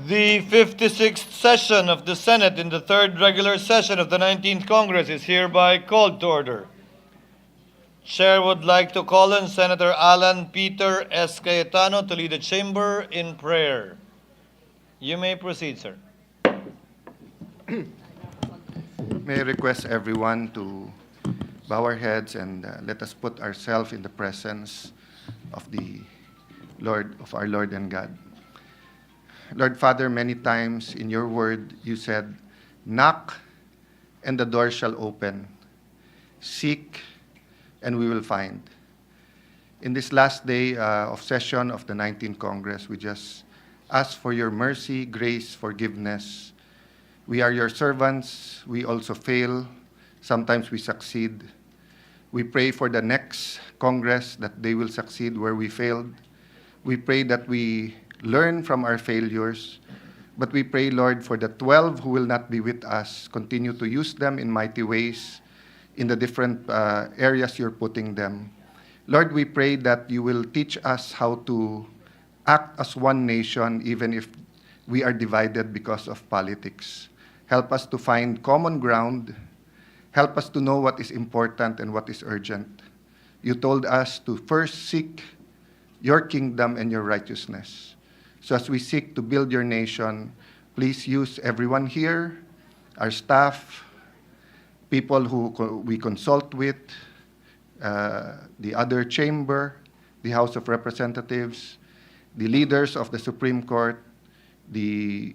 The 56th session of the Senate in the third regular session of the 19th Congress is hereby called to order. Chair would like to call on Senator Alan Peter S. Cayetano to lead the chamber in prayer. You may proceed, sir. May I request everyone to bow our heads and let us put ourselves in the presence of the Lord, of our Lord and God. Lord Father, many times in your word you said, knock and the door shall open. Seek and we will find. In this last day of session of the 19th Congress, we just ask for your mercy, grace, forgiveness. We are your servants. We also fail. Sometimes we succeed. We pray for the next Congress that they will succeed where we failed. We pray that we learn from our failures. But we pray, Lord, for the 12 who will not be with us, continue to use them in mighty ways in the different areas you're putting them. Lord, we pray that you will teach us how to act as one nation, even if we are divided because of politics. Help us to find common ground. Help us to know what is important and what is urgent. You told us to first seek your kingdom and your righteousness. So as we seek to build your nation, please use everyone here, our staff, people who we consult with, the other chamber, the House of Representatives, the leaders of the Supreme Court, the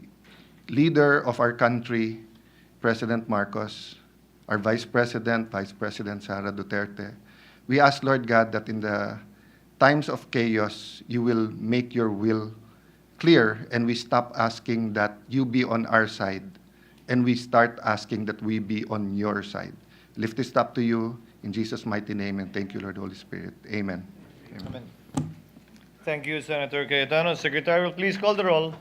leader of our country, President Marcos, our Vice President Sara Duterte. We ask, Lord God, that in the times of chaos, you will make your will clear and we stop asking that you be on our side and we start asking that we be on your side. Lift this up to you in Jesus' mighty name, and thank you, Lord Holy Spirit. Amen. Amen. Thank you, Senator Cayetano. Secretary, will please call the roll.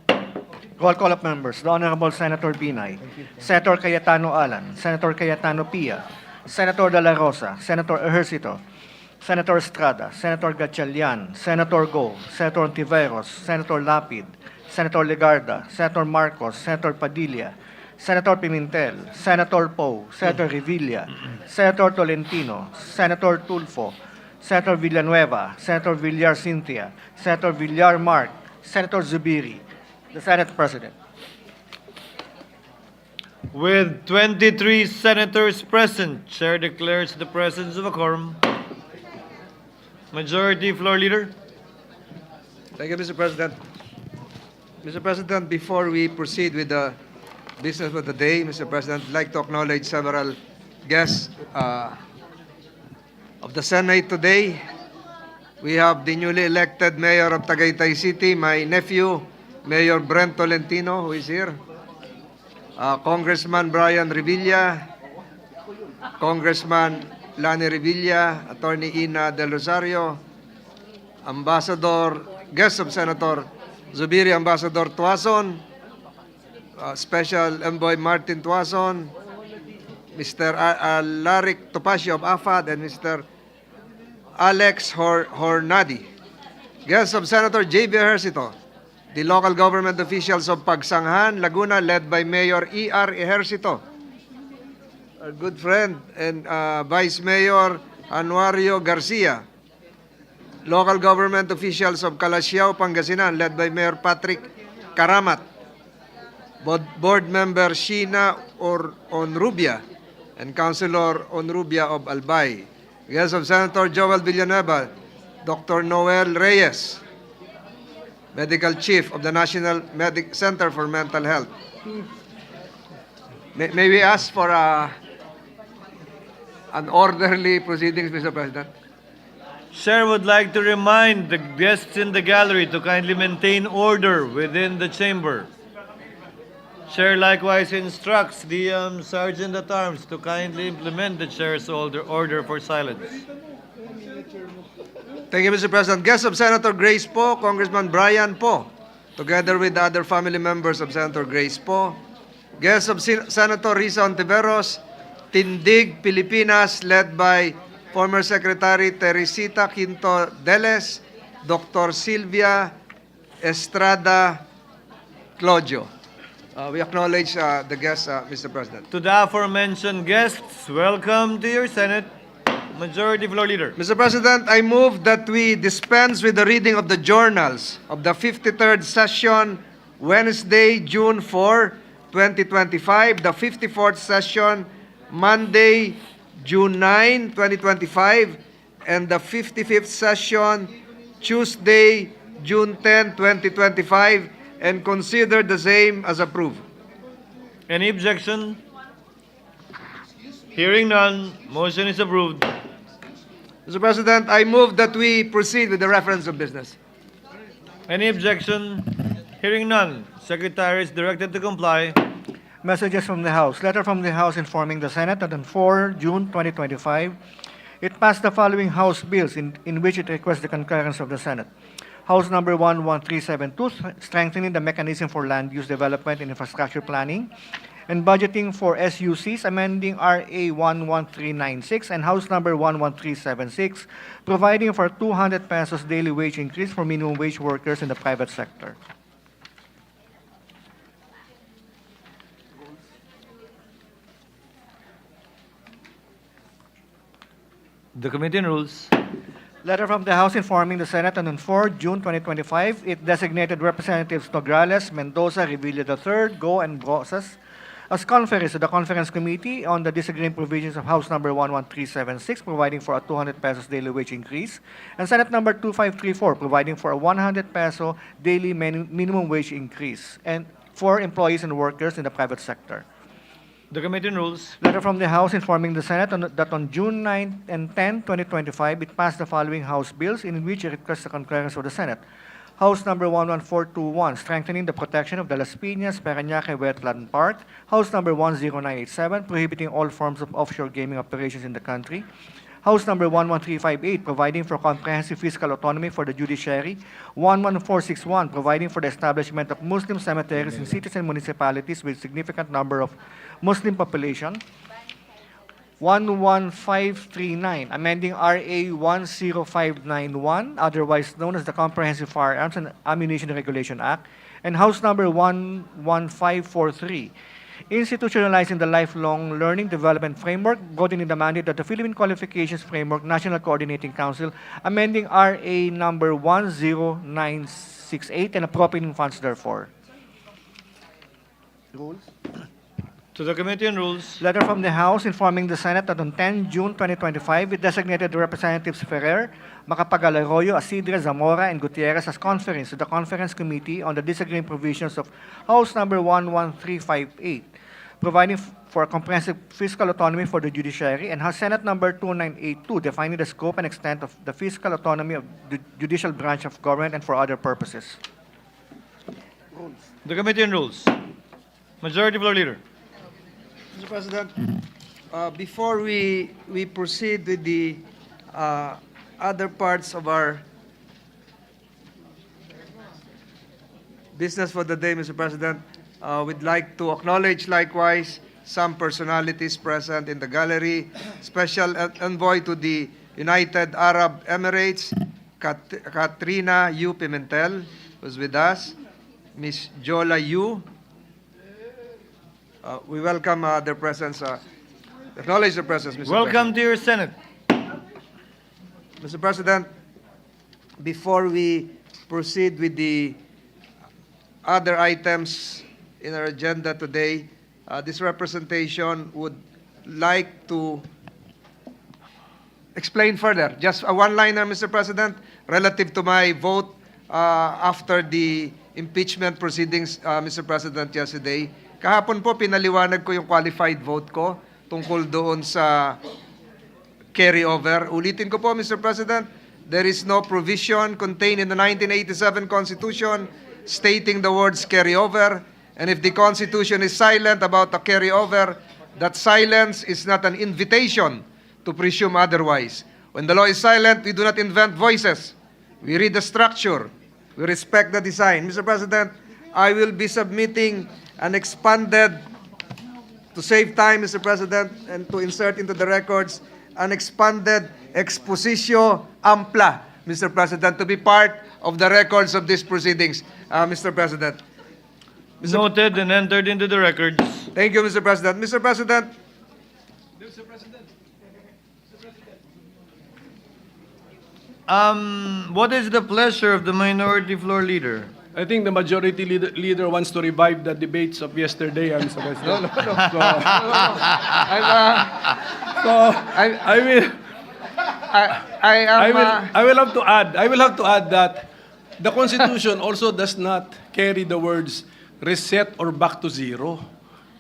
Roll call of members. The Honorable Senator Binay, Senator Cayetano Alan, Senator Cayetano Pia, Senator De La Rosa, Senator Ejercito, Senator Estrada, Senator Gatchalian, Senator Go, Senator Ontiveros, Senator Lapid, Senator Legarda, Senator Marcos, Senator Padilla, Senator Pimentel, Senator Poe, Senator Revilla, Senator Tolentino, Senator Tulfo, Senator Villanueva, Senator Villar Cynthia, Senator Villar Mark, Senator Zubiri, the Senate President. With 23 senators present, Chair declares the presence of a quorum. Majority Floor Leader. Thank you, Mr. President. Mr. President, before we proceed with the business of the day, Mr. President, I'd like to acknowledge several guests of the Senate today. We have the newly elected Mayor of Tagaytay City, my nephew, Mayor Brent Tolentino, who is here. Congressman Brian Revilla, Congressman Lani Revilla, Attorney Ina Del Rosario, Ambassador, guest of Senator Zubiri, Ambassador Tuason, Special Envoy Martin Tuason, Mr. Alaric Topacio of AFAD, and Mr. Alex Hornady. Guest of Senator J.B. Ejercito, the local government officials of Pagsanghan, Laguna, led by Mayor E.R. Ejercito, our good friend, and Vice Mayor Anuario Garcia, local government officials of Calasiao, Pangasinan, led by Mayor Patrick Karamat, Board Member Sheena Onrubia, and Councilor Onrubia of Albay. Guest of Senator Joel Villanueva, Dr. Noel Reyes, Medical Chief of the National Center for Mental Health. May we ask for an orderly proceedings, Mr. President? Chair would like to remind the guests in the gallery to kindly maintain order within the chamber. Chair likewise instructs the Sergeant-at-Arms to kindly implement the Chair's order for silence. Thank you, Mr. President. Guest of Senator Grace Poe, Congressman Brian Poe, together with the other family members of Senator Grace Poe. Guest of Senator Risa Ontiveros, Tindig, Pilipinas, led by former Secretary Teresita Quinto Deles, Dr. Sylvia Estrada Claudio. We acknowledge the guests, Mr. President. To the aforementioned guests, welcome to your Senate. Majority Floor Leader. Mr. President, I move that we dispense with the reading of the journals of the 53rd session, Wednesday, June 4, 2025, the 54th session, Monday, June 9, 2025, and the 55th session, Tuesday, June 10, 2025, and consider the same as approved. Any objection? Hearing none, motion is approved. Mr. President, I move that we proceed with the reference of business. Any objection? Hearing none, Secretary is directed to comply. Messages from the House. Letter from the House informing the Senate that on 4 June 2025, it passed the following House bills in which it requests the concurrence of the Senate. House number 11372, strengthening the mechanism for land use development and infrastructure planning and budgeting for SUCs, amending RA 11396, and House number 11376, providing for 200 pesos daily wage increase for minimum wage workers in the private sector. The Committee on Rules. Letter from the House informing the Senate that on 4 June 2025, it designated Representatives Nograles, Mendoza, Revilla III, Go, and Brosas as conferees to the Conference Committee on the disagreeing provisions of House number 11376, providing for a 200 pesos daily wage increase, and Senate number 2534, providing for a 100 peso daily minimum wage increase and for employees and workers in the private sector. The Committee on Rules. Letter from the House informing the Senate that on June 9 and 10, 2025, it passed the following House bills in which it requests the concurrence of the Senate. House number 11421, strengthening the protection of the Las Piñas, Parañaque Wetland Park. House number 10987, prohibiting all forms of offshore gaming operations in the country. House number 11358, providing for comprehensive fiscal autonomy for the Judiciary. 11461, providing for the establishment of Muslim cemeteries in cities and municipalities with significant number of Muslim population. 11539, amending RA 10591, otherwise known as the Comprehensive Firearms and Ammunition Regulation Act, and House number 11543, institutionalizing the lifelong learning development framework, broadening the mandate of the Philippine Qualifications Framework National Coordinating Council, amending RA number 10968, and appropriating funds therefore. Rules. To the Committee on Rules. Letter from the House informing the Senate that on 10 June 2025, it designated Representatives Ferrer, Macapagal Arroyo, Asidre, Zamora, and Gutierrez as conferees to the Conference Committee on the disagreeing provisions of House number 11358, providing for comprehensive fiscal autonomy for the Judiciary, and House Senate number 2982, defining the scope and extent of the fiscal autonomy of the judicial branch of government and for other purposes. The Committee on Rules. Majority Floor Leader. Mr. President, before we proceed with the other parts of our business for the day, Mr. President, we'd like to acknowledge likewise some personalities present in the gallery. Special envoy to the United Arab Emirates, Katrina Yu Pimentel, who's with us. Miss Jola Yu. We welcome their presence, acknowledge their presence, Mr. Welcome to your Senate. Mr. President, before we proceed with the other items in our agenda today, this representation would like to explain further. Just a one-liner, Mr. President, relative to my vote after the impeachment proceedings, Mr. President, yesterday. Kahapon po, pinaliwanag ko yung qualified vote ko tungkol doon sa carryover. Ulitin ko po, Mr. President, there is no provision contained in the 1987 Constitution stating the words carryover. And if the Constitution is silent about the carryover, that silence is not an invitation to presume otherwise. When the law is silent, we do not invent voices. We read the structure. We respect the design. Mr. President, I will be submitting an expanded, to save time, Mr. President, and to insert into the records, an expanded expositio ampla, Mr. President, to be part of the records of these proceedings, Mr. President. Noted and entered into the records. Thank you, Mr. President. Mr. President, What is the pleasure of the minority floor leader? I think the majority leader wants to revive the debates of yesterday, Mr. President. I'm, So, I will, I am, I will have to add. I will have to add that the Constitution also does not carry the words reset or back to zero.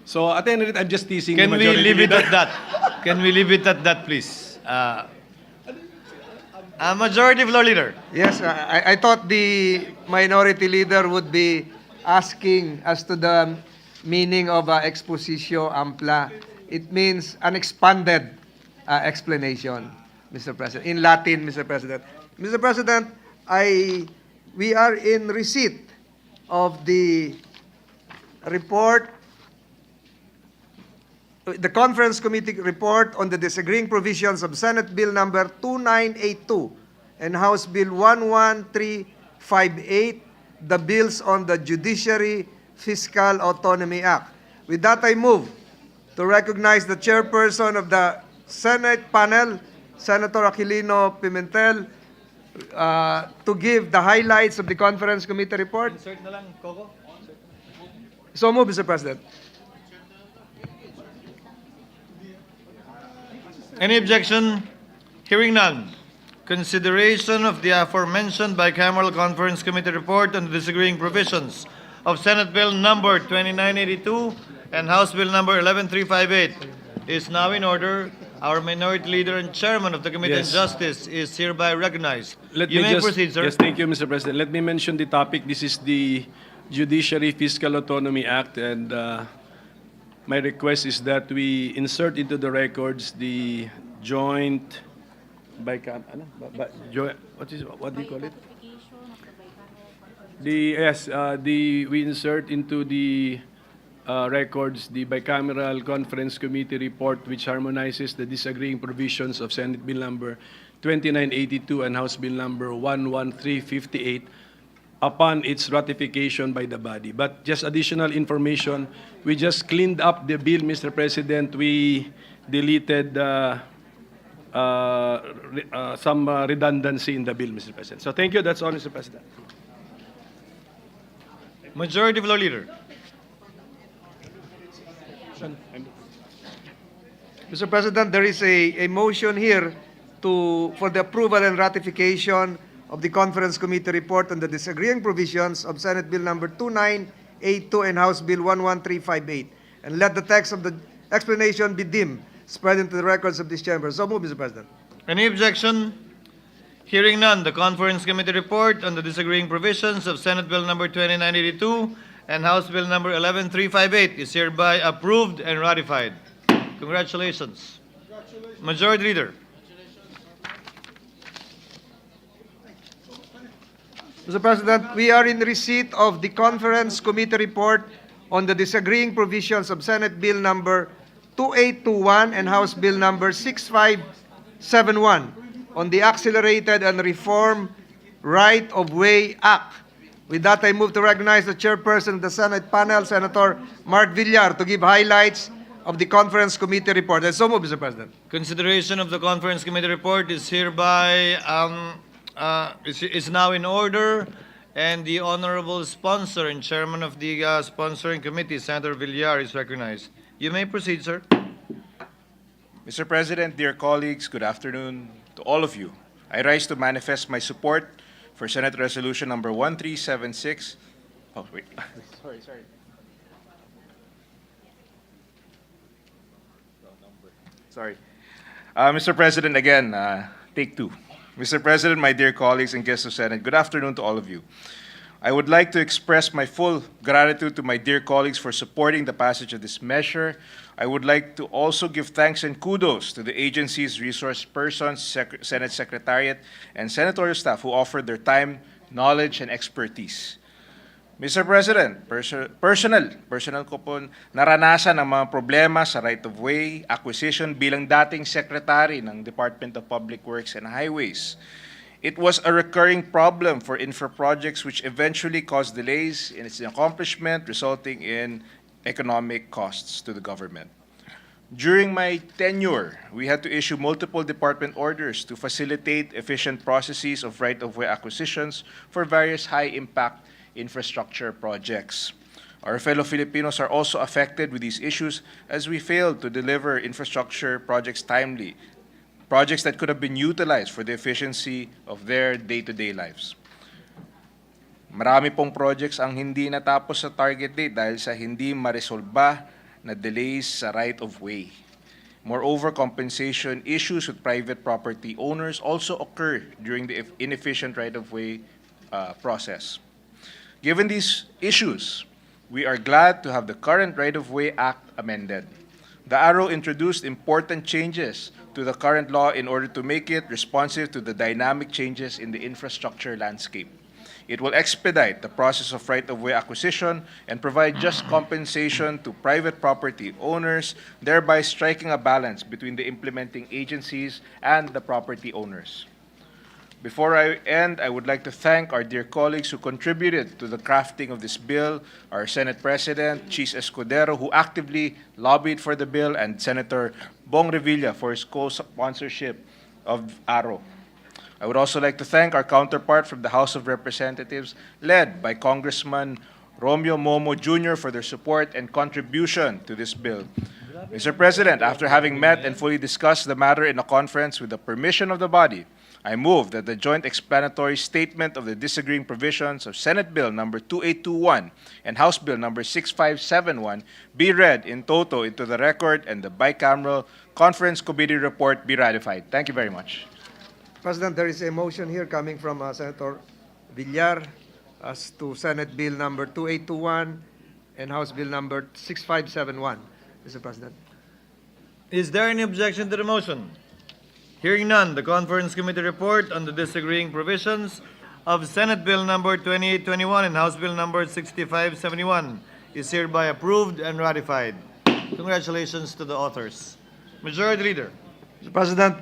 So, at the end of it, I'm just teasing Can the we majority leave it leader. at that? Can we leave it at that, please? Majority floor leader. yes, I thought the minority leader would be asking as to the meaning of expositio ampla. It means an expanded explanation, Mr. President, in Latin, Mr. President. Mr. President, we are in receipt of the report, the Conference Committee report on the disagreeing provisions of Senate Bill number 2982 and House Bill 11358, the bills on the Judiciary Fiscal Autonomy Act. With that, I move to recognize the chairperson of the Senate panel, Senator Aquilino Pimentel, to give the highlights of the Conference Committee report. Insert na lang, Koko. So move, Mr. President. Any objection? Hearing none. Consideration of the aforementioned bicameral conference committee report on the disagreeing provisions of Senate Bill number 2982 and House Bill number 11358 is now in order. Our minority leader and chairman of the Committee on Yes. Justice is hereby recognized. Let You me may just- proceed, sir. Yes, thank you, Mr. President. Let me mention the topic. This is the Judiciary Fiscal Autonomy Act, and my request is that we insert into the records the joint what do you call it? We insert into the records the bicameral conference committee report which harmonizes the disagreeing provisions of Senate Bill number 2982 and House Bill number 11358 upon its ratification by the body. But just additional information, we just cleaned up the bill, Mr. President. We deleted some redundancy in the bill, Mr. President. So thank you. That's all, Mr. President. Majority floor leader. Mr. President, there is a motion here for the approval and ratification of the Conference Committee report on the disagreeing provisions of Senate Bill number 2982 and House Bill 11358. And let the text of the explanation be deemed spread into the records of this chamber. So move, Mr. President. Any objection? Hearing none, the conference committee report on the disagreeing provisions of Senate Bill number 2982 and House Bill number 11358 is hereby approved and ratified. Congratulations. Majority leader. Mr. President, we are in receipt of the Conference Committee report on the disagreeing provisions of Senate Bill number 2821 and House Bill number 6571 on the Accelerated and Reform Right-of-Way Act. With that, I move to recognize the chairperson of the Senate panel, Senator Mark Villar, to give highlights of the Conference Committee report. And so move, Mr. President. Consideration of the conference committee report is hereby is now in order, and the honorable sponsor and chairman of the sponsoring committee, Senator Villar, is recognized. You may proceed, sir. Mr. President, dear colleagues, good afternoon to all of you. I rise to manifest my support for Senate Resolution number 1376. Oh, wait. Sorry. Sorry. Mr. President, again, take two. Mr. President, my dear colleagues and guests of Senate, good afternoon to all of you. I would like to express my full gratitude to my dear colleagues for supporting the passage of this measure. I would like to also give thanks and kudos to the agency's resource persons, Senate Secretariat, and senatorial staff who offered their time, knowledge, and expertise. Mr. President, personal ko po naranasan ang mga problema sa right-of-way acquisition bilang dating secretary ng Department of Public Works and Highways. It was a recurring problem for infra projects which eventually caused delays in its accomplishment, resulting in economic costs to the government. During my tenure, we had to issue multiple department orders to facilitate efficient processes of right-of-way acquisitions for various high-impact infrastructure projects. Our fellow Filipinos are also affected with these issues as we failed to deliver infrastructure projects timely, projects that could have been utilized for the efficiency of their day-to-day lives. Marami pong projects ang hindi natapos sa target date dahil sa hindi maresolba na delays sa right-of-way. Moreover, compensation issues with private property owners also occur during the inefficient right-of-way process. Given these issues, we are glad to have the current Right-of-Way Act amended. The ARO introduced important changes to the current law in order to make it responsive to the dynamic changes in the infrastructure landscape. It will expedite the process of right-of-way acquisition and provide just compensation to private property owners, thereby striking a balance between the implementing agencies and the property owners. Before I end, I would like to thank our dear colleagues who contributed to the crafting of this bill, our Senate President, Chis Escudero, who actively lobbied for the bill, and Senator Bong Revilla for his co-sponsorship of ARO. I would also like to thank our counterpart from the House of Representatives, led by Congressman Romeo Momo Jr., for their support and contribution to this bill. Mr. President, after having met and fully discussed the matter in a conference with the permission of the body, I move that the joint explanatory statement of the disagreeing provisions of Senate Bill number 2821 and House Bill number 6571 be read in toto into the record and the bicameral conference committee report be ratified. Thank you very much. President, there is a motion here coming from Senator Villar as to Senate Bill number 2821 and House Bill number 6571. Mr. President. Is there any objection to the motion? Hearing none, the conference committee report on the disagreeing provisions of Senate Bill number 2821 and House Bill number 6571 is hereby approved and ratified. Congratulations to the authors. Majority Leader. Mr. President,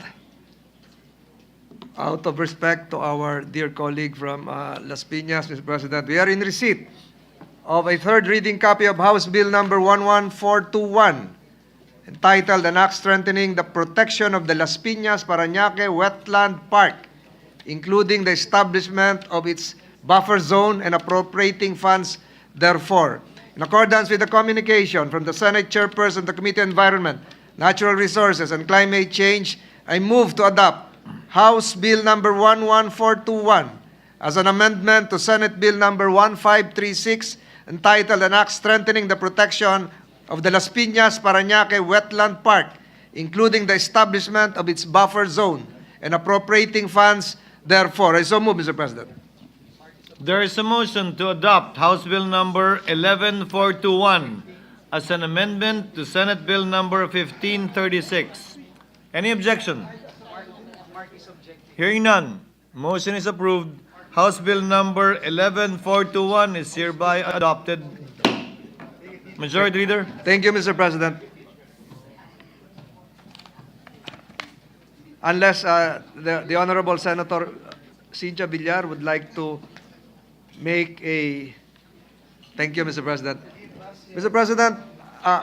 out of respect to our dear colleague from Las Piñas, Mr. President, we are in receipt of a third reading copy of House Bill number 11421, entitled An Act Strengthening the Protection of the Las Piñas Parañaque Wetland Park, including the establishment of its buffer zone and appropriating funds therefore. In accordance with the communication from the Senate Chairperson of the Committee on Environment, Natural Resources, and Climate Change, I move to adopt House Bill number 11421 as an amendment to Senate Bill number 1536, entitled An Act Strengthening the Protection of the Las Piñas Parañaque Wetland Park, including the establishment of its buffer zone and appropriating funds therefore. I so move, Mr. President. There is a motion to adopt House Bill number 11421 as an amendment to Senate Bill number 1536. Any objection? Hearing none, motion is approved. House Bill number 11421 is hereby adopted. Majority Leader. Thank you, Mr. President. Unless the Honorable Senator Cynthia Villar would like to make a... Thank you, Mr. President. Mr. President,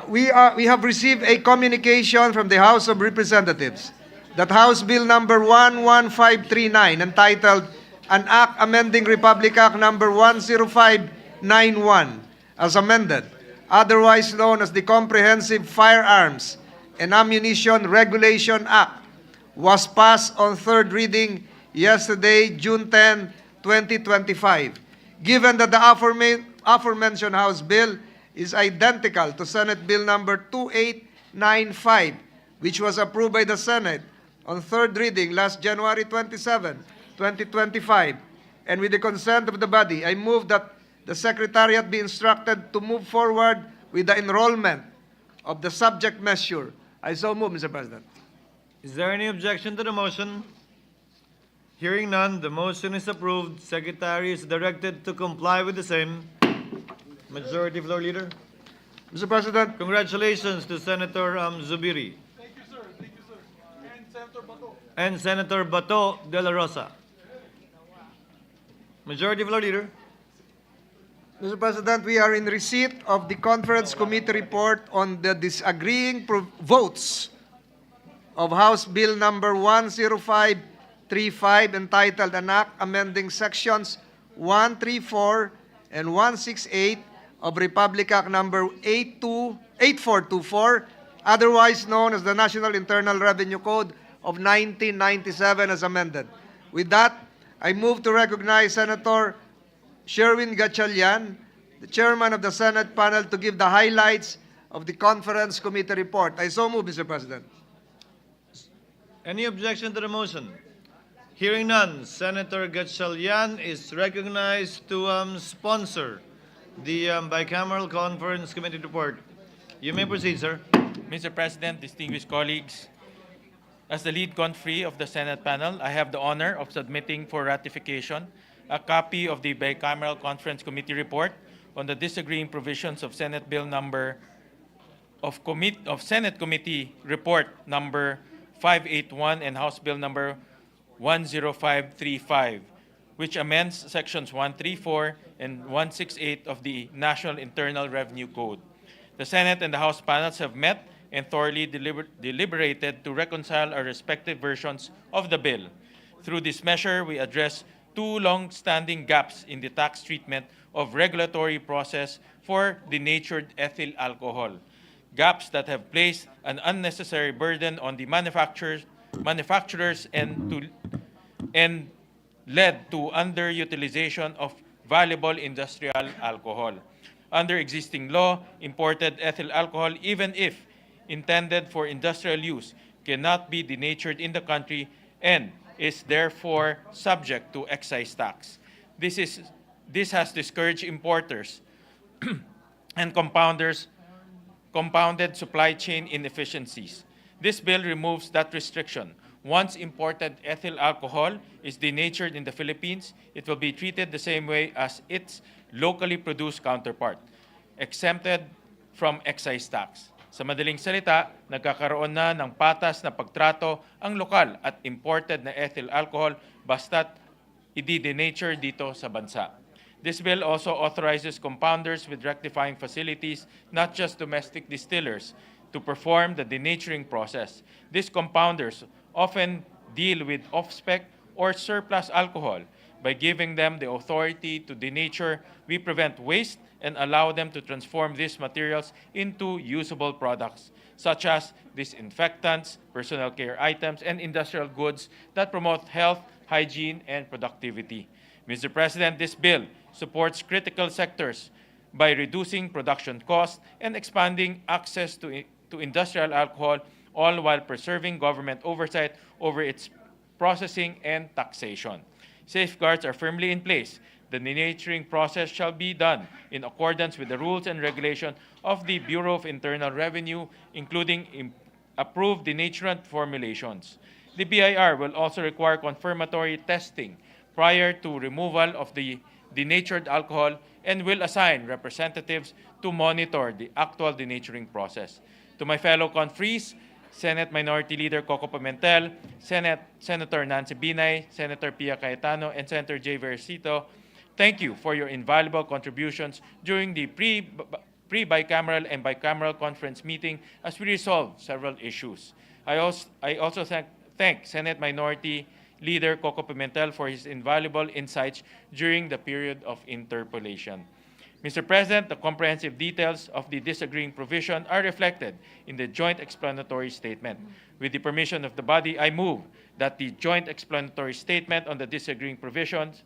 we have received a communication from the House of Representatives that House Bill number 11539, entitled An Act Amending Republic Act number 10591, as amended, otherwise known as the Comprehensive Firearms and Ammunition Regulation Act, was passed on third reading yesterday, June 10, 2025. Given that the aforementioned House Bill is identical to Senate Bill number 2895, which was approved by the Senate on third reading last January 27, 2025, and with the consent of the body, I move that the Secretariat be instructed to move forward with the enrollment of the subject measure. I so move, Mr. President. Is there any objection to the motion? Hearing none, the motion is approved. Secretary is directed to comply with the same. Majority Floor Leader. Mr. President, Congratulations to Senator Zubiri. Thank you, sir. Thank you, sir. And Senator Bato. And Senator Bato de la Rosa. Majority Floor Leader. Mr. President, we are in receipt of the conference committee report on the disagreeing votes of House Bill number 10535 entitled An Act Amending Sections 134 and 168 of Republic Act number 8424, otherwise known as the National Internal Revenue Code of 1997 as amended. With that, I move to recognize Senator Sherwin Gatchalian, the chairman of the Senate panel, to give the highlights of the conference committee report. I so move, Mr. President. Any objection to the motion? Hearing none, Senator Gatchalian is recognized to sponsor the bicameral conference committee report. You may proceed, sir. Mr. President, distinguished colleagues, as the lead conferee of the Senate panel, I have the honor of submitting for ratification a copy of the bicameral conference committee report on the disagreeing provisions of Senate Bill number of Senate Committee Report number 581 and House Bill number 10535, which amends sections 134 and 168 of the National Internal Revenue Code. The Senate and the House panels have met and thoroughly deliberated to reconcile our respective versions of the bill. Through this measure, we address two long-standing gaps in the tax treatment of regulatory process for denatured ethyl alcohol, gaps that have placed an unnecessary burden on the manufacturers and led to underutilization of valuable industrial alcohol. Under existing law, imported ethyl alcohol, even if intended for industrial use, cannot be denatured in the country and is therefore subject to excise tax. This has discouraged importers and compounded supply chain inefficiencies. This bill removes that restriction. Once imported ethyl alcohol is denatured in the Philippines, it will be treated the same way as its locally produced counterpart, exempted from excise tax. Sa madaling salita, nagkakaroon na ng patas na pagtrato ang lokal at imported na ethyl alcohol basta't i-denature dito sa bansa. This bill also authorizes compounders with rectifying facilities, not just domestic distillers, to perform the denaturing process. These compounders often deal with off-spec or surplus alcohol. By giving them the authority to denature, we prevent waste and allow them to transform these materials into usable products, such as disinfectants, personal care items, and industrial goods that promote health, hygiene, and productivity. Mr. President, this bill supports critical sectors by reducing production costs and expanding access to industrial alcohol, all while preserving government oversight over its processing and taxation. Safeguards are firmly in place. The denaturing process shall be done in accordance with the rules and regulations of the Bureau of Internal Revenue, including approved denaturant formulations. The BIR will also require confirmatory testing prior to removal of the denatured alcohol and will assign representatives to monitor the actual denaturing process. To my fellow conferees, Senate Minority Leader Koko Pimentel, Senator Nancy Binay, Senator Pia Cayetano, and Senator J. Versito, thank you for your invaluable contributions during the pre-bicameral and bicameral conference meeting as we resolved several issues. I also thank Senate Minority Leader Koko Pimentel for his invaluable insights during the period of interpolation. Mr. President, the comprehensive details of the disagreeing provision are reflected in the joint explanatory statement. With the permission of the body, I move that the joint explanatory statement on the disagreeing provisions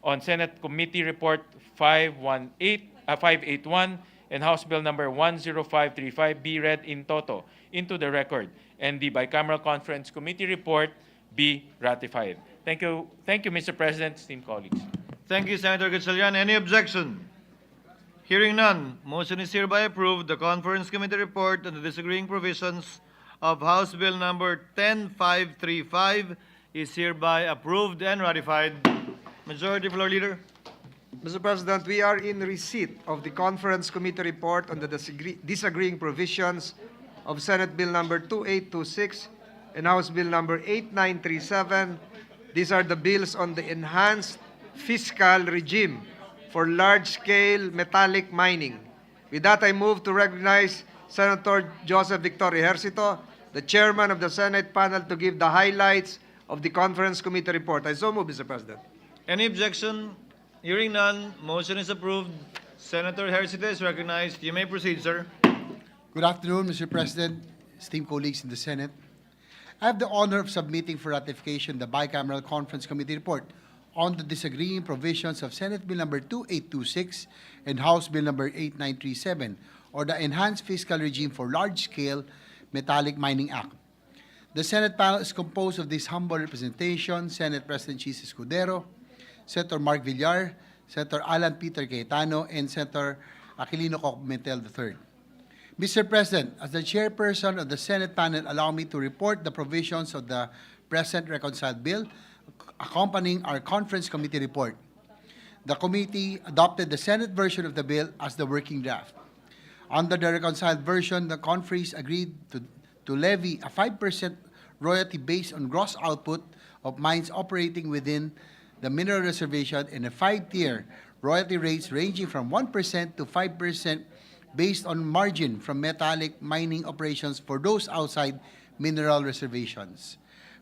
on Senate Committee Report 581 and House Bill number 10535 be read in toto into the record, and the bicameral conference committee report be ratified. Thank you, Mr. President, esteemed colleagues. Thank you, Senator Gatchalian. Any objection? Hearing none, motion is hereby approved. The conference committee report on the disagreeing provisions of House Bill number 10535 is hereby approved and ratified. Majority Floor Leader. Mr. President, we are in receipt of the conference committee report on the disagreeing provisions of Senate Bill number 2826 and House Bill number 8937. These are the bills on the enhanced fiscal regime for large-scale metallic mining. With that, I move to recognize Senator Joseph Victor Ejercito, the chairman of the Senate panel, to give the highlights of the conference committee report. I so move, Mr. President. Any objection? Hearing none, motion is approved. Senator Ejercito is recognized. You may proceed, sir. Good afternoon, Mr. President, esteemed colleagues in the Senate. I have the honor of submitting for ratification the bicameral conference committee report on the disagreeing provisions of Senate Bill number 2826 and House Bill number 8937, or the Enhanced Fiscal Regime for Large-Scale Metallic Mining Act. The Senate panel is composed of this humble representation: Senate President Chis Escudero, Senator Mark Villar, Senator Alan Peter Cayetano, and Senator Aquilino Pimentel III. Mr. President, as the chairperson of the Senate panel, allow me to report the provisions of the present reconciled bill accompanying our conference committee report. The committee adopted the Senate version of the bill as the working draft. Under the reconciled version, the conferees agreed to levy a 5% royalty based on gross output of mines operating within the mineral reservation and a 5-tier royalty rates ranging from 1% to 5% based on margin from metallic mining operations for those outside mineral reservations.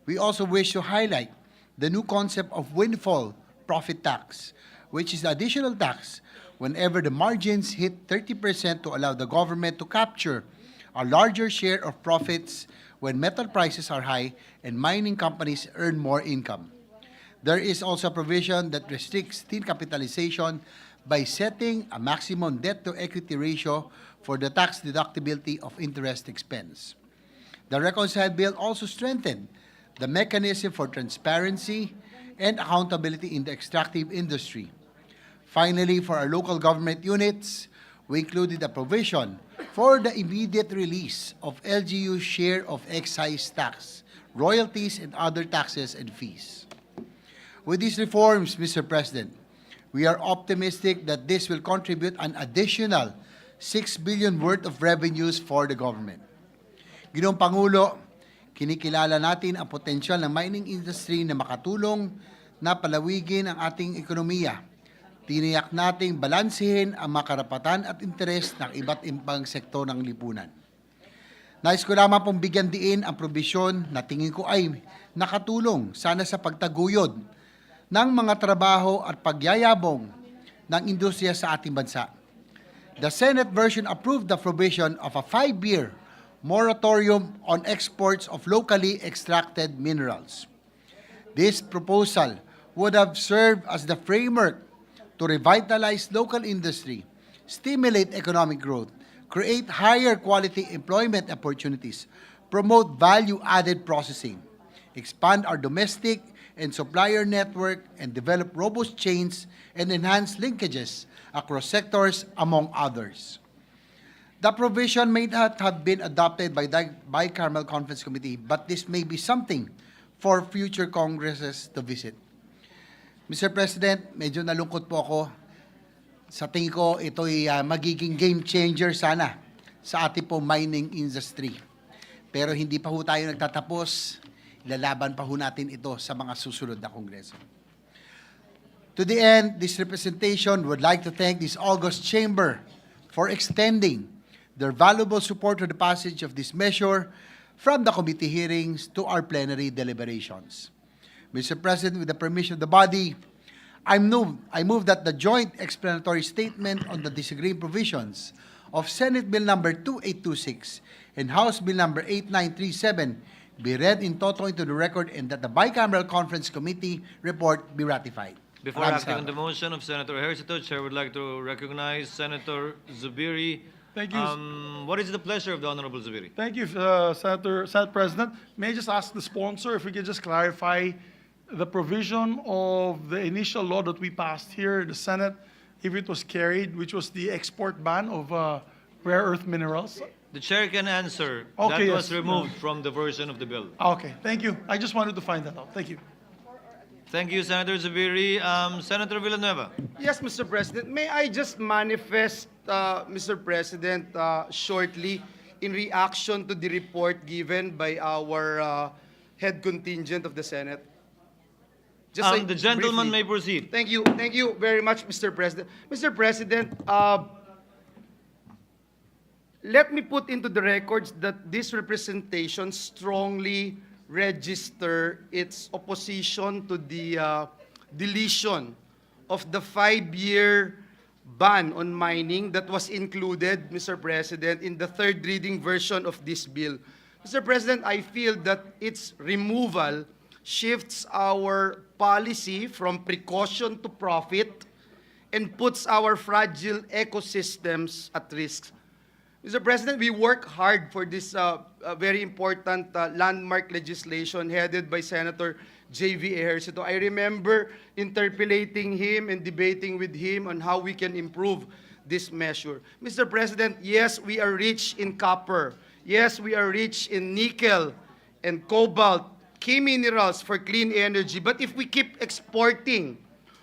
We also wish to highlight the new concept of windfall profit tax, which is the additional tax whenever the margins hit 30% to allow the government to capture a larger share of profits when metal prices are high and mining companies earn more income. There is also a provision that restricts thin capitalization by setting a maximum debt-to-equity ratio for the tax deductibility of interest expense. The reconciled bill also strengthened the mechanism for transparency and accountability in the extractive industry. Finally, for our local government units, we included a provision for the immediate release of LGU's share of excise tax, royalties, and other taxes and fees. With these reforms, Mr. President, we are optimistic that this will contribute an additional 6 billion worth of revenues for the government. Ginoong Pangulo, kinikilala natin ang potensyal ng mining industry na makatulong na palawigin ang ating ekonomiya. Tiniyak nating balansehin ang mga karapatan at interes ng iba't ibang sektor ng lipunan. Nais ko lamang pong bigyan diin ang probisyon na tingin ko ay nakatulong sana sa pagtaguyod ng mga trabaho at pagyayabong ng industriya sa ating bansa. The Senate version approved the provision of a 5-year moratorium on exports of locally extracted minerals. This proposal would have served as the framework to revitalize local industry, stimulate economic growth, create higher quality employment opportunities, promote value-added processing, expand our domestic and supplier network, and develop robust chains and enhance linkages across sectors, among others. The provision may not have been adopted by the bicameral conference committee, but this may be something for future Congresses to visit. Mr. President, medyo nalungkot po ako. Sa tingin ko, ito'y magiging game changer sana sa ating po mining industry. Pero hindi pa ho tayo nagtatapos. Ilalaban pa ho natin ito sa mga susunod na Kongreso. To the end, this representation would like to thank this august chamber for extending their valuable support to the passage of this measure from the committee hearings to our plenary deliberations. Mr. President, with the permission of the body, I move that the joint explanatory statement on the disagreeing provisions of Senate Bill number 2826 and House Bill number 8937 be read in toto into the record and that the bicameral conference committee report be ratified. Before acting on the motion of Senator Ejercito, Chair would like to recognize Senator Zubiri. Thank you. What is the pleasure of the Honorable Zubiri? Thank you, Senate President. May I just ask the sponsor if we could just clarify the provision of the initial law that we passed here in the Senate, if it was carried, which was the export ban of rare earth minerals? The Chair can answer. Okay, That was yes. removed from the version of the bill. Okay, thank you. I just wanted to find that out. Thank you. Thank you, Senator Zubiri. Senator Villanueva. Yes, Mr. President. May I just manifest, Mr. President, shortly in reaction to the report given by our head contingent of the Senate? The gentleman may proceed. Thank you very much, Mr. President. Mr. President, let me put into the records that this representation strongly register its opposition to the deletion of the 5-year ban on mining that was included, Mr. President, in the third reading version of this bill. Mr. President, I feel that its removal shifts our policy from precaution to profit and puts our fragile ecosystems at risk. Mr. President, we work hard for this very important landmark legislation headed by Senator J.V. Ejercito. I remember interpellating him and debating with him on how we can improve this measure. Mr. President, yes, we are rich in copper. Yes, we are rich in nickel and cobalt, key minerals for clean energy. But if we keep exporting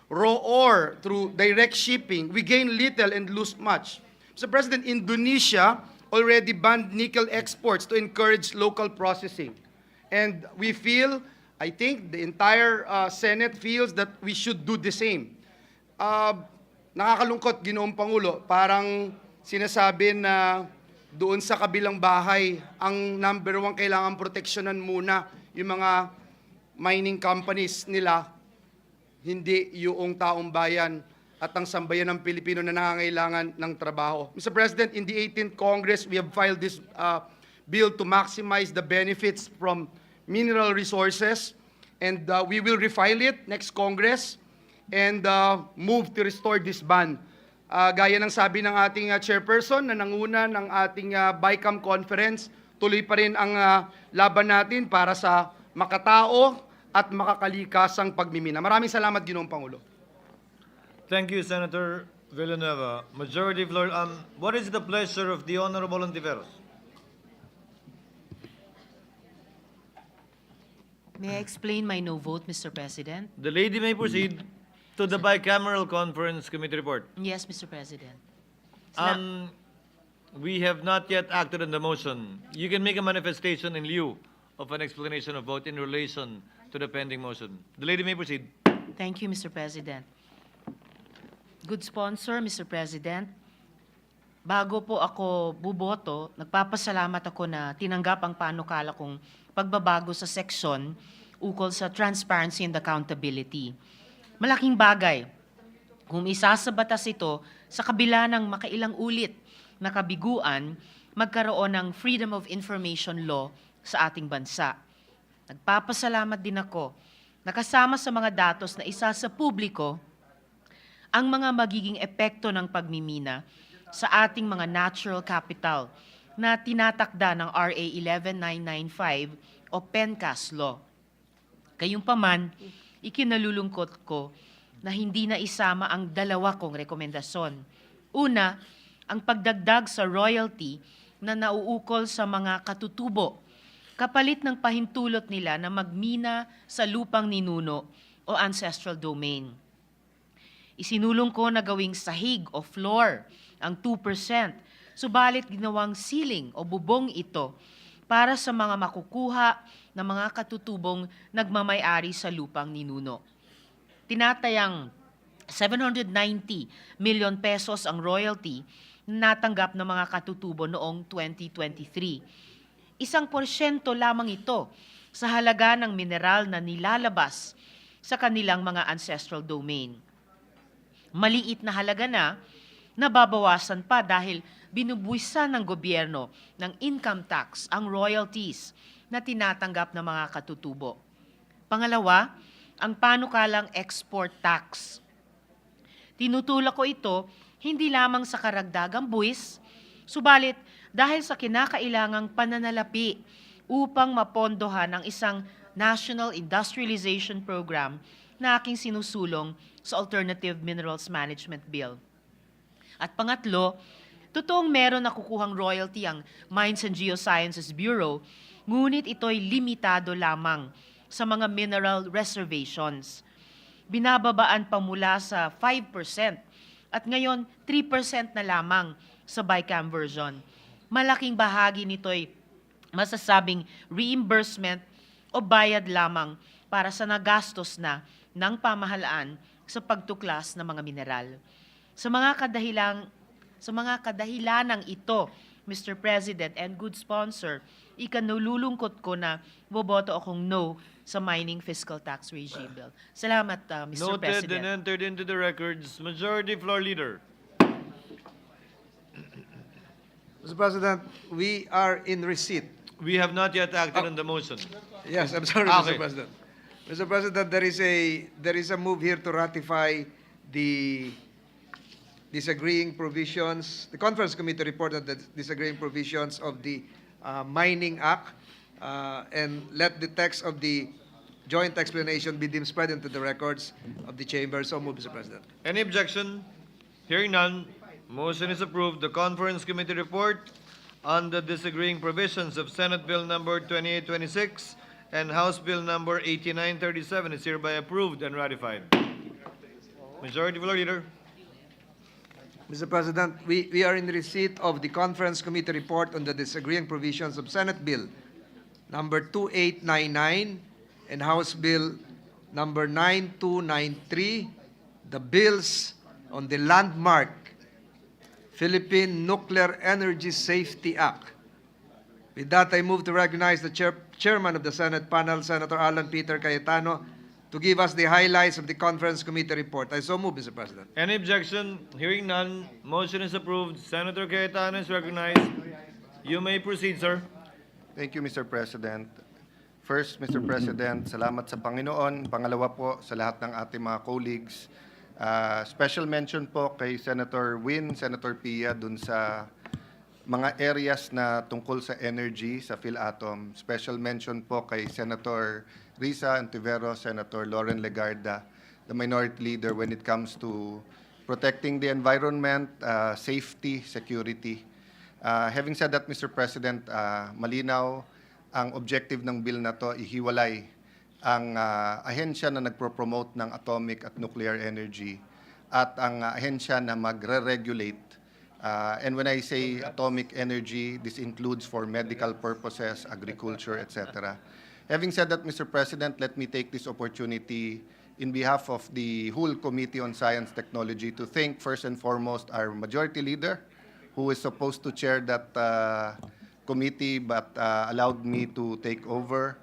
raw ore through direct shipping, we gain little and lose much. Mr. President, Indonesia already banned nickel exports to encourage local processing. And we feel, I think the entire Senate feels that we should do the same. Nakakalungkot, Ginoong Pangulo, parang sinasabi na doon sa kabilang bahay, ang number one kailangan proteksyonan muna yung mga mining companies nila, hindi yung taong bayan at ang sambayan ng Pilipino na nangangailangan ng trabaho. Mr. President, in the 18th Congress, we have filed this bill to maximize the benefits from mineral resources, and we will refile it next Congress and move to restore this ban. Gaya ng sabi ng ating chairperson na nanguna ng ating BICAM conference, tuloy pa rin ang laban natin para sa makatao at makakalikasang pagmimina. Maraming salamat, Ginoong Pangulo. Thank you, Senator Villanueva. Majority Floor, what is the pleasure of the Honorable Ontiveros? May I explain my no vote, Mr. President? The lady may proceed to the bicameral conference committee report. Yes, Mr. President. We have not yet acted on the motion. You can make a manifestation in lieu of an explanation of vote in relation to the pending motion. The lady may proceed. Thank you, Mr. President. Good sponsor, Mr. President. Bago po ako buboto, nagpapasalamat ako na tinanggap ang panukala kong pagbabago sa seksyon ukol sa transparency and accountability. Malaking bagay kung isasabatas ito sa kabila ng makailang ulit na kabiguan magkaroon ng Freedom of Information Law sa ating bansa. Nagpapasalamat din ako na kasama sa mga datos na isa sa publiko ang mga magiging epekto ng pagmimina sa ating mga natural capital na tinatakda ng RA 11995 o PENCAS Law. Gayunpaman, ikinalulungkot ko na hindi na isama ang dalawa kong rekomendasyon. Una, ang pagdagdag sa royalty na nauukol sa mga katutubo, kapalit ng pahintulot nila na magmina sa lupang ninuno o ancestral domain. Isinulong ko na gawing sahig o floor ang 2%, subalit ginawang ceiling o bubong ito para sa mga makukuha ng mga katutubong nagmamay-ari sa lupang ninuno. Tinatayang 790 million pesos ang royalty na natanggap ng mga katutubo noong 2023. 1% lamang ito sa halaga ng mineral na nilalabas sa kanilang mga ancestral domain. Maliit na halaga na, nababawasan pa dahil binubuwisan ng gobyerno ng income tax ang royalties na tinatanggap ng mga katutubo. Pangalawa, ang panukalang export tax. Tinutulak ko ito hindi lamang sa karagdagang buwis, subalit dahil sa kinakailangang pananalapi upang mapondohan ang isang National Industrialization Program na aking sinusulong sa Alternative Minerals Management Bill. At pangatlo, totoong meron nakukuhang royalty ang Mines and Geosciences Bureau, ngunit ito'y limitado lamang sa mga mineral reservations. Binababaan pa mula sa 5% at ngayon 3% na lamang sa BICAM version. Malaking bahagi nito'y masasabing reimbursement o bayad lamang para sa nagastos na ng pamahalaan sa pagtuklas ng mga mineral. Sa mga kadahilanang ito, Mr. President and good sponsor, ikanululungkot ko na boboto akong no sa mining fiscal tax regime bill. Salamat, Mr. Noted President. and entered into the records. Majority Floor Leader. Mr. President, we are in receipt. We have not yet acted on the motion. Yes, I'm sorry, Okay. Mr. President. Mr. President, there is a move here to ratify the disagreeing provisions, the conference committee report on the disagreeing provisions of the Mining Act, and let the text of the joint explanation be deemed spread into the records of the chamber. So move, Mr. President. Any objection? Hearing none, motion is approved. The conference committee report on the disagreeing provisions of Senate Bill number 2826 and House Bill number 8937 is hereby approved and ratified. Majority Floor Leader. Mr. President, we are in receipt of the conference committee report on the disagreeing provisions of Senate Bill number 2899 and House Bill number 9293, the bills on the landmark Philippine Nuclear Energy Safety Act. With that, I move to recognize the chairman of the Senate panel, Senator Alan Peter Cayetano, to give us the highlights of the conference committee report. I so move, Mr. President. Any objection? Hearing none, motion is approved. Senator Cayetano is recognized. You may proceed, sir. Thank you, Mr. President. First, Mr. President, salamat sa Panginoon. Pangalawa po, sa lahat ng ating mga colleagues. Special mention po kay Senator Win, Senator Pia, dun sa mga areas na tungkol sa energy, sa PhilAtom. Special mention po kay Senator Risa Antiveros, Senator Lauren Legarda, the minority leader when it comes to protecting the environment, safety, security. Having said that, Mr. President, malinaw ang objective ng bill na to, ihiwalay ang ahensya na nagpro-promote ng atomic at nuclear energy at ang ahensya na magre-regulate. And when I say atomic energy, this includes for medical purposes, agriculture, etc. Having said that, Mr. President, let me take this opportunity in behalf of the whole Committee on Science Technology to thank first and foremost our Majority Leader, who is supposed to chair that committee but allowed me to take over.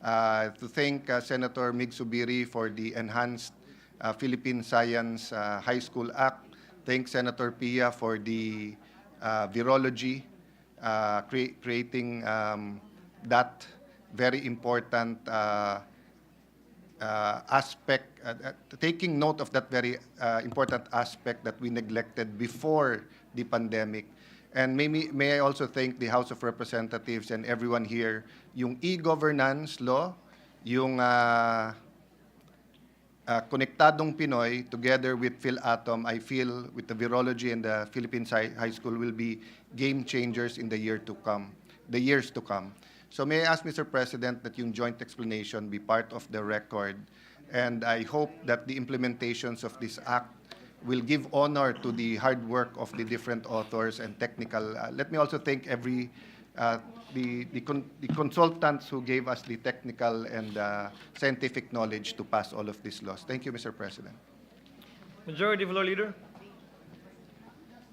To thank Senator Mig Subiri for the enhanced Philippine Science High School Act. Thank Senator Pia for the virology, creating that very important aspect, taking note of that very important aspect that we neglected before the pandemic. And may I also thank the House of Representatives and everyone here, yung e-governance law, yung Konektadong Pinoy, together with PhilAtom, I feel with the virology and the Philippine High School will be game changers in the years to come. So may I ask, Mr. President, that yung joint explanation be part of the record, and I hope that the implementations of this act will give honor to the hard work of the different authors and technical. Let me also thank the consultants who gave us the technical and scientific knowledge to pass all of these laws. Thank you, Mr. President. Majority Floor Leader.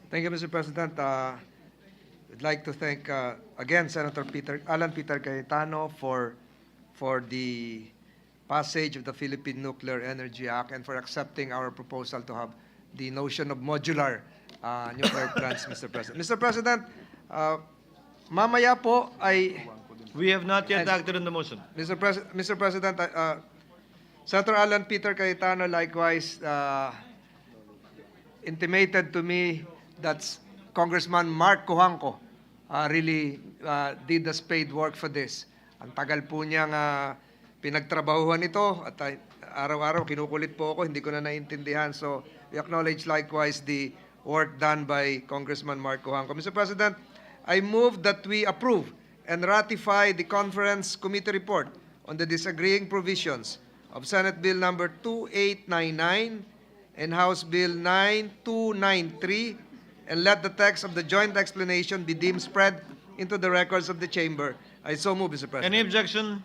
Thank you, Mr. President. I'd like to thank again Senator Alan Peter Cayetano for the passage of the Philippine Nuclear Energy Act and for accepting our proposal to have the notion of modular nuclear plants, Mr. President. Mr. President, mamaya po ay... We have not yet acted on the motion. Mr. President, Senator Alan Peter Cayetano likewise intimated to me that Congressman Mark Cojuangco really did the spade work for this. Ang tagal po niyang pinagtrabahuhan ito at araw-araw kinukulit po ako, hindi ko na naintindihan. So we acknowledge likewise the work done by Congressman Mark Cojuangco. Mr. President, I move that we approve and ratify the conference committee report on the disagreeing provisions of Senate Bill number 2899 and House Bill 9293, and let the text of the joint explanation be deemed spread into the records of the chamber. I so move, Mr. President. Any objection?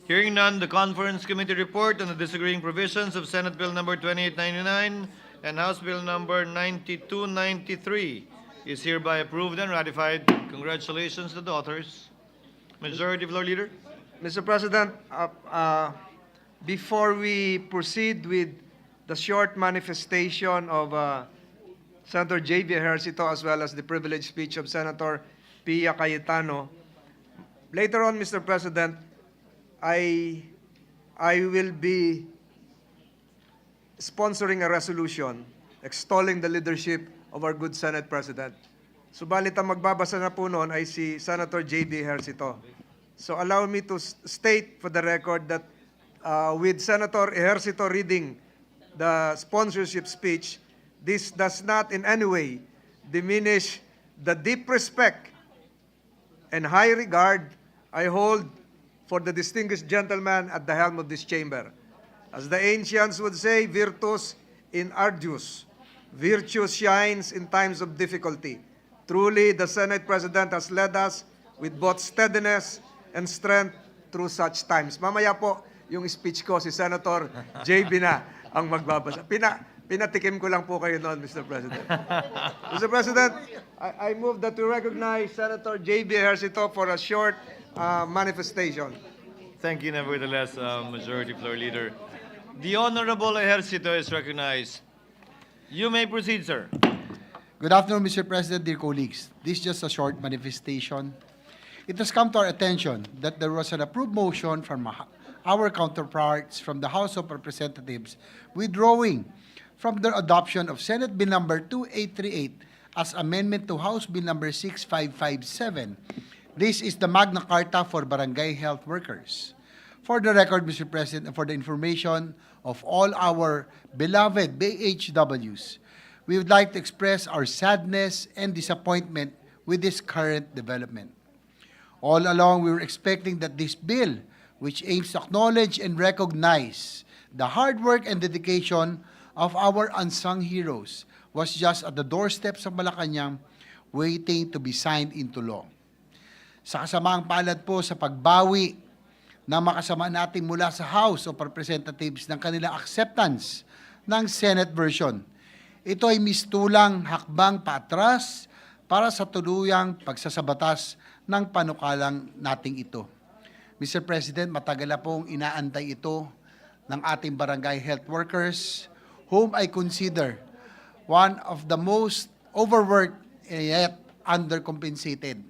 Hearing none, the Conference Committee report on the disagreeing provisions of Senate Bill number 2899 and House Bill number 9293 is hereby approved and ratified. Congratulations to the authors. Majority Floor Leader. Mr. President, before we proceed with the short manifestation of Senator J.V. Ejercito as well as the privileged speech of Senator Pia Cayetano, later on, Mr. President, I will be sponsoring a resolution extolling the leadership of our good Senate President. Subalit ang magbabasa na po noon ay si Senator J.B. Ejercito. So allow me to state for the record that with Senator Ejercito reading the sponsorship speech, this does not in any way diminish the deep respect and high regard I hold for the distinguished gentleman at the helm of this chamber. As the ancients would say, virtus in arduis. Virtue shines in times of difficulty. Truly, the Senate President has led us with both steadiness and strength through such times. Mamaya po, yung speech ko, si Senator J.B. na ang magbabasa. Pinatikim ko lang po kayo noon, Mr. President. Mr. President, I move that we recognize Senator J.B. Ejercito for a short manifestation. Thank you, nevertheless, Majority Floor Leader. The Honorable Ejercito is recognized. You may proceed, sir. Good afternoon, Mr. President, dear colleagues. This is just a short manifestation. It has come to our attention that there was an approved motion from our counterparts from the House of Representatives withdrawing from their adoption of Senate Bill number 2838 as amendment to House Bill number 6557. This is the Magna Carta for barangay health workers. For the record, Mr. President, and for the information of all our beloved BHWs, we would like to express our sadness and disappointment with this current development. All along, we were expecting that this bill, which aims to acknowledge and recognize the hard work and dedication of our unsung heroes, was just at the doorsteps of Malacanang, waiting to be signed into law. Sa kasamaang palad po sa pagbawi na makasama natin mula sa House of Representatives ng kanilang acceptance ng Senate version. Ito ay mistulang hakbang paatras para sa tuluyang pagsasabatas ng panukalang nating ito. Mr. President, matagal na pong inaantay ito ng ating barangay health workers, whom I consider one of the most overworked and yet undercompensated.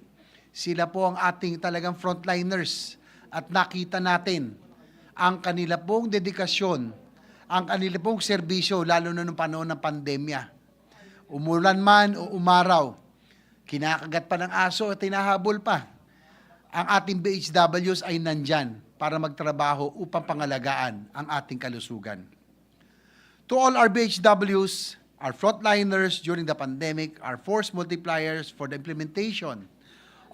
Sila po ang ating talagang frontliners at nakita natin ang kanila pong dedikasyon, ang kanila pong serbisyo, lalo na noong panahon ng pandemya. Umulan man o umaraw, kinakagat pa ng aso at tinahabol pa. Ang ating BHWs ay nandyan para magtrabaho upang pangalagaan ang ating kalusugan. To all our BHWs, our frontliners during the pandemic, our force multipliers for the implementation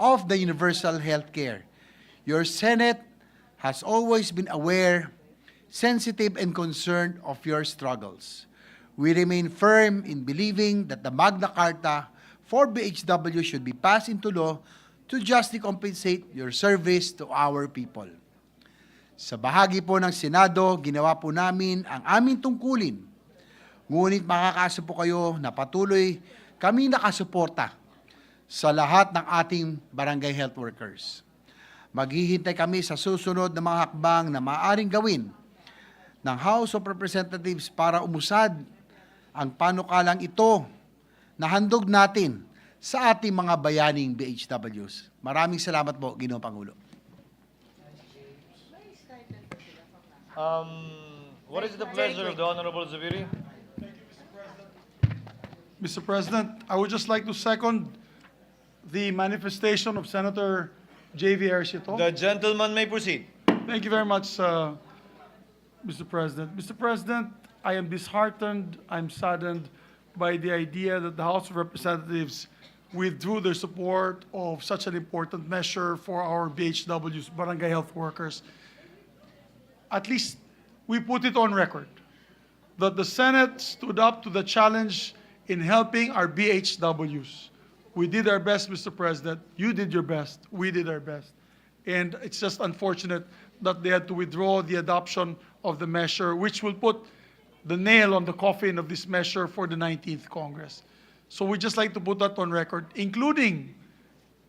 of the universal health care, your Senate has always been aware, sensitive, and concerned of your struggles. We remain firm in believing that the Magna Carta for BHW should be passed into law to justly compensate your service to our people. Sa bahagi po ng Senado, ginawa po namin ang aming tungkulin. Ngunit makakaasa po kayo na patuloy kami nakasuporta sa lahat ng ating barangay health workers. Maghihintay kami sa susunod na mga hakbang na maaaring gawin ng House of Representatives para umusad ang panukalang ito na handog natin sa ating mga bayaning BHWs. Maraming salamat po, Ginoong Pangulo. What is the pleasure of the Honorable Zubiri? Mr. President, I would just like to second the manifestation of Senator J.V. Ejercito. The gentleman may proceed. Thank you very much, Mr. President. Mr. President, I am disheartened, I'm saddened by the idea that the House of Representatives withdrew their support of such an important measure for our BHWs, barangay health workers. At least we put it on record that the Senate stood up to the challenge in helping our BHWs. We did our best, Mr. President. You did your best. We did our best. And it's just unfortunate that they had to withdraw the adoption of the measure, which will put the nail on the coffin of this measure for the 19th Congress. So we just like to put that on record, including,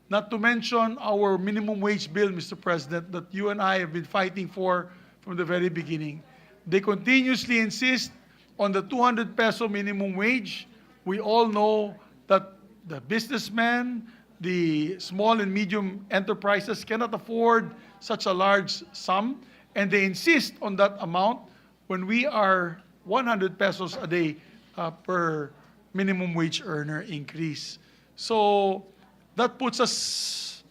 not to mention our minimum wage bill, Mr. President, that you and I have been fighting for from the very beginning. They continuously insist on the 200 peso minimum wage. We all know that the businessmen, the small and medium enterprises cannot afford such a large sum, and they insist on that amount when we are 100 pesos a day per minimum wage earner increase. So that puts us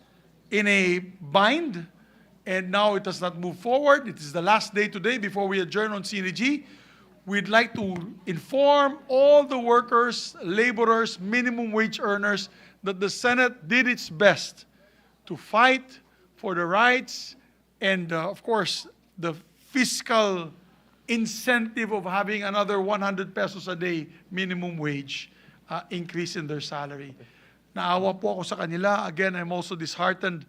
in a bind, and now it does not move forward. It is the last day today before we adjourn on CNG. We'd like to inform all the workers, laborers, minimum wage earners that the Senate did its best to fight for the rights and, of course, the fiscal incentive of having another 100 pesos a day minimum wage increase in their salary. Naawa po ako sa kanila. Again, I'm also disheartened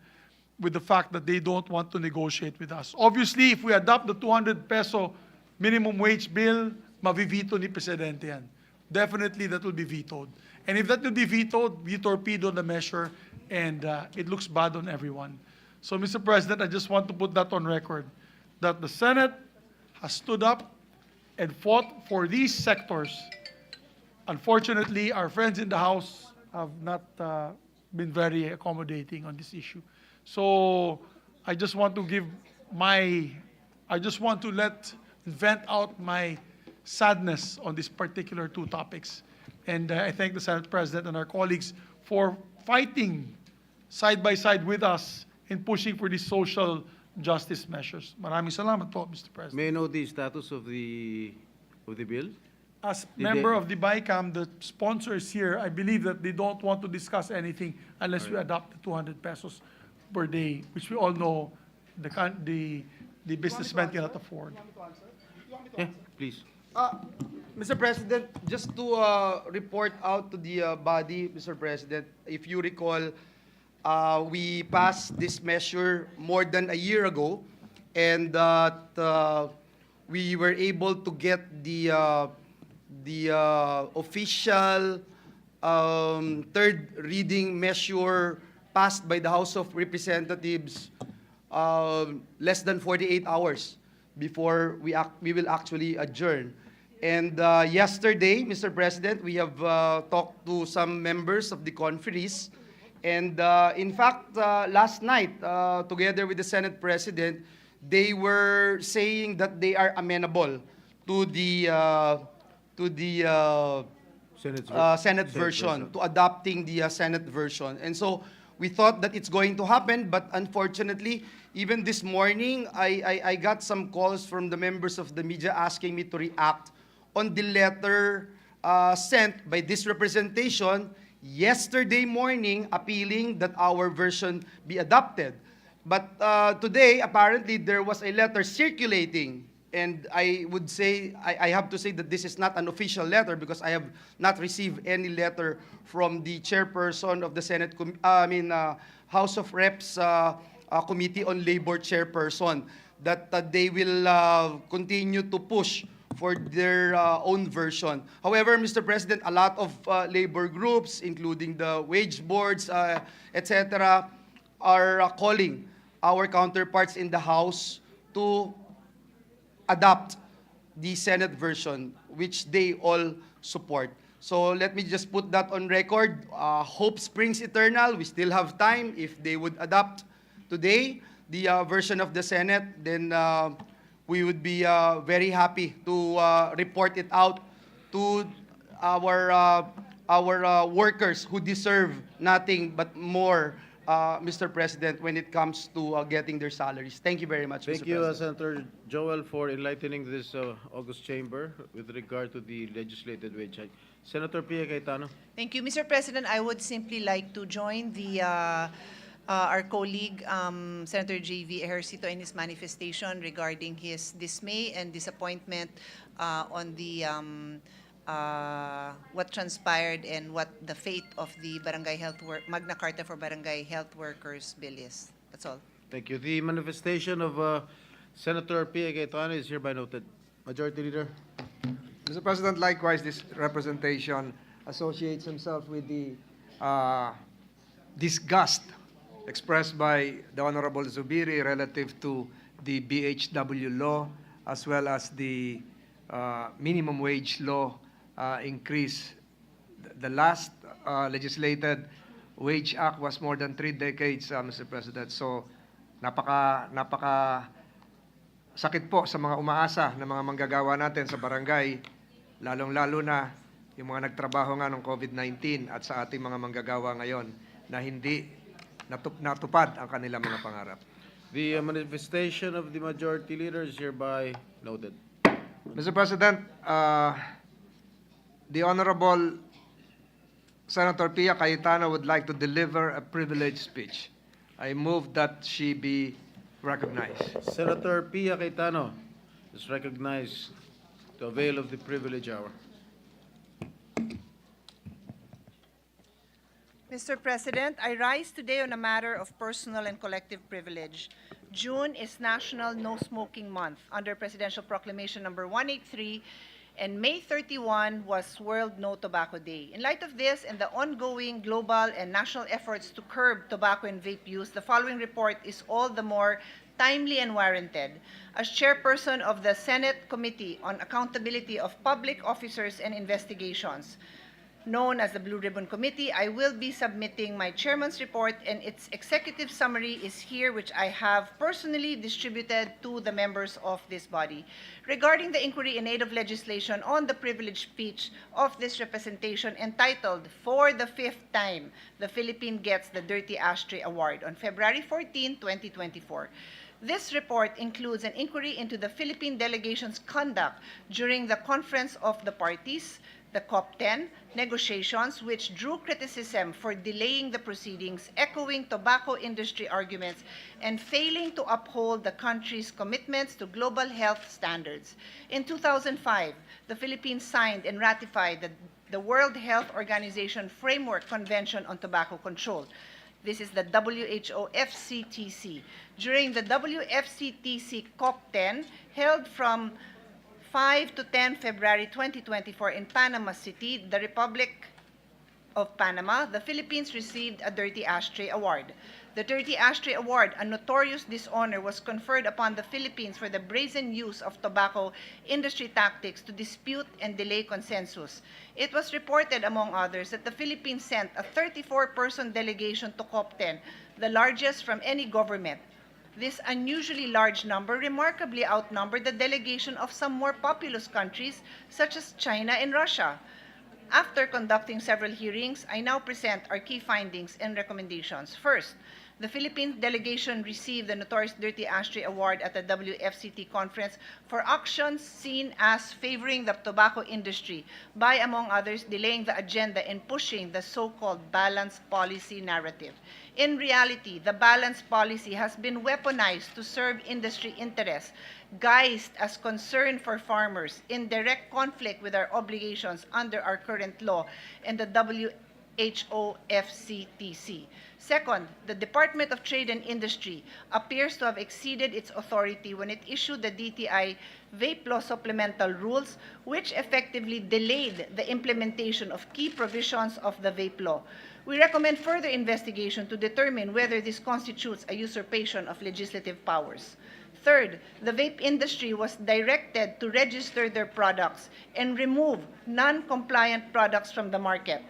with the fact that they don't want to negotiate with us. Obviously, if we adopt the 200 peso minimum wage bill, mavivito ni Presidente yan. Definitely that will be vetoed. And if that will be vetoed, we torpedo the measure, and it looks bad on everyone. So, Mr. President, I just want to put that on record, that the Senate has stood up and fought for these sectors. Unfortunately, our friends in the House have not been very accommodating on this issue. So I just want to vent out my sadness on these particular two topics. And I thank the Senate President and our colleagues for fighting side by side with us in pushing for these social justice measures. Maraming salamat po, Mr. President. May I know the status of the bill? As member of the BICAM, the sponsor is here. I believe that they don't want to discuss anything unless we adopt the 200 pesos per day, which we all know the businessmen cannot afford. Yeah, please. Mr. President, just to report out to the body, Mr. President, if you recall, we passed this measure more than a year ago, and we were able to get the official third reading measure passed by the House of Representatives less than 48 hours before we will actually adjourn. And yesterday, Mr. President, we have talked to some members of the conferees. And in fact, last night, together with the Senate President, they were saying that they are amenable to the Senate version, to adopting the Senate version. And so we thought that it's going to happen, but unfortunately, even this morning, I got some calls from the members of the media asking me to react on the letter sent by this representation yesterday morning appealing that our version be adopted. But today, apparently, there was a letter circulating, and I would say, I have to say that this is not an official letter because I have not received any letter from the chairperson of the Senate, House of Reps Committee on Labor chairperson, that they will continue to push for their own version. However, Mr. President, a lot of labor groups, including the wage boards, etc., are calling our counterparts in the House to adopt the Senate version, which they all support. So let me just put that on record. Hope springs eternal. We still have time. If they would adopt today the version of the Senate, then we would be very happy to report it out to our workers who deserve nothing but more, Mr. President, when it comes to getting their salaries. Thank you very much, Thank Mr. you, President. Senator Joel, for enlightening this August chamber with regard to the legislated wage hike. Senator Pia Cayetano. Thank you, Mr. President. I would simply like to join our colleague, Senator J.V. Ejercito, in his manifestation regarding his dismay and disappointment on the what transpired and what the fate of the Magna Carta for Barangay Health Workers bill is. That's all. Thank you. The manifestation of Senator Pia Cayetano is hereby noted. Majority Leader. Mr. President, likewise, this representation associates himself with the disgust expressed by the Honorable Zubiri relative to the BHW law as well as the minimum wage law increase. The last legislated wage act was more than 3 decades, Mr. President. So, napaka sakit po sa mga umaasa ng mga manggagawa natin sa barangay, lalong-lalo na yung mga nagtrabaho nga ng COVID-19 at sa ating mga manggagawa ngayon na hindi natupad ang kanilang mga pangarap. The manifestation of the Majority Leader is hereby noted. Mr. President, the Honorable Senator Pia Cayetano would like to deliver a privileged speech. I move that she be recognized. Senator Pia Cayetano is recognized to avail of the privilege hour. Mr. President, I rise today on a matter of personal and collective privilege. June is National No Smoking Month under Presidential Proclamation number 183, and May 31 was World No Tobacco Day. In light of this and the ongoing global and national efforts to curb tobacco and vape use, the following report is all the more timely and warranted. As chairperson of the Senate Committee on Accountability of Public Officers and Investigations, known as the Blue Ribbon Committee, I will be submitting my chairman's report, and its executive summary is here, which I have personally distributed to the members of this body. Regarding the inquiry in aid of legislation on the privileged speech of this representation entitled, "For the Fifth Time, the Philippine Gets the Dirty Ashtray Award" on February 14, 2024. This report includes an inquiry into the Philippine delegation's conduct during the Conference of the Parties, the COP10 negotiations, which drew criticism for delaying the proceedings, echoing tobacco industry arguments, and failing to uphold the country's commitments to global health standards. In 2005, the Philippines signed and ratified the World Health Organization Framework Convention on Tobacco Control. This is the WHO FCTC. During the WFCTC COP10, held from 5 to 10 February 2024 in Panama City, the Republic of Panama, the Philippines received a Dirty Ashtray Award. The Dirty Ashtray Award, a notorious dishonor, was conferred upon the Philippines for the brazen use of tobacco industry tactics to dispute and delay consensus. It was reported, among others, that the Philippines sent a 34-person delegation to COP10, the largest from any government. This unusually large number remarkably outnumbered the delegation of some more populous countries, such as China and Russia. After conducting several hearings, I now present our key findings and recommendations. First, the Philippine delegation received the notorious Dirty Ashtray Award at the WFCT conference for actions seen as favoring the tobacco industry by, among others, delaying the agenda and pushing the so-called balanced policy narrative. In reality, the balanced policy has been weaponized to serve industry interests, guised as concern for farmers, in direct conflict with our obligations under our current law and the WHO FCTC. Second, the Department of Trade and Industry appears to have exceeded its authority when it issued the DTI vape law supplemental rules, which effectively delayed the implementation of key provisions of the vape law. We recommend further investigation to determine whether this constitutes a usurpation of legislative powers. Third, the vape industry was directed to register their products and remove non-compliant products from the market.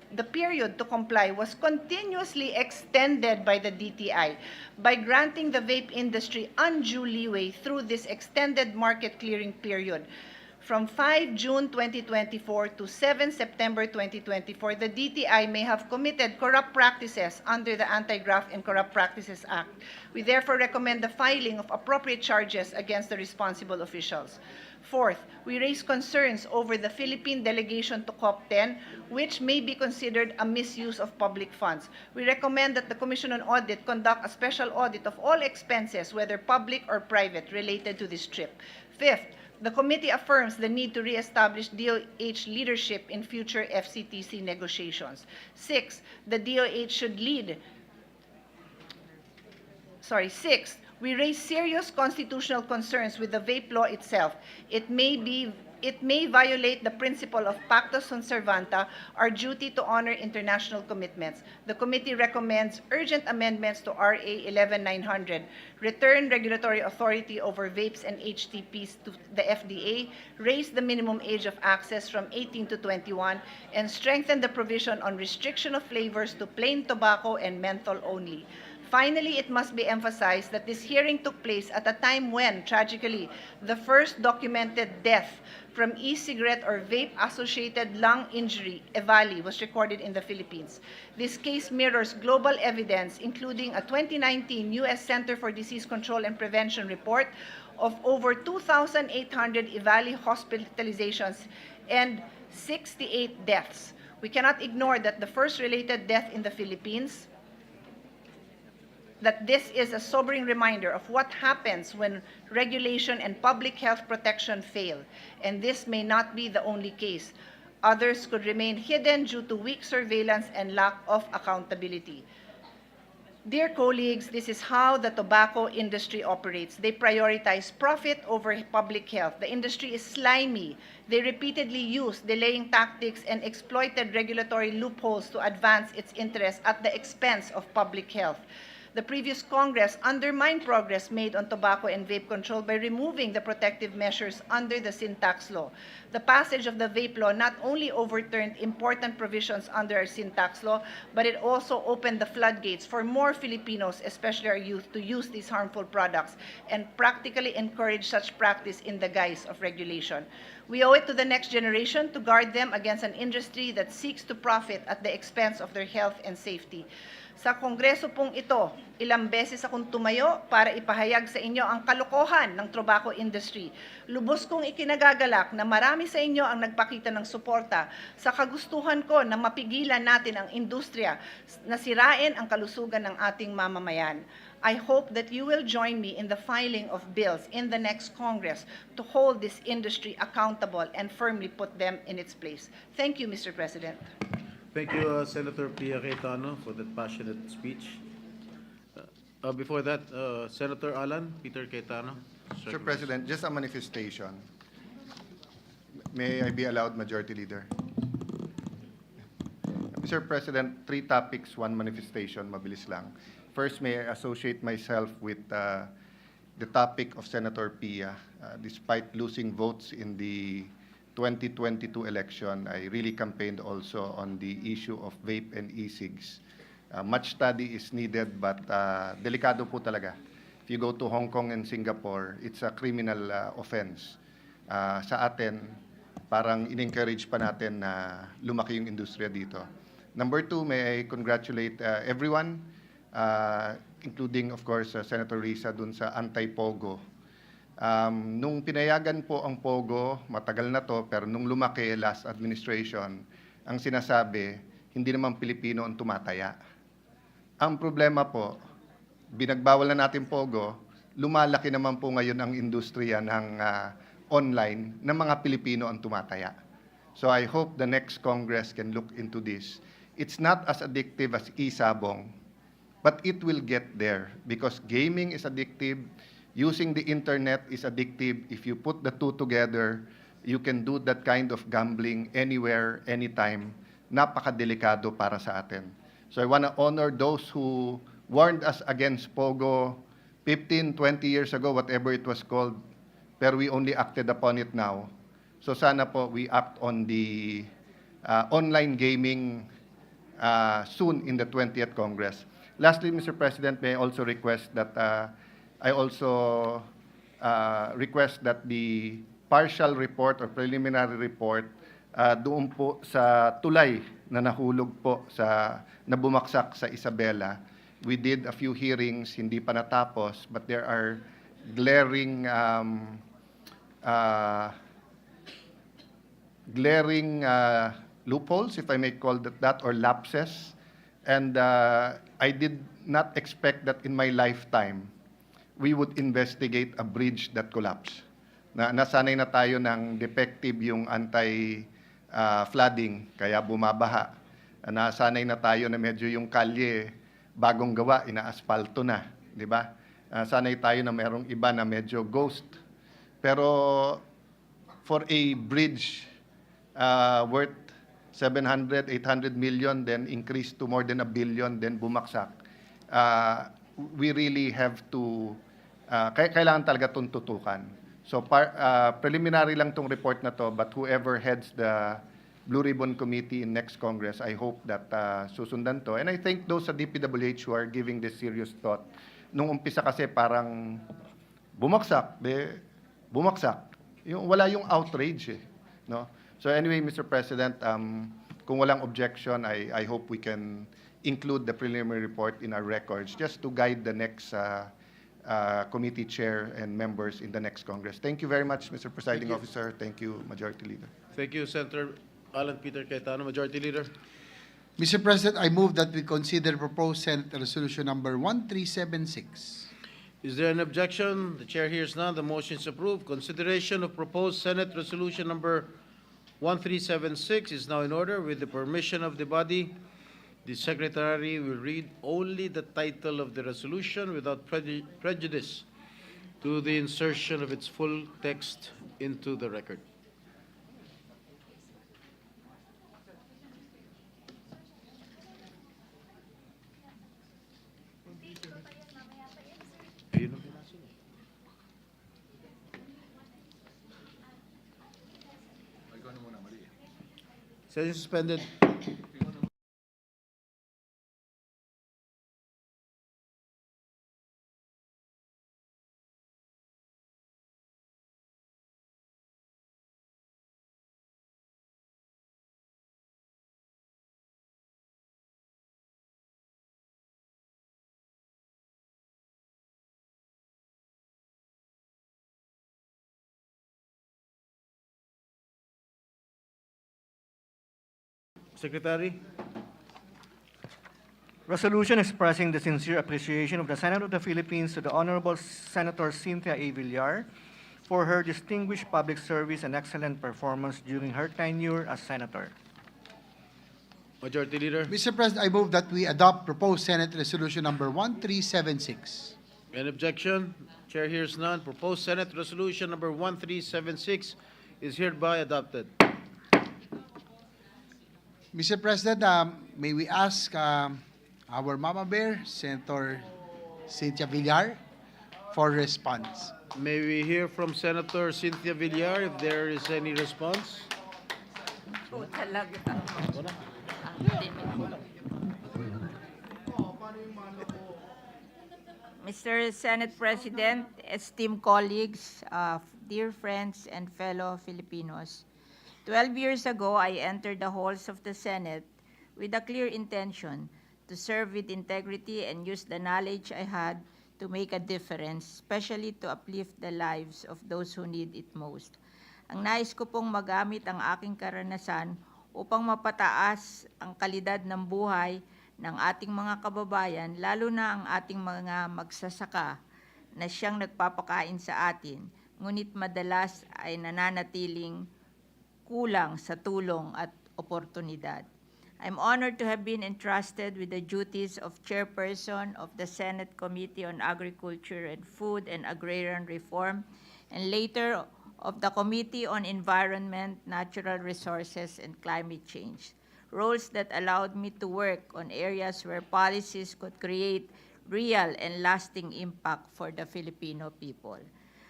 The period to comply was continuously extended by the DTI by granting the vape industry undue leeway through this extended market clearing period. From 5 June 2024 to 7 September 2024, the DTI may have committed corrupt practices under the Anti-Graft and Corrupt Practices Act. We therefore recommend the filing of appropriate charges against the responsible officials. Fourth, we raise concerns over the Philippine delegation to COP10, which may be considered a misuse of public funds. We recommend that the Commission on Audit conduct a special audit of all expenses, whether public or private, related to this trip. Fifth, the committee affirms the need to reestablish DOH leadership in future FCTC negotiations. Six, the DOH should lead Sixth, we raise serious constitutional concerns with the vape law itself. It may violate the principle of pacta sunt servanda, our duty to honor international commitments. The committee recommends urgent amendments to RA 11900, return regulatory authority over vapes and HTPs to the FDA, raise the minimum age of access from 18 to 21, and strengthen the provision on restriction of flavors to plain tobacco and menthol only. Finally, it must be emphasized that this hearing took place at a time when, tragically, the first documented death from e-cigarette or vape-associated lung injury, EVALI, was recorded in the Philippines. This case mirrors global evidence, including a 2019 U.S. Center for Disease Control and Prevention report of over 2,800 EVALI hospitalizations and 68 deaths. We cannot ignore that the first related death in the Philippines, that this is a sobering reminder of what happens when regulation and public health protection fail. And this may not be the only case. Others could remain hidden due to weak surveillance and lack of accountability. Dear colleagues, this is how the tobacco industry operates. They prioritize profit over public health. The industry is slimy. They repeatedly use delaying tactics and exploited regulatory loopholes to advance its interests at the expense of public health. The previous Congress undermined progress made on tobacco and vape control by removing the protective measures under the sin tax law. The passage of the vape law not only overturned important provisions under our sin tax law, but it also opened the floodgates for more Filipinos, especially our youth, to use these harmful products and practically encourage such practice in the guise of regulation. We owe it to the next generation to guard them against an industry that seeks to profit at the expense of their health and safety. Sa Kongreso pong ito, ilang beses akong tumayo para ipahayag sa inyo ang kalokohan ng tobacco industry. Lubos kong ikinagagalak na marami sa inyo ang nagpakita ng suporta sa kagustuhan ko na mapigilan natin ang industriya na sirain ang kalusugan ng ating mamamayan. I hope that you will join me in the filing of bills in the next Congress to hold this industry accountable and firmly put them in its place. Thank you, Mr. President. Thank you, Senator Pia Cayetano, for that passionate speech. Before that, Senator Alan Peter Cayetano. Mr. President, just a manifestation. May I be allowed, Majority Leader? Mr. President, 3 topics, 1 manifestation, mabilis lang. First, may I associate myself with the topic of Senator Pia. Despite losing votes in the 2022 election, I really campaigned also on the issue of vape and e-cigs. Much study is needed, but delikado po talaga. If you go to Hong Kong and Singapore, it's a criminal offense. Sa atin, parang in-encourage pa natin na lumaki yung industriya dito. Number 2, may I congratulate everyone, including, of course, Senator Risa dun sa anti-POGO. Nung pinayagan po ang POGO, matagal na to, pero nung lumaki, last administration, ang sinasabi, hindi naman Pilipino ang tumataya. Ang problema po, binagbawal na natin POGO, lumalaki naman po ngayon ang industriya ng online na mga Pilipino ang tumataya. So I hope the next Congress can look into this. It's not as addictive as e-sabong, but it will get there because gaming is addictive. Using the internet is addictive. If you put the two together, you can do that kind of gambling anywhere, anytime. Napakadelikado para sa atin. So I want to honor those who warned us against POGO 15, 20 years ago, whatever it was called, pero we only acted upon it now. So sana po we act on the online gaming soon in the 20th Congress. Lastly, Mr. President, may I also request that request that the partial report or preliminary report doon po sa tulay na nahulog po na bumaksak sa Isabela. We did a few hearings, hindi pa natapos, but there are glaring loopholes, if I may call that, or lapses. And I did not expect that in my lifetime we would investigate a bridge that collapsed. Nasanay na tayo ng defective yung anti-flooding, kaya bumabaha. Nasanay na tayo na medyo yung kalye, bagong gawa, inaaspalto na. di ba? Sanay tayo na merong iba na medyo ghost. Pero for a bridge worth 700, 800 million, then increase to more than a billion, then bumaksak, we really have to, kailangan talaga itong tutukan. So preliminary lang tong report na to, but whoever heads the Blue Ribbon Committee in next Congress, I hope that susundan to. And I think those sa DPWH who are giving this serious thought, nung umpisa kasi parang bumagsak, wala yung outrage eh, no? So anyway, Mr. President, kung walang objection, I hope we can include the preliminary report in our records just to guide the next committee chair and members in the next Congress. Thank you very much, Mr. Presiding Officer. Thank you, Majority Leader. Thank you, Senator Alan Peter Cayetano. Majority Leader. Mr. President, I move that we consider proposed Senate Resolution number 1376. Is there an objection? The chair hears none. The motion is approved. Consideration of proposed Senate Resolution number 1376 is now in order. With the permission of the body, the Secretary will read only the title of the resolution without prejudice to the insertion of its full text into the record. Session suspended. Secretary. Resolution expressing the sincere appreciation of the Senate of the Philippines to the Honorable Senator Cynthia A. Villar for her distinguished public service and excellent performance during her tenure as Senator. Majority Leader. Mr. President, I move that we adopt proposed Senate Resolution number 1376. An objection? Chair hears none. Proposed Senate Resolution number 1376 is hereby adopted. Mr. President, may we ask our Mama Bear, Senator Cynthia Villar, for response. May we hear from Senator Cynthia Villar if there is any response? Mr. Senate President, esteemed colleagues, dear friends and fellow Filipinos, 12 years ago, I entered the halls of the Senate with a clear intention to serve with integrity and use the knowledge I had to make a difference, especially to uplift the lives of those who need it most. Ang nais ko pong magamit ang aking karanasan upang mapataas ang kalidad ng buhay ng ating mga kababayan, lalo na ang ating mga magsasaka na siyang nagpapakain sa atin, ngunit madalas ay nananatiling kulang sa tulong at oportunidad. I'm honored to have been entrusted with the duties of Chairperson of the Senate Committee on Agriculture and Food and Agrarian Reform, and later of the Committee on Environment, Natural Resources, and Climate Change, roles that allowed me to work on areas where policies could create real and lasting impact for the Filipino people.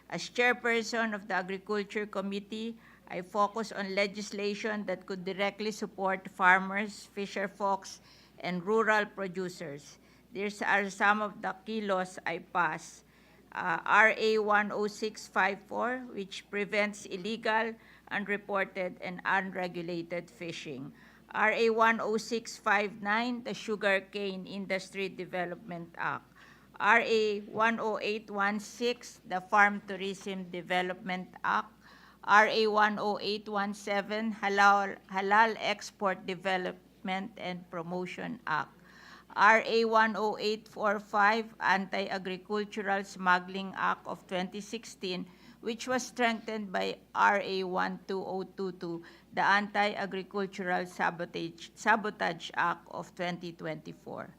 As Chairperson of the Agriculture Committee, I focus on legislation that could directly support farmers, fisherfolks, and rural producers. These are some of the key laws I passed. RA 10654, which prevents illegal, unreported, and unregulated fishing. RA 10659, the Sugarcane Industry Development Act. RA 10816, the Farm Tourism Development Act. RA 10817, Halal Export Development and Promotion Act. RA 10845, Anti-Agricultural Smuggling Act of 2016, which was strengthened by RA 12022, the Anti-Agricultural Sabotage Act of 2024.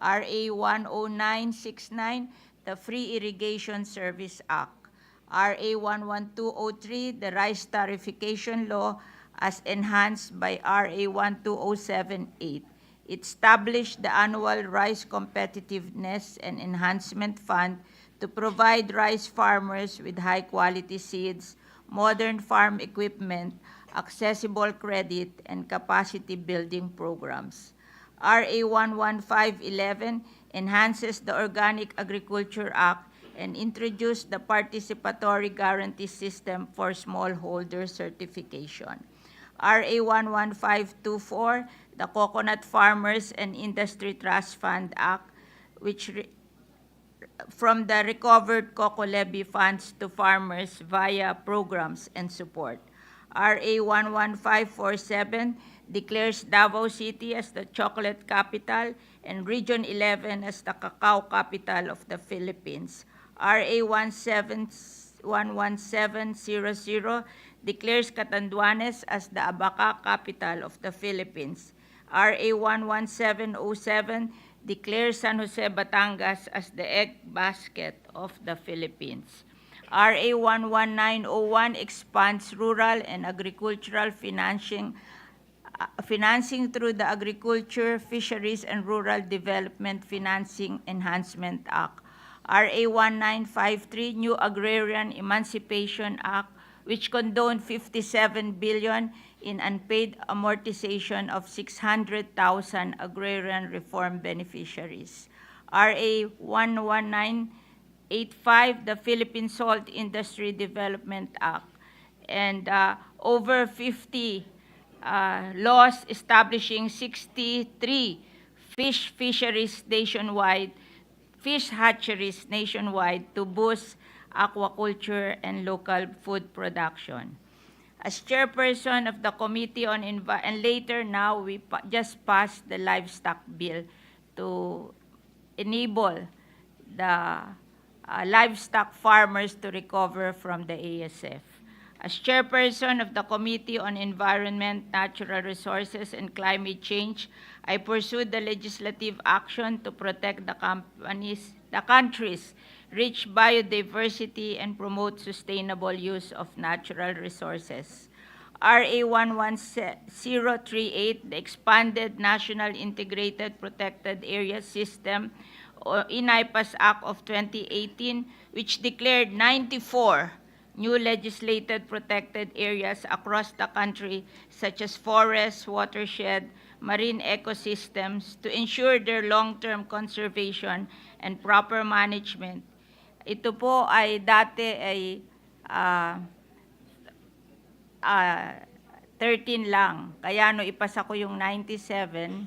RA 10969, the Free Irrigation Service Act. RA 11203, the Rice Tarification Law as enhanced by RA 12078. It established the annual Rice Competitiveness and Enhancement Fund to provide rice farmers with high-quality seeds, modern farm equipment, accessible credit, and capacity-building programs. RA 11511 enhances the Organic Agriculture Act and introduced the Participatory Guarantee System for Smallholder Certification. RA 11524, the Coconut Farmers and Industry Trust Fund Act, which from the recovered cocoa levy funds to farmers via programs and support. RA 11547 declares Davao City as the chocolate capital and Region 11 as the cacao capital of the Philippines. RA 11700 declares Catanduanes as the abaca capital of the Philippines. RA 11707 declares San Jose, Batangas as the egg basket of the Philippines. RA 11901 expands rural and agricultural financing through the Agriculture, Fisheries, and Rural Development Financing Enhancement Act. RA 1953, New Agrarian Emancipation Act, which condoned 57 billion in unpaid amortization of 600,000 agrarian reform beneficiaries. RA 11985, the Philippine Salt Industry Development Act, and over 50 laws establishing 63 fish hatcheries nationwide to boost aquaculture and local food production. As chairperson of the Committee on and later now we just passed the livestock bill to enable the livestock farmers to recover from the ASF. As chairperson of the Committee on Environment, Natural Resources, and Climate Change, I pursued the legislative action to protect the country's rich biodiversity and promote sustainable use of natural resources. RA 11038, the expanded National Integrated Protected Area System, or INAIPAS Act of 2018, which declared 94 new legislated protected areas across the country, such as forests, watershed, marine ecosystems, to ensure their long-term conservation and proper management. Ito po ay dati ay 13 lang. Kaya no ipasa ko yung 97,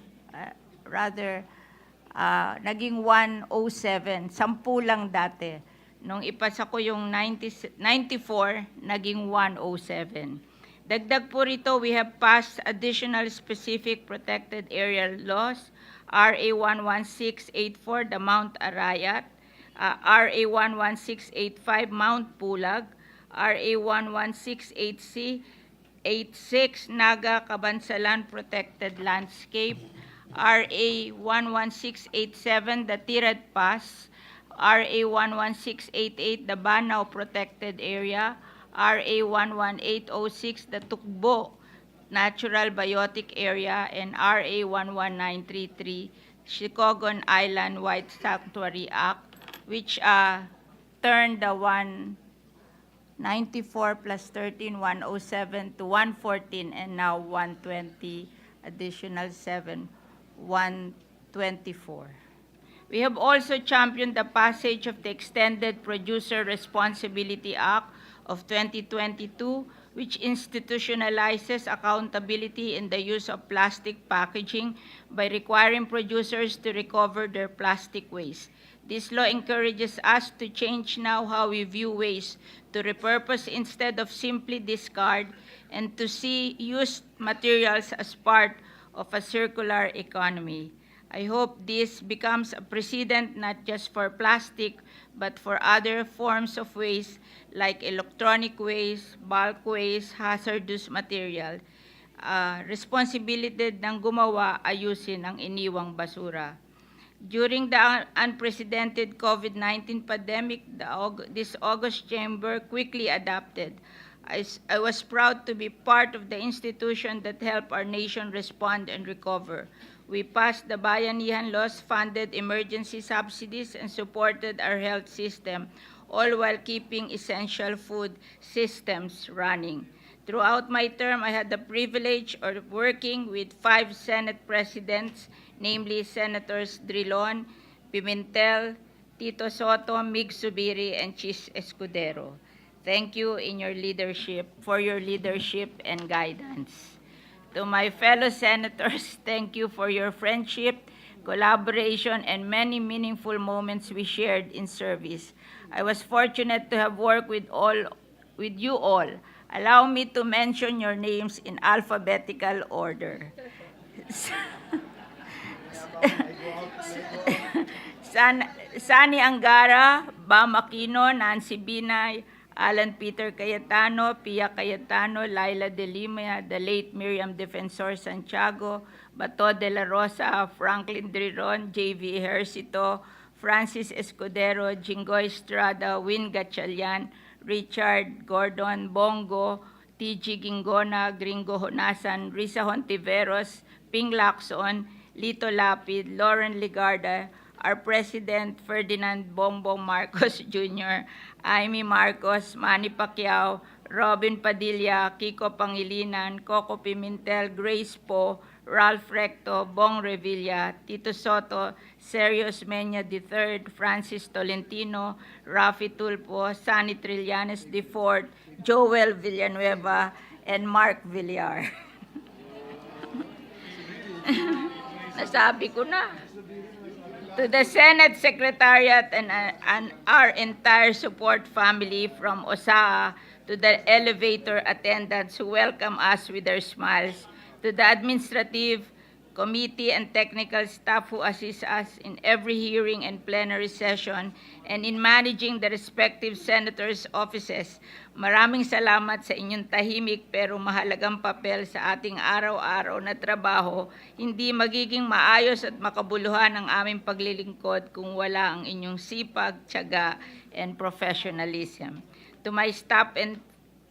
naging 107. 10 lang dati. Nung ipasa ko yung 94, naging 107. Dagdag po rito, we have passed additional specific protected area laws, RA 11684, the Mount Arayat, RA 11685, Mount Pulag, RA 11686, Naga Kabansalan Protected Landscape, RA 11687, the Tirad Pass, RA 11688, the Banao Protected Area, RA 11806, the Tukbo Natural Biotic Area, and RA 11933, Shikogon Island White Sanctuary Act, which turned the 194 plus 13, 107 to 114, and now 120, additional 7, 124. We have also championed the passage of the Extended Producer Responsibility Act of 2022, which institutionalizes accountability in the use of plastic packaging by requiring producers to recover their plastic waste. This law encourages us to change now how we view waste, to repurpose instead of simply discard, and to see used materials as part of a circular economy. I hope this becomes a precedent not just for plastic, but for other forms of waste like electronic waste, bulk waste, hazardous material. Responsibility ng gumawa ayusin ang iniwang basura. During the unprecedented COVID-19 pandemic, this August chamber quickly adapted. I was proud to be part of the institution that helped our nation respond and recover. We passed the Bayanihan laws, funded emergency subsidies, and supported our health system, all while keeping essential food systems running. Throughout my term, I had the privilege of working with 5 Senate presidents, namely Senators Drilon, Pimentel, Tito Soto, Mig Subiri, and Chis Escudero. Thank you for your leadership and guidance. To my fellow senators, thank you for your friendship, collaboration, and many meaningful moments we shared in service. I was fortunate to have worked with you all. Allow me to mention your names in alphabetical order. Sani Angara, Bam Aquino, Nancy Binay, Alan Peter Cayetano, Pia Cayetano, Laila de Lima, the late Miriam Defensor Santiago, Bato de la Rosa, Franklin Driron, J.V. Ejercito, Francis Escudero, Jingoy Estrada, Win Gatchalian, Richard Gordon, Bongo, T.G. Gingona, Gringo Honasan, Risa Hontiveros, Ping Lacson, Lito Lapid, Lauren Ligarda, our President Ferdinand Bongbong Marcos Jr., Amy Marcos, Manny Pacquiao, Robin Padilla, Kiko Pangilinan, Koko Pimentel, Grace Po, Ralph Recto, Bong Revilla, Tito Soto, Serios Menya III, Francis Tolentino, Rafi Tulpo, Sani Trillanes IV, Joel Villanueva, and Mark Villar. Nasabi ko na. To the Senate Secretariat and our entire support family from OSAA, to the elevator attendants who welcome us with their smiles, to the administrative committee and technical staff who assist us in every hearing and plenary session and in managing the respective senators' offices. Maraming salamat sa inyong tahimik pero mahalagang papel sa ating araw-araw na trabaho. Hindi magiging maayos at makabuluhan ang aming paglilingkod kung wala ang inyong sipag, tiyaga, and professionalism. To my staff and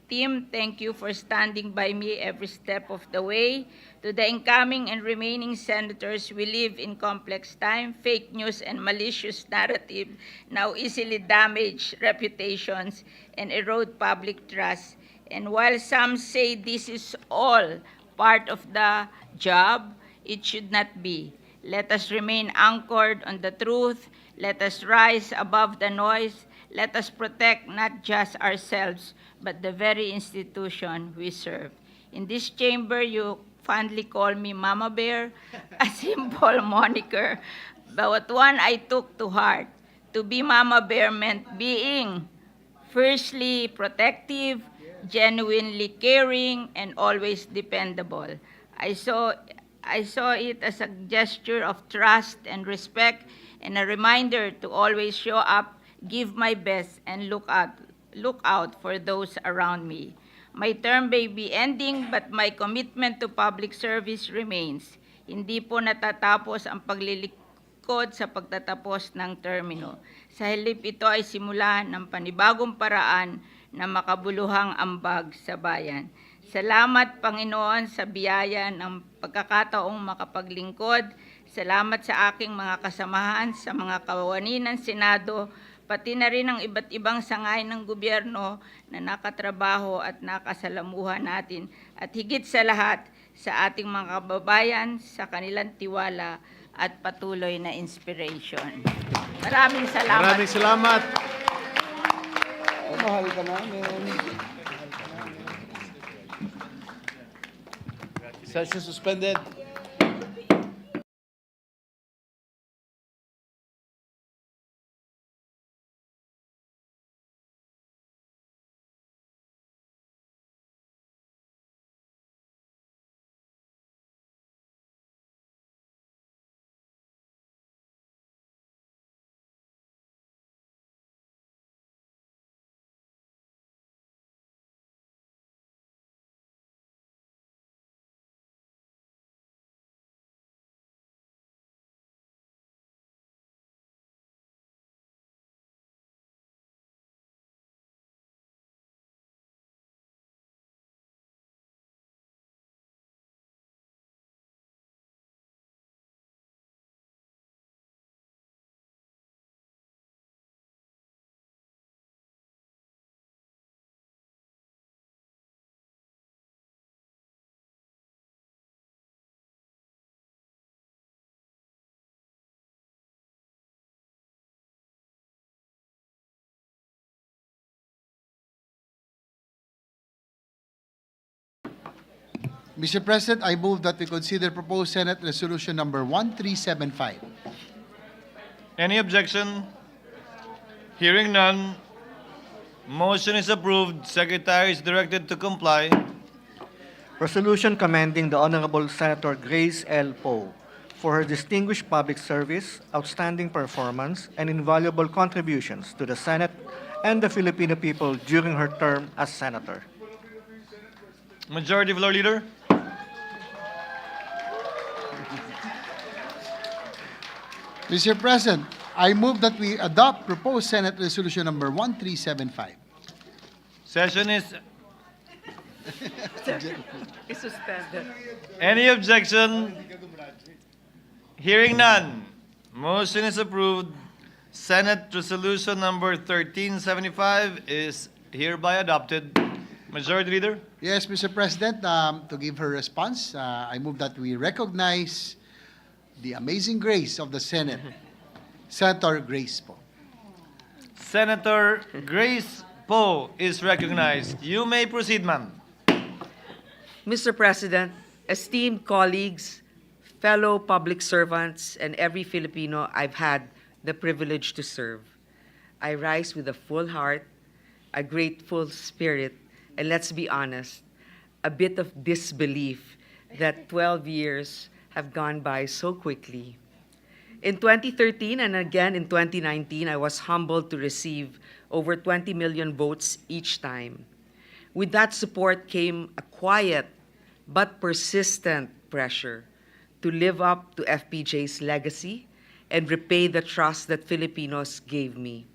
team, thank you for standing by me every step of the way. To the incoming and remaining senators, we live in complex time. Fake news and malicious narrative now easily damage reputations and erode public trust. And while some say this is all part of the job, it should not be. Let us remain anchored on the truth. Let us rise above the noise. Let us protect not just ourselves, but the very institution we serve. In this chamber, you fondly call me Mama Bear, a simple moniker, but one I took to heart. To be Mama Bear meant being fiercely protective, genuinely caring, and always dependable. I saw it as a gesture of trust and respect and a reminder to always show up, give my best, and look out for those around me. My term may be ending, but my commitment to public service remains. Hindi po natatapos ang paglilingkod sa pagtatapos ng termino. Sa halip ito ay simula ng panibagong paraan na makabuluhang ambag sa bayan. Salamat, Panginoon, sa biyaya ng pagkakataong makapaglingkod. Salamat sa aking mga kasamahan, sa mga kawani ng Senado, pati na rin ang iba't ibang sangay ng gobyerno na nakatrabaho at nakasalamuhan natin. At higit sa lahat, sa ating mga kababayan, sa kanilang tiwala at patuloy na inspiration. Maraming salamat. Maraming salamat. Mahal ka namin. Session suspended. Mr. President, I move that we consider proposed Senate Resolution number 1375. Any objection? Hearing none, motion is approved. Secretary is directed to comply. Resolution commending the Honorable Senator Grace L. Poe for her distinguished public service, outstanding performance, and invaluable contributions to the Senate and the Filipino people during her term as Senator. Majority Floor Leader. Mr. President, I move that we adopt proposed Senate Resolution number 1375. Session is... Any objection? Hearing none, motion is approved. Senate Resolution number 1375 is hereby adopted. Majority Leader? Yes, Mr. President, to give her response, I move that we recognize the amazing grace of the Senate, Senator Grace Poe. Senator Grace Poe is recognized. You may proceed, ma'am. Mr. President, esteemed colleagues, fellow public servants, and every Filipino I've had the privilege to serve, I rise with a full heart, a grateful spirit, and let's be honest, a bit of disbelief that 12 years have gone by so quickly. In 2013 and again in 2019, I was humbled to receive over 20 million votes each time. With that support came a quiet but persistent pressure to live up to FPJ's legacy and repay the trust that Filipinos gave me.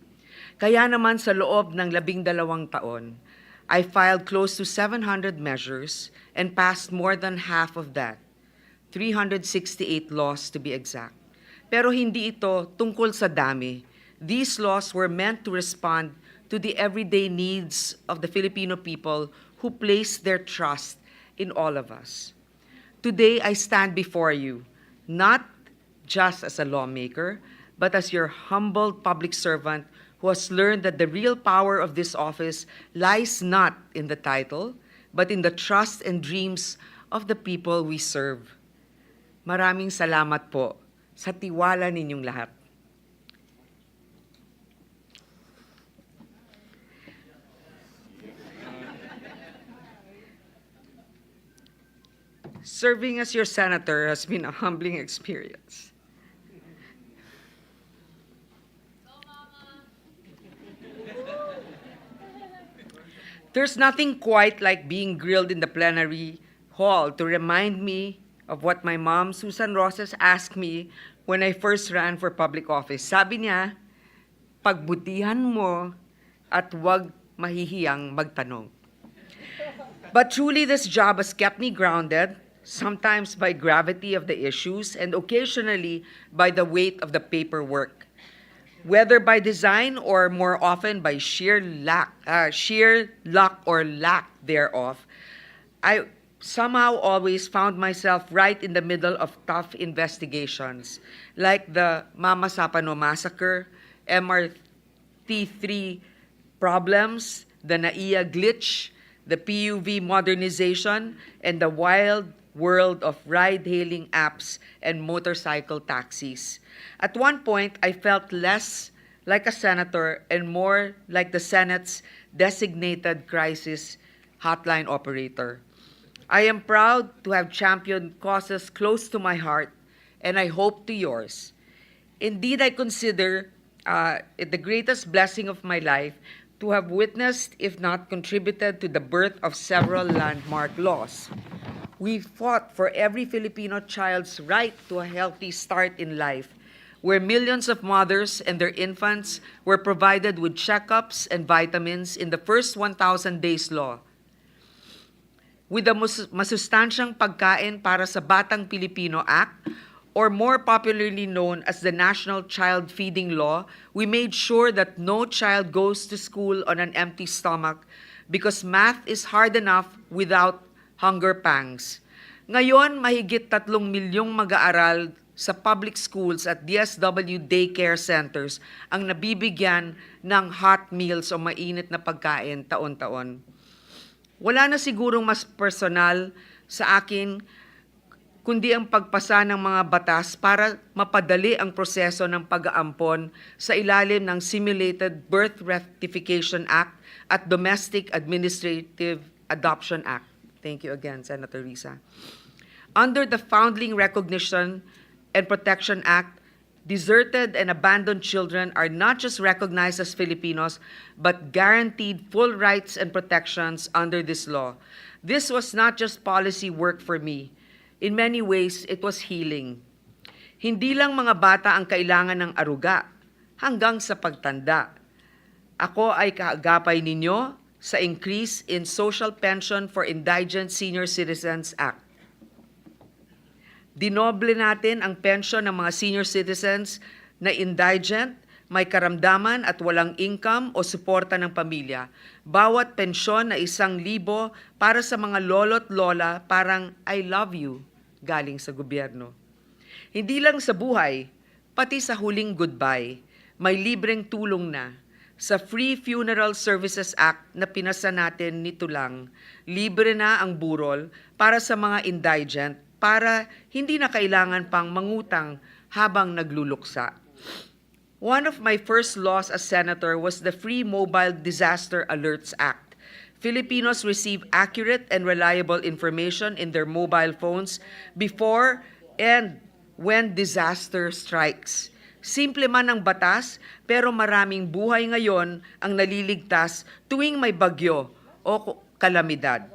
Kaya naman sa loob ng 12 taon, I filed close to 700 measures and passed more than half of that, 368 laws to be exact. Pero hindi ito tungkol sa dami. These laws were meant to respond to the everyday needs of the Filipino people who place their trust in all of us. Today, I stand before you, not just as a lawmaker, but as your humble public servant who has learned that the real power of this office lies not in the title, but in the trust and dreams of the people we serve. Maraming salamat po sa tiwala ninyong lahat. Serving as your senator has been a humbling experience. There's nothing quite like being grilled in the plenary hall to remind me of what my mom, Susan Rosas, asked me when I first ran for public office. Sabi niya, pagbutihan mo at huwag mahihiyang magtanong. But truly, this job has kept me grounded, sometimes by gravity of the issues and occasionally by the weight of the paperwork. Whether by design or more often by sheer luck or lack thereof, I somehow always found myself right in the middle of tough investigations, like the Mama Sapano massacre, MRT3 problems, the NAIA glitch, the PUV modernization, and the wild world of ride-hailing apps and motorcycle taxis. At one point, I felt less like a senator and more like the Senate's designated crisis hotline operator. I am proud to have championed causes close to my heart, and I hope to yours. Indeed, I consider it the greatest blessing of my life to have witnessed, if not contributed, to the birth of several landmark laws. We fought for every Filipino child's right to a healthy start in life, where millions of mothers and their infants were provided with checkups and vitamins in the first 1,000 days law. With the masustansyang pagkain para sa Batang Pilipino Act, or more popularly known as the National Child Feeding Law, we made sure that no child goes to school on an empty stomach because math is hard enough without hunger pangs. Ngayon, mahigit 3 milyong mag-aaral sa public schools at DSW daycare centers ang nabibigyan ng hot meals o mainit na pagkain taon-taon. Wala na sigurong mas personal sa akin, kundi ang pagpasa ng mga batas para mapadali ang proseso ng pag-aampon sa ilalim ng Simulated Birth Rectification Act at Domestic Administrative Adoption Act. Thank you again, Senator Risa. Under the Foundling Recognition and Protection Act, deserted and abandoned children are not just recognized as Filipinos, but guaranteed full rights and protections under this law. This was not just policy work for me. In many ways, it was healing. Hindi lang mga bata ang kailangan ng aruga, hanggang sa pagtanda. Ako ay kaagapay ninyo sa increase in Social Pension for Indigent Senior Citizens Act. Dinoble natin ang pensyon ng mga senior citizens na indigent, may karamdaman at walang income o suporta ng pamilya. Bawat pensyon na 1,000 para sa mga lolo't lola, parang I love you galing sa gobyerno. Hindi lang sa buhay, pati sa huling goodbye, may libreng tulong na. Sa Free Funeral Services Act na pinasa natin nito lang, libre na ang burol para sa mga indigent para hindi na kailangan pang mangutang habang nagluluksa. One of my first laws as senator was the Free Mobile Disaster Alerts Act. Filipinos receive accurate and reliable information in their mobile phones before and when disaster strikes. Simple man ang batas, pero maraming buhay ngayon ang naliligtas tuwing may bagyo o kalamidad.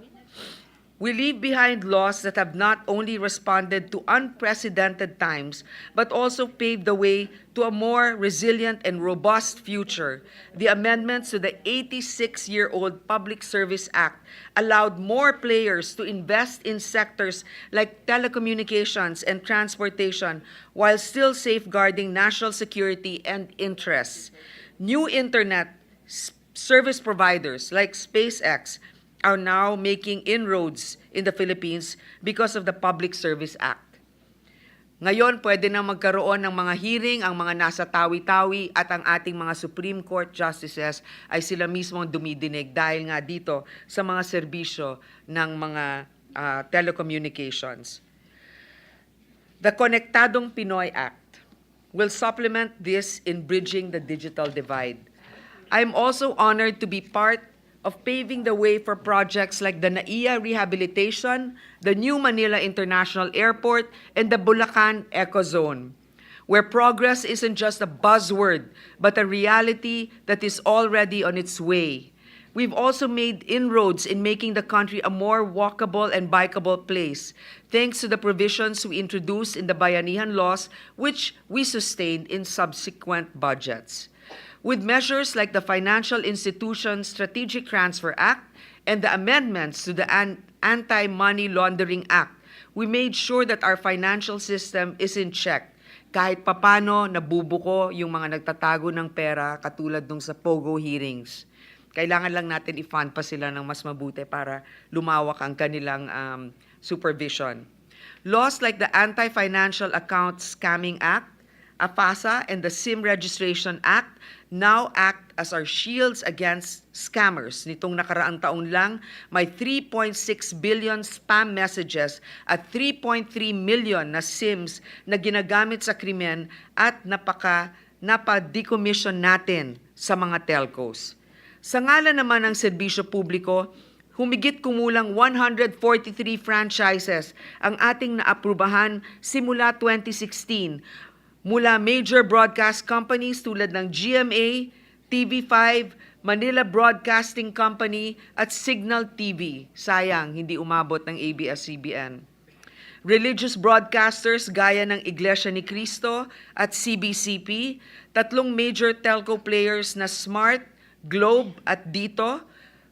We leave behind laws that have not only responded to unprecedented times, but also paved the way to a more resilient and robust future. The amendments to the 86-year-old Public Service Act allowed more players to invest in sectors like telecommunications and transportation while still safeguarding national security and interests. New internet service providers like SpaceX are now making inroads in the Philippines because of the Public Service Act. Ngayon, pwede na magkaroon ng mga hearing ang mga nasa tawi-tawi at ang ating mga Supreme Court justices ay sila mismo ang dumidinig dahil nga dito sa mga serbisyo ng mga telecommunications. The Konektadong Pinoy Act will supplement this in bridging the digital divide. I'm also honored to be part of paving the way for projects like the NAIA Rehabilitation, the New Manila International Airport, and the Bulacan Eco Zone, where progress isn't just a buzzword, but a reality that is already on its way. We've also made inroads in making the country a more walkable and bikeable place, thanks to the provisions we introduced in the Bayanihan laws, which we sustained in subsequent budgets. With measures like the Financial Institutions Strategic Transfer Act and the amendments to the Anti-Money Laundering Act, we made sure that our financial system is in check. Kahit papano nabubuko yung mga nagtatago ng pera katulad nung sa POGO hearings. Kailangan lang natin i-fund pa sila ng mas mabuti para lumawak ang kanilang supervision. Laws like the Anti-Financial Account Scamming Act, AFASA, and the SIM Registration Act now act as our shields against scammers. Nitong nakaraang taon lang, may 3.6 billion spam messages at 3.3 million na SIMs na ginagamit sa krimen at napa-decommission natin sa mga telcos. Sa ngalan naman ng serbisyo publiko, humigit kumulang 143 franchises ang ating naaprubahan simula 2016 mula major broadcast companies tulad ng GMA, TV5, Manila Broadcasting Company at Signal TV. Sayang, hindi umabot ng ABS-CBN. Religious broadcasters gaya ng Iglesia ni Cristo at CBCP, tatlong major telco players na Smart, Globe at Dito,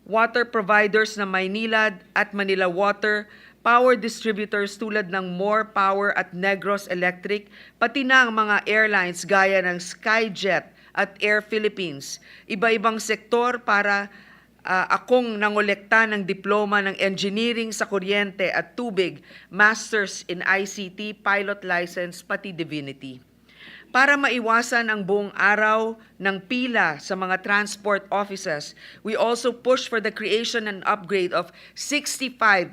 water providers na Maynilad at Manila Water, power distributors tulad ng More Power at Negros Electric, pati na ang mga airlines gaya ng Skyjet at Air Philippines. Iba-ibang sektor para akong nangolekta ng diploma ng engineering sa kuryente at tubig, masters in ICT, pilot license, pati divinity. Para maiwasan ang buong araw ng pila sa mga transport offices, we also push for the creation and upgrade of 65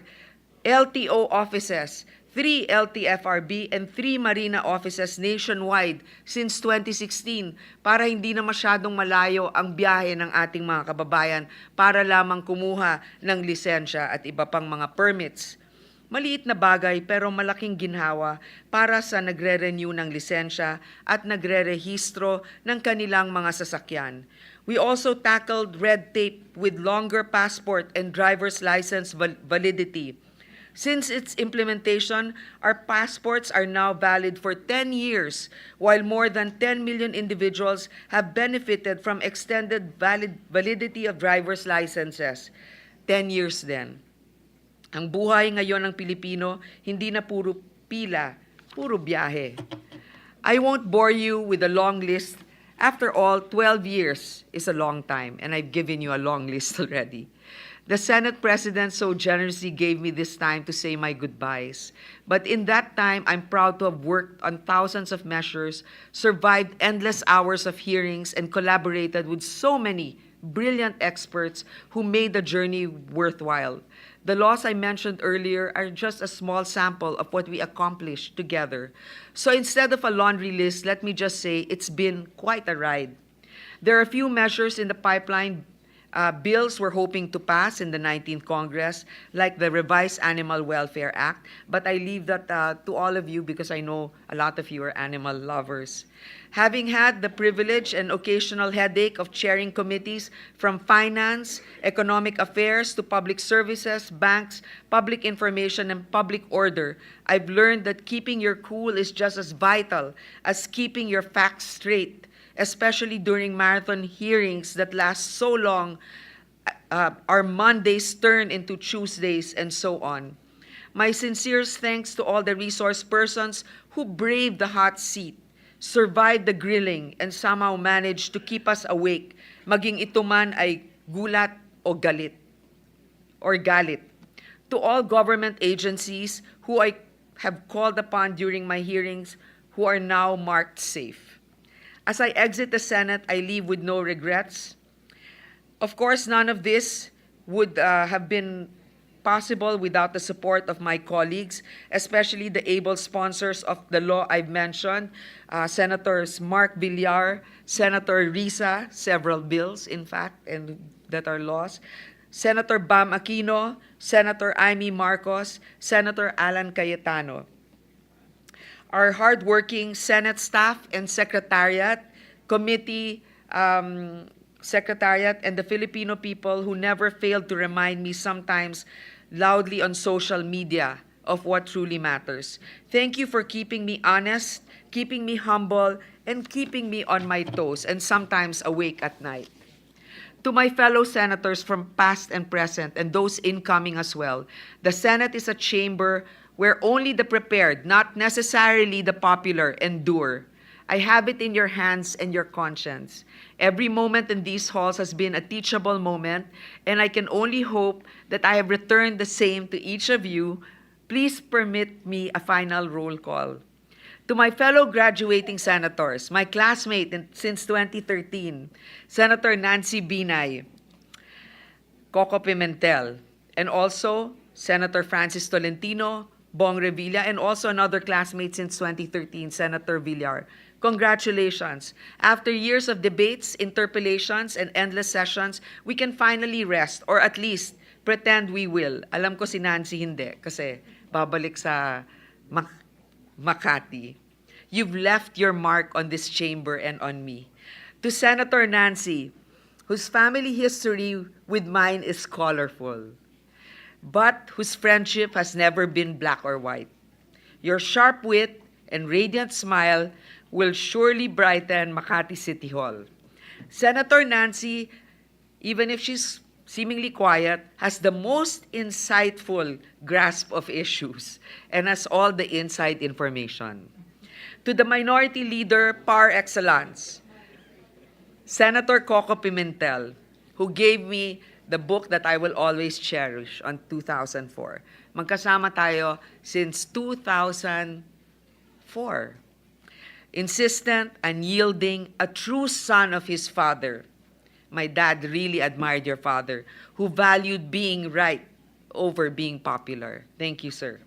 LTO offices, 3 LTFRB, and 3 Marina offices nationwide since 2016 para hindi na masyadong malayo ang biyahe ng ating mga kababayan para lamang kumuha ng lisensya at iba pang mga permits. Maliit na bagay pero malaking ginhawa para sa nagre-renew ng lisensya at nagre-rehistro ng kanilang mga sasakyan. We also tackled red tape with longer passport and driver's license validity. Since its implementation, our passports are now valid for 10 years, while more than 10 million individuals have benefited from extended validity of driver's licenses. 10 years din. Ang buhay ngayon ng Pilipino, hindi na puro pila, puro biyahe. I won't bore you with a long list. After all, 12 years is a long time, and I've given you a long list already. The Senate President so generously gave me this time to say my goodbyes. But in that time, I'm proud to have worked on thousands of measures, survived endless hours of hearings, and collaborated with so many brilliant experts who made the journey worthwhile. The laws I mentioned earlier are just a small sample of what we accomplished together. So instead of a laundry list, let me just say it's been quite a ride. There are a few measures in the pipeline, bills we're hoping to pass in the 19th Congress, like the Revised Animal Welfare Act, but I leave that to all of you because I know a lot of you are animal lovers. Having had the privilege and occasional headache of chairing committees from finance, economic affairs to public services, banks, public information, and public order, I've learned that keeping your cool is just as vital as keeping your facts straight, especially during marathon hearings that last so long, our Mondays turn into Tuesdays and so on. My sincerest thanks to all the resource persons who braved the hot seat, survived the grilling, and somehow managed to keep us awake, maging ito man ay gulat o galit. To all government agencies who I have called upon during my hearings who are now marked safe. As I exit the Senate, I leave with no regrets. Of course, none of this would have been possible without the support of my colleagues, especially the able sponsors of the law I've mentioned, Senators Mark Villar, Senator Risa, several bills, in fact, and that are laws, Senator Bam Aquino, Senator Amy Marcos, Senator Alan Cayetano. Our hardworking Senate staff and Secretariat, Committee Secretariat, and the Filipino people who never failed to remind me sometimes loudly on social media of what truly matters. Thank you for keeping me honest, keeping me humble, and keeping me on my toes, and sometimes awake at night. To my fellow senators from past and present, and those incoming as well, the Senate is a chamber where only the prepared, not necessarily the popular, endure. I have it in your hands and your conscience. Every moment in these halls has been a teachable moment, and I can only hope that I have returned the same to each of you. Please permit me a final roll call. To my fellow graduating senators, my classmate since 2013, Senator Nancy Binay, Koko Pimentel, and also Senator Francis Tolentino, Bong Revilla, and also another classmate since 2013, Senator Villar. Congratulations. After years of debates, interpellations, and endless sessions, we can finally rest, or at least pretend we will. Alam ko si Nancy hindi, kasi babalik sa Makati. You've left your mark on this chamber and on me. To Senator Nancy, whose family history with mine is colorful, but whose friendship has never been black or white. Your sharp wit and radiant smile will surely brighten Makati City Hall. Senator Nancy, even if she's seemingly quiet, has the most insightful grasp of issues and has all the inside information. To the minority leader par excellence, Senator Koko Pimentel, who gave me the book that I will always cherish on 2004. Magkasama tayo since 2004. Insistent, unyielding, a true son of his father. My dad really admired your father, who valued being right over being popular. Thank you, sir.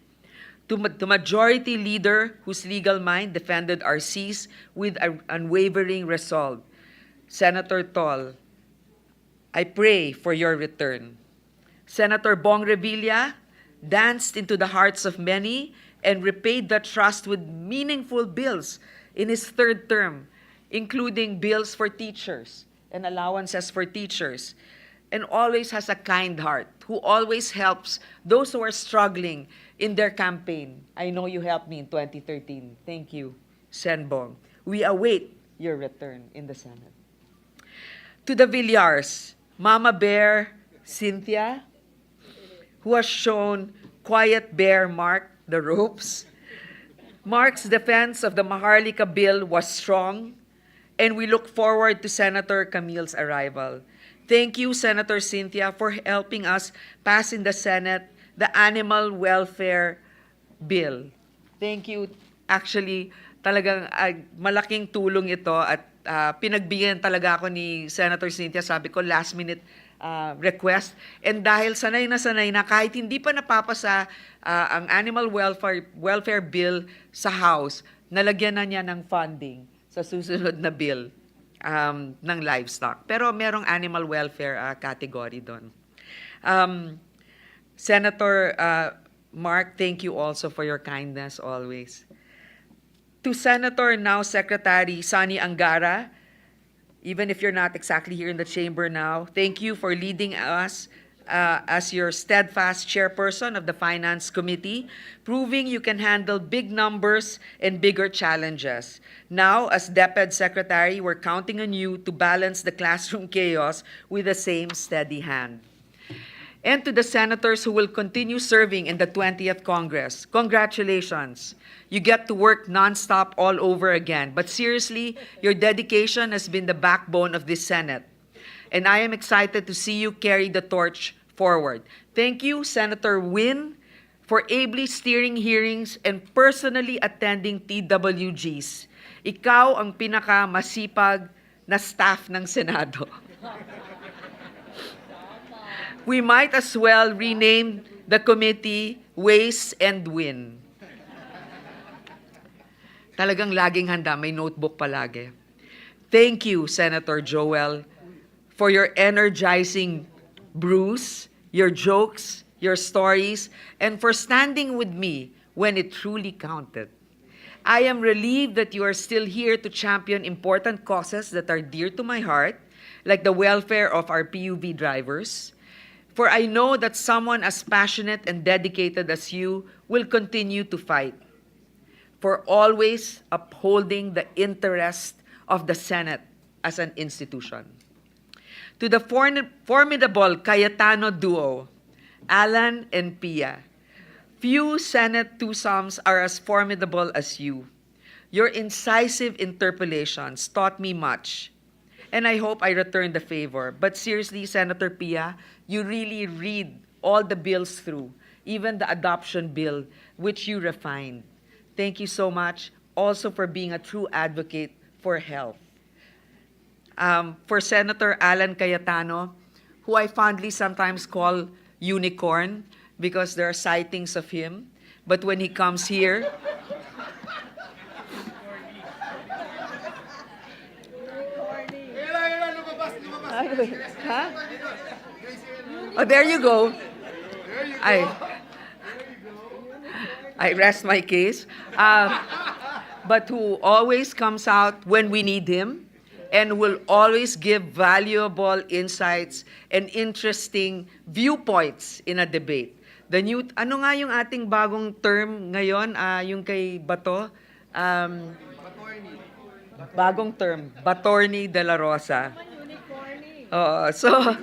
To the majority leader whose legal mind defended our seas with unwavering resolve, Senator Tol, I pray for your return. Senator Bong Revilla danced into the hearts of many and repaid that trust with meaningful bills in his third term, including bills for teachers and allowances for teachers, and always has a kind heart, who always helps those who are struggling in their campaign. I know you helped me in 2013. Thank you, Sen Bong. We await your return in the Senate. To the Villars, Mama Bear, Cynthia, who has shown quiet bear Mark the ropes. Mark's defense of the Maharlika bill was strong, and we look forward to Senator Camille's arrival. Thank you, Senator Cynthia, for helping us pass in the Senate the animal welfare bill. Thank you. Actually, talagang malaking tulong ito at pinagbigyan talaga ako ni Senator Cynthia. Sabi ko, last minute request. And dahil sanay na kahit hindi pa napapasa ang animal welfare bill sa House, nalagyan na niya ng funding sa susunod na bill ng livestock. Pero merong animal welfare category doon. Senator Mark, thank you also for your kindness always. To Senator, now Secretary Sani Angara, even if you're not exactly here in the chamber now, thank you for leading us as your steadfast chairperson of the Finance Committee, proving you can handle big numbers and bigger challenges. Now, as DepEd Secretary, we're counting on you to balance the classroom chaos with the same steady hand. And to the senators who will continue serving in the 20th Congress, congratulations. You get to work nonstop all over again. But seriously, your dedication has been the backbone of this Senate. And I am excited to see you carry the torch forward. Thank you, Senator Win, for ably steering hearings and personally attending TWGs. Ikaw ang pinakamasipag na staff ng Senado. We might as well rename the committee Waste and Win. Talagang laging handa, may notebook palagi. Thank you, Senator Joel, for your energizing brews, your jokes, your stories, and for standing with me when it truly counted. I am relieved that you are still here to champion important causes that are dear to my heart, like the welfare of our PUV drivers. For I know that someone as passionate and dedicated as you will continue to fight for always upholding the interest of the Senate as an institution. To the formidable Cayetano duo, Alan and Pia, few Senate twosomes are as formidable as you. Your incisive interpellations taught me much, and I hope I return the favor. But seriously, Senator Pia, you really read all the bills through, even the adoption bill, which you refined. Thank you so much, also for being a true advocate for health. For Senator Alan Cayetano, who I fondly sometimes call unicorn because there are sightings of him, but when he comes here, huh? Oh, there you go. I rest my case. But who always comes out when we need him and will always give valuable insights and interesting viewpoints in a debate. The new, ano nga yung ating bagong term ngayon, yung kay Bato? Bagong term, Batorni de la Rosa. So,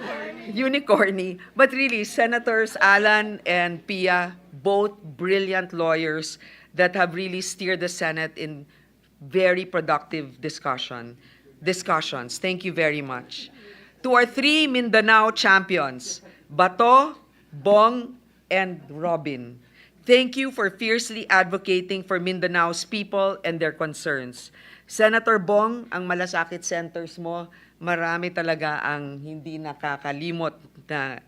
unicorny. But really, Senators Alan and Pia, both brilliant lawyers that have really steered the Senate in very productive discussions. Thank you very much. To our three Mindanao champions, Bato, Bong, and Robin, thank you for fiercely advocating for Mindanao's people and their concerns. Senator Bong, ang malasakit centers mo, marami talaga ang hindi nakakalimot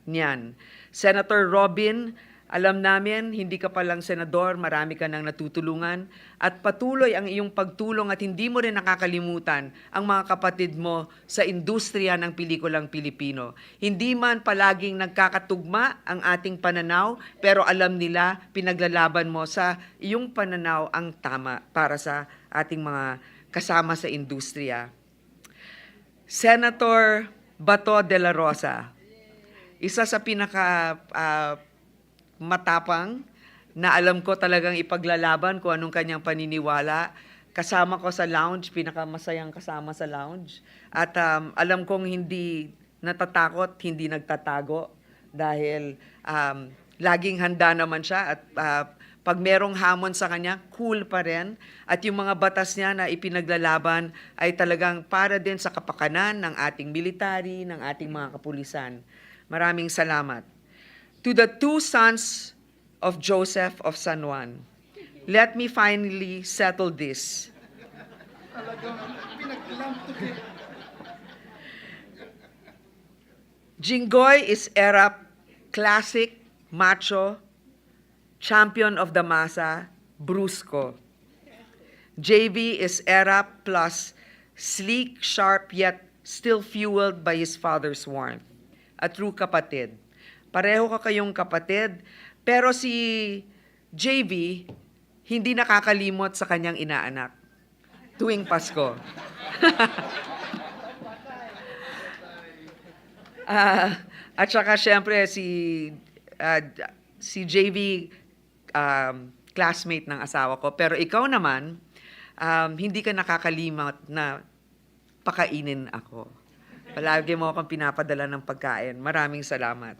niyan. Senator Robin, alam namin, hindi ka palang senador, marami ka nang natutulungan at patuloy ang iyong pagtulong at hindi mo rin nakakalimutan ang mga kapatid mo sa industriya ng pelikulang Pilipino. Hindi man palaging nagkakatugma ang ating pananaw, pero alam nila pinaglalaban mo sa iyong pananaw ang tama para sa ating mga kasama sa industriya. Senator Bato de la Rosa, isa sa pinaka matapang na alam ko talagang ipaglalaban kung anong kanyang paniniwala. Kasama ko sa lounge, pinakamasayang kasama sa lounge. At alam kong hindi natatakot, hindi nagtatago dahil laging handa naman siya at pag merong hamon sa kanya, cool pa rin. At yung mga batas niya na ipinaglalaban ay talagang para din sa kapakanan ng ating military, ng ating mga kapulisan. Maraming salamat. To the two sons of Joseph of San Juan, let me finally settle this. Jinggoy is Erap, classic, macho, champion of the masa, brusco. JV is Erap plus sleek, sharp, yet still fueled by his father's warmth. A true kapatid. Pareho ka kayong kapatid, pero si JV hindi nakakalimot sa kanyang inaanak tuwing Pasko. At saka syempre si JV classmate ng asawa ko, pero ikaw naman hindi ka nakakalimot na pakainin ako. Palagi mo akong pinapadala ng pagkain. Maraming salamat.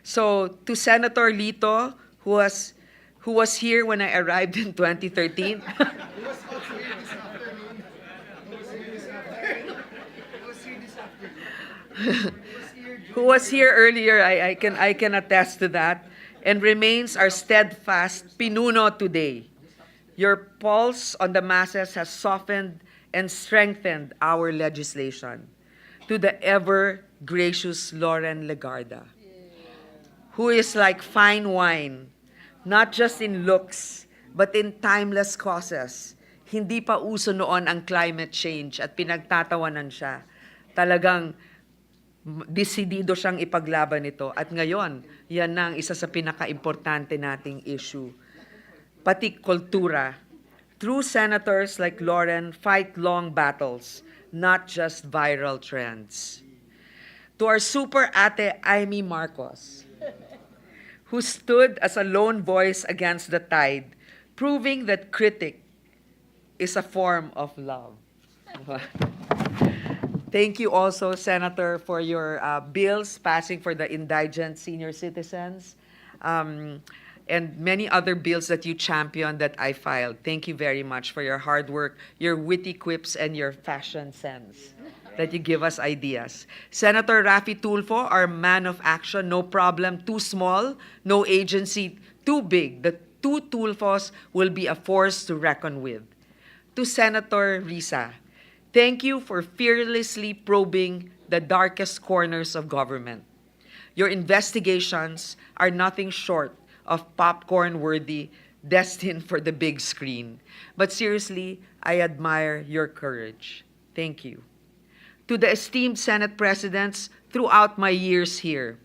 So, to Senator Lito, who was here when I arrived in 2013. Who was here earlier, I can attest to that, and remains our steadfast pinuno today. Your pulse on the masses has softened and strengthened our legislation. To the ever-gracious Lauren Legarda, who is like fine wine, not just in looks, but in timeless causes. Hindi pa uso noon ang climate change at pinagtatawanan siya. Talagang desidido siyang ipaglaban ito. At ngayon, yan ang isa sa pinaka-importante nating issue. Pati kultura. True senators like Lauren fight long battles, not just viral trends. To our super ate Amy Marcos, who stood as a lone voice against the tide, proving that critic is a form of love. Thank you also, Senator, for your bills passing for the indigent senior citizens, and many other bills that you championed that I filed. Thank you very much for your hard work, your witty quips, and your fashion sense that you give us ideas. Senator Raffy Tulfo, our man of action, no problem too small, no agency too big. The two Tulfos will be a force to reckon with. To Senator Risa, thank you for fearlessly probing the darkest corners of government. Your investigations are nothing short of popcorn-worthy, destined for the big screen. But seriously, I admire your courage. Thank you. To the esteemed Senate Presidents throughout my years here,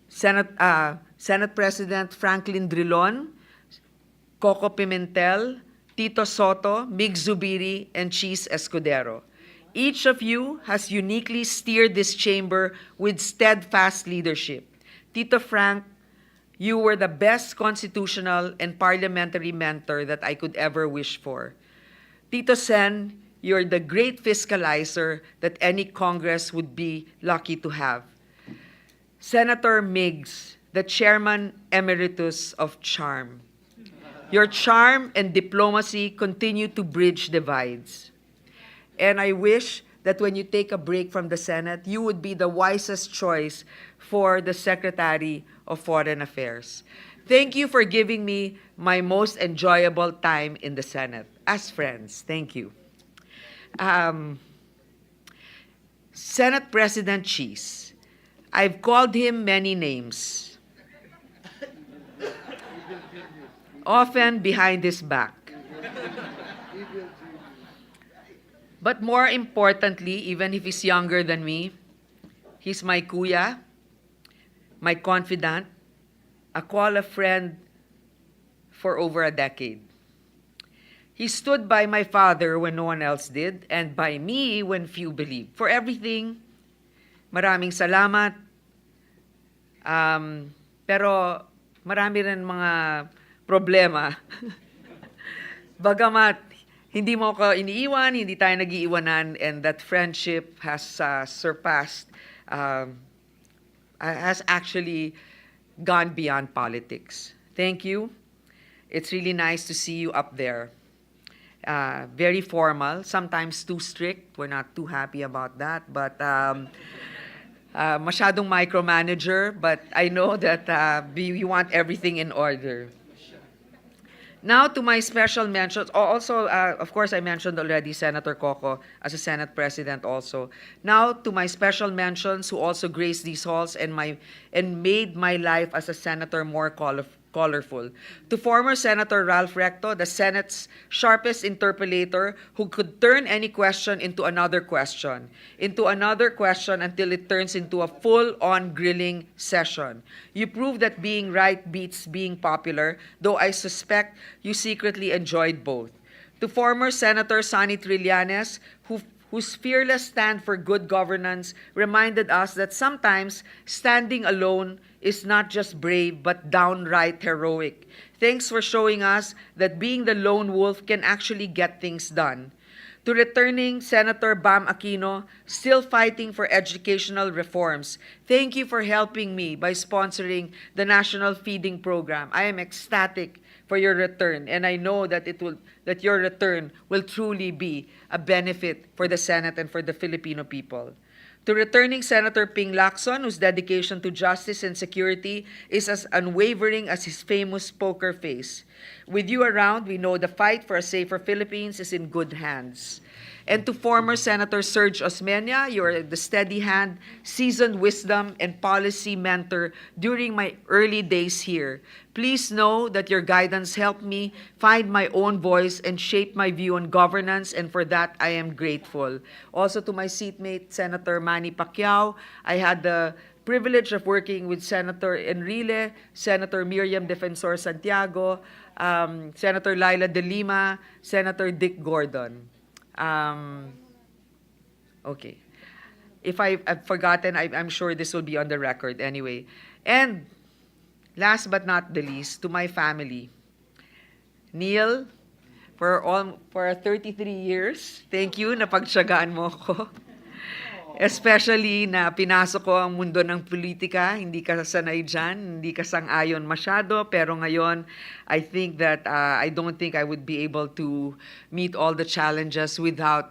Senate President Franklin Drilon, Koko Pimentel, Tito Soto, Mig Zubiri, and Cheese Escudero. Each of you has uniquely steered this chamber with steadfast leadership. Tito Frank, you were the best constitutional and parliamentary mentor that I could ever wish for. Tito Sen, you're the great fiscalizer that any Congress would be lucky to have. Senator Miggs, the Chairman Emeritus of CHARM. Your charm and diplomacy continue to bridge divides. And I wish that when you take a break from the Senate, you would be the wisest choice for the Secretary of Foreign Affairs. Thank you for giving me my most enjoyable time in the Senate. As friends, thank you. Senate President Cheese, I've called him many names, often behind his back. But more importantly, even if he's younger than me, he's my kuya, my confidant, a call a friend for over a decade. He stood by my father when no one else did, and by me when few believed. For everything, maraming salamat. Pero marami rin mga problema. Bagamat hindi mo ko iniiwan, hindi tayo nag-iiwanan, and that friendship has surpassed, has actually gone beyond politics. Thank you. It's really nice to see you up there. Very formal, sometimes too strict. We're not too happy about that, but masyadong micromanager, but I know that we want everything in order. Now to my special mentions. Also, of course, I mentioned already Senator Koko as a Senate President also. Now to my special mentions who also graced these halls and made my life as a senator more colorful. To former Senator Ralph Recto, the Senate's sharpest interpellator who could turn any question into another question until it turns into a full-on grilling session. You prove that being right beats being popular, though I suspect you secretly enjoyed both. To former Senator Sonny Trillanes, whose fearless stand for good governance reminded us that sometimes standing alone is not just brave but downright heroic. Thanks for showing us that being the lone wolf can actually get things done. To returning Senator Bam Aquino, still fighting for educational reforms, thank you for helping me by sponsoring the National Feeding Program. I am ecstatic for your return, and I know that your return will truly be a benefit for the Senate and for the Filipino people. To returning Senator Ping Lacson, whose dedication to justice and security is as unwavering as his famous poker face. With you around, we know the fight for a safer Philippines is in good hands. And to former Senator Serge Osmeña, you are the steady hand, seasoned wisdom, and policy mentor during my early days here. Please know that your guidance helped me find my own voice and shape my view on governance, and for that I am grateful. Also to my seatmate, Senator Manny Pacquiao, I had the privilege of working with Senator Enrile, Senator Miriam Defensor Santiago, Senator Laila De Lima, Senator Dick Gordon. Okay. If I've forgotten, I'm sure this will be on the record anyway. And last but not the least, to my family. Neil, for 33 years, thank you, napagtiyagaan mo ko. Especially na pinasok ko ang mundo ng politika, hindi ka sanay dyan, hindi ka sang-ayon masyado, pero ngayon, I think that I don't think I would be able to meet all the challenges without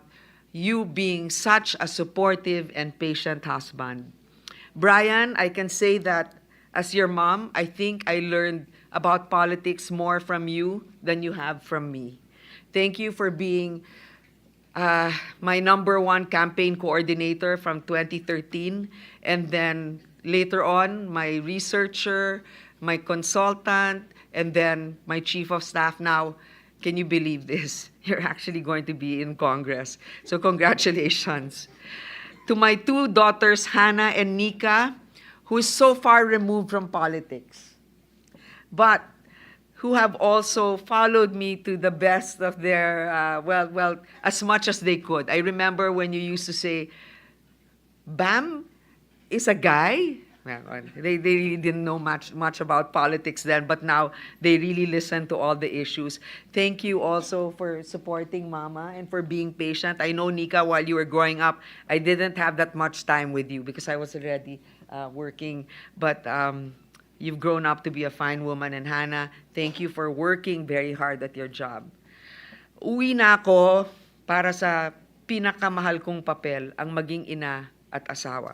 you being such a supportive and patient husband. Brian, I can say that as your mom, I think I learned about politics more from you than you have from me. Thank you for being my #1 campaign coordinator from 2013, and then later on, my researcher, my consultant, and then my chief of staff. Now, can you believe this? You're actually going to be in Congress. So congratulations. To my 2 daughters, Hannah and Nika, who is so far removed from politics, but who have also followed me to the best of their, as much as they could. I remember when you used to say, Bam is a guy? Well, they really didn't know much about politics then, but now they really listen to all the issues. Thank you also for supporting Mama and for being patient. I know, Nika, while you were growing up, I didn't have that much time with you because I was already working, but you've grown up to be a fine woman, and Hannah, thank you for working very hard at your job. Uwi na ako para sa pinakamahal kong papel, ang maging ina at asawa.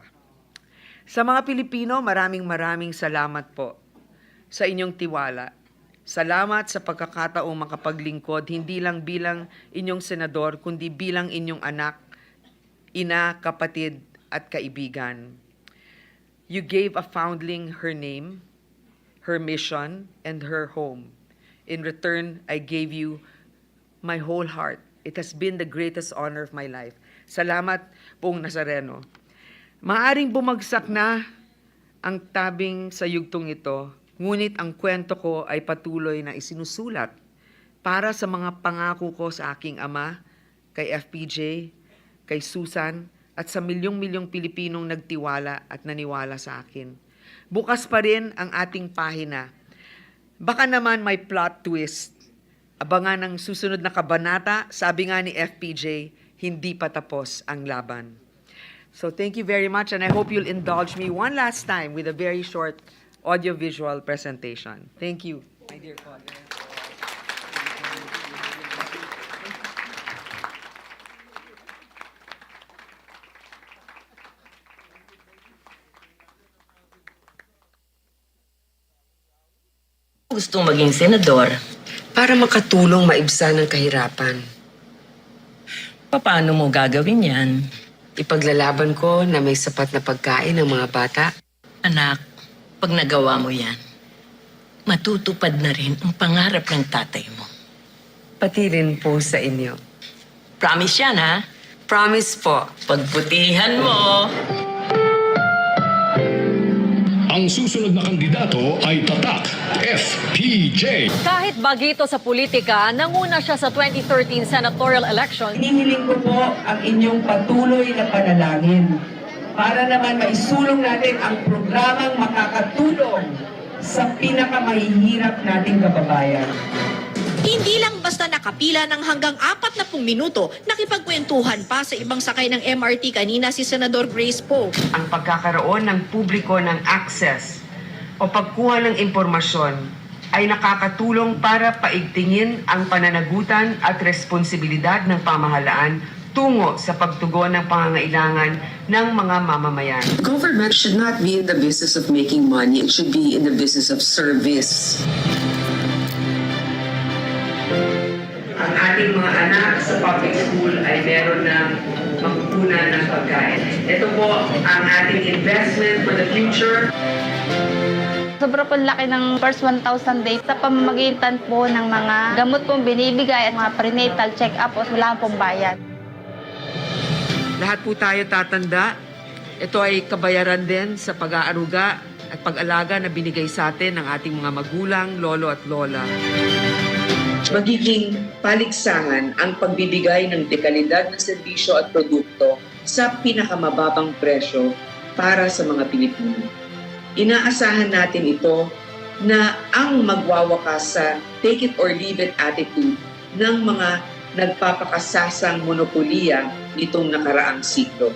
Sa mga Pilipino, maraming salamat po sa inyong tiwala. Salamat sa pagkakataong makapaglingkod, hindi lang bilang inyong senador, kundi bilang inyong anak, ina, kapatid, at kaibigan. You gave a foundling her name, her mission, and her home. In return, I gave you my whole heart. It has been the greatest honor of my life. Salamat, Pong Nazareno. Maaring bumagsak na ang tabing sa yugtong ito, ngunit ang kwento ko ay patuloy na isinusulat para sa mga pangako ko sa aking ama, kay FPJ, kay Susan, at sa milyong-milyong Pilipinong nagtiwala at naniwala sa akin. Bukas pa rin ang ating pahina. Baka naman may plot twist. Abangan ang susunod na kabanata, sabi nga ni FPJ, hindi pa tapos ang laban. So thank you very much, and I hope you'll indulge me one last time with a very short audiovisual presentation. Thank you, my dear colleagues. Gustong maging senador. Para makatulong maibsan ang kahirapan. Paano mo gagawin yan? Ipaglalaban ko na may sapat na pagkain ng mga bata. Anak, pag nagawa mo yan, matutupad na rin ang pangarap ng tatay mo. Pati rin po sa inyo. Promise yan, ha? Promise po. Pagbutihan mo. Ang susunod na kandidato ay tatak, FPJ. Kahit bagito sa politika, nanguna siya sa 2013 senatorial election. Hinihiling ko po ang inyong patuloy na panalangin para naman maisulong natin ang programang makakatulong sa pinakamahihirap nating kababayan. Hindi lang basta nakapila ng hanggang 40 minuto, nakipagkwentuhan pa sa ibang sakay ng MRT kanina si Senador Grace Poe. Ang pagkakaroon ng publiko ng access o pagkuha ng impormasyon ay nakakatulong para paigtingin ang pananagutan at responsibilidad ng pamahalaan tungo sa pagtugon ng pangangailangan ng mga mamamayan. Government should not be in the business of making money. It should be in the business of service. Ang ating mga anak sa public school ay meron na makukunan ng pagkain. Ito po ang ating investment for the future. Sobra po laki ng first 1,000 days sa pamamagitan po ng mga gamot pong binibigay at mga prenatal check-up o wala pong bayad. Lahat po tayo tatanda. Ito ay kabayaran din sa pag-aaruga at pag-alaga na binigay sa atin ng ating mga magulang, lolo at lola. Magiging paligsahan ang pagbibigay ng dekalidad na serbisyo at produkto sa pinakamababang presyo para sa mga Pilipino. Inaasahan natin ito na ang magwawakas sa take it or leave it attitude ng mga nagpapakasasang monopoliya nitong nakaraang siklo.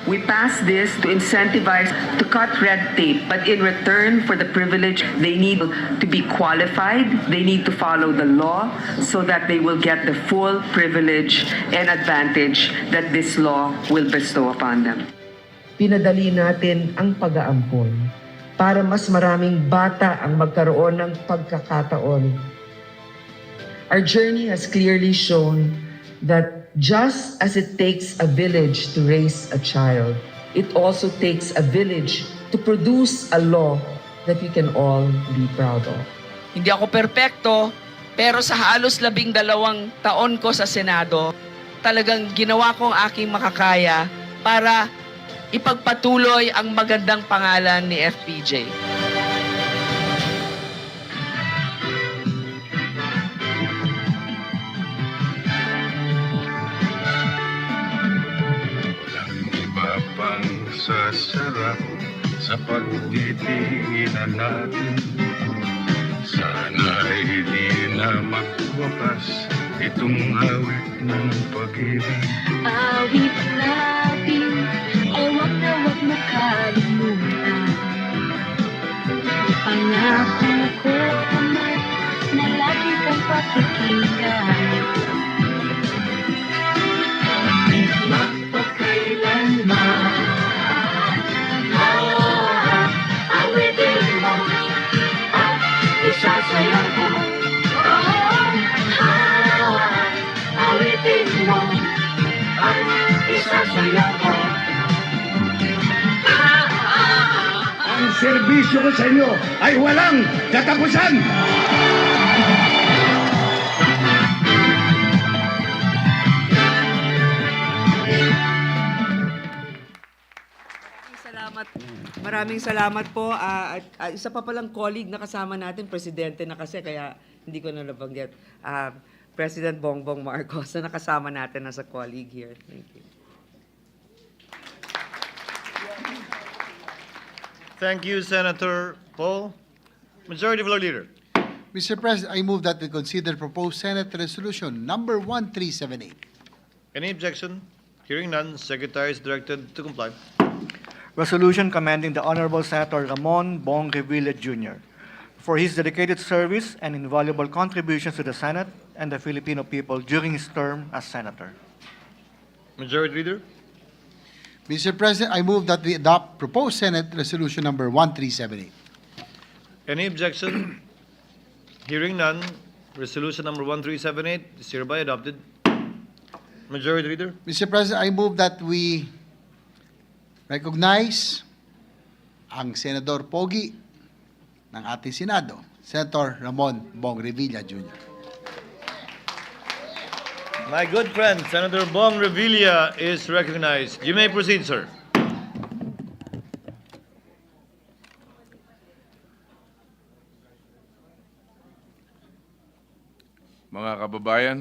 We passed this to incentivize to cut red tape, but in return for the privilege, they need to be qualified, they need to follow the law so that they will get the full privilege and advantage that this law will bestow upon them. Pinadali natin ang pag-aampon para mas maraming bata ang magkaroon ng pagkakataon. Our journey has clearly shown that just as it takes a village to raise a child, it also takes a village to produce a law that we can all be proud of. Hindi ako perpekto, pero sa halos 12 taon ko sa Senado, talagang ginawa ko ang aking makakaya para ipagpatuloy ang magandang pangalan ni FPJ. Sasarap sa pagtitinginan natin. Sana'y di na magwakas itong awit ng pag-ibig. Awit natin ay wag na wag makalimutan. Pangako ko naman na lagi kang pakikinggan. Magpakailanman isasayaw ko. Awitin mo at isasayaw ko. serbisyo ko sa inyo ay walang katapusan. Maraming salamat po. Isa pa palang colleague na kasama natin, presidente na kasi, kaya hindi ko na nabanggit. President Bongbong Marcos na nakasama natin as a colleague here. Thank you. Thank you, Senator Paul. Majority Floor Leader. Mr. President, I move that we consider proposed Senate Resolution number 1378. Any objection? Hearing none, Secretary is directed to comply. Resolution commending the Honorable Senator Ramon Bong Revilla Jr. for his dedicated service and invaluable contributions to the Senate and the Filipino people during his term as Senator. Majority Leader. Mr. President, I move that we adopt proposed Senate Resolution number 1378. Any objection? Hearing none, Resolution number 1378 is hereby adopted. Majority Leader. Mr. President, I move that we recognize ang Senador Pogi ng ating Senado, Senator Ramon Bong Revilla Jr. My good friend, Senator Bong Revilla is recognized. You may proceed, sir. Mga kababayan,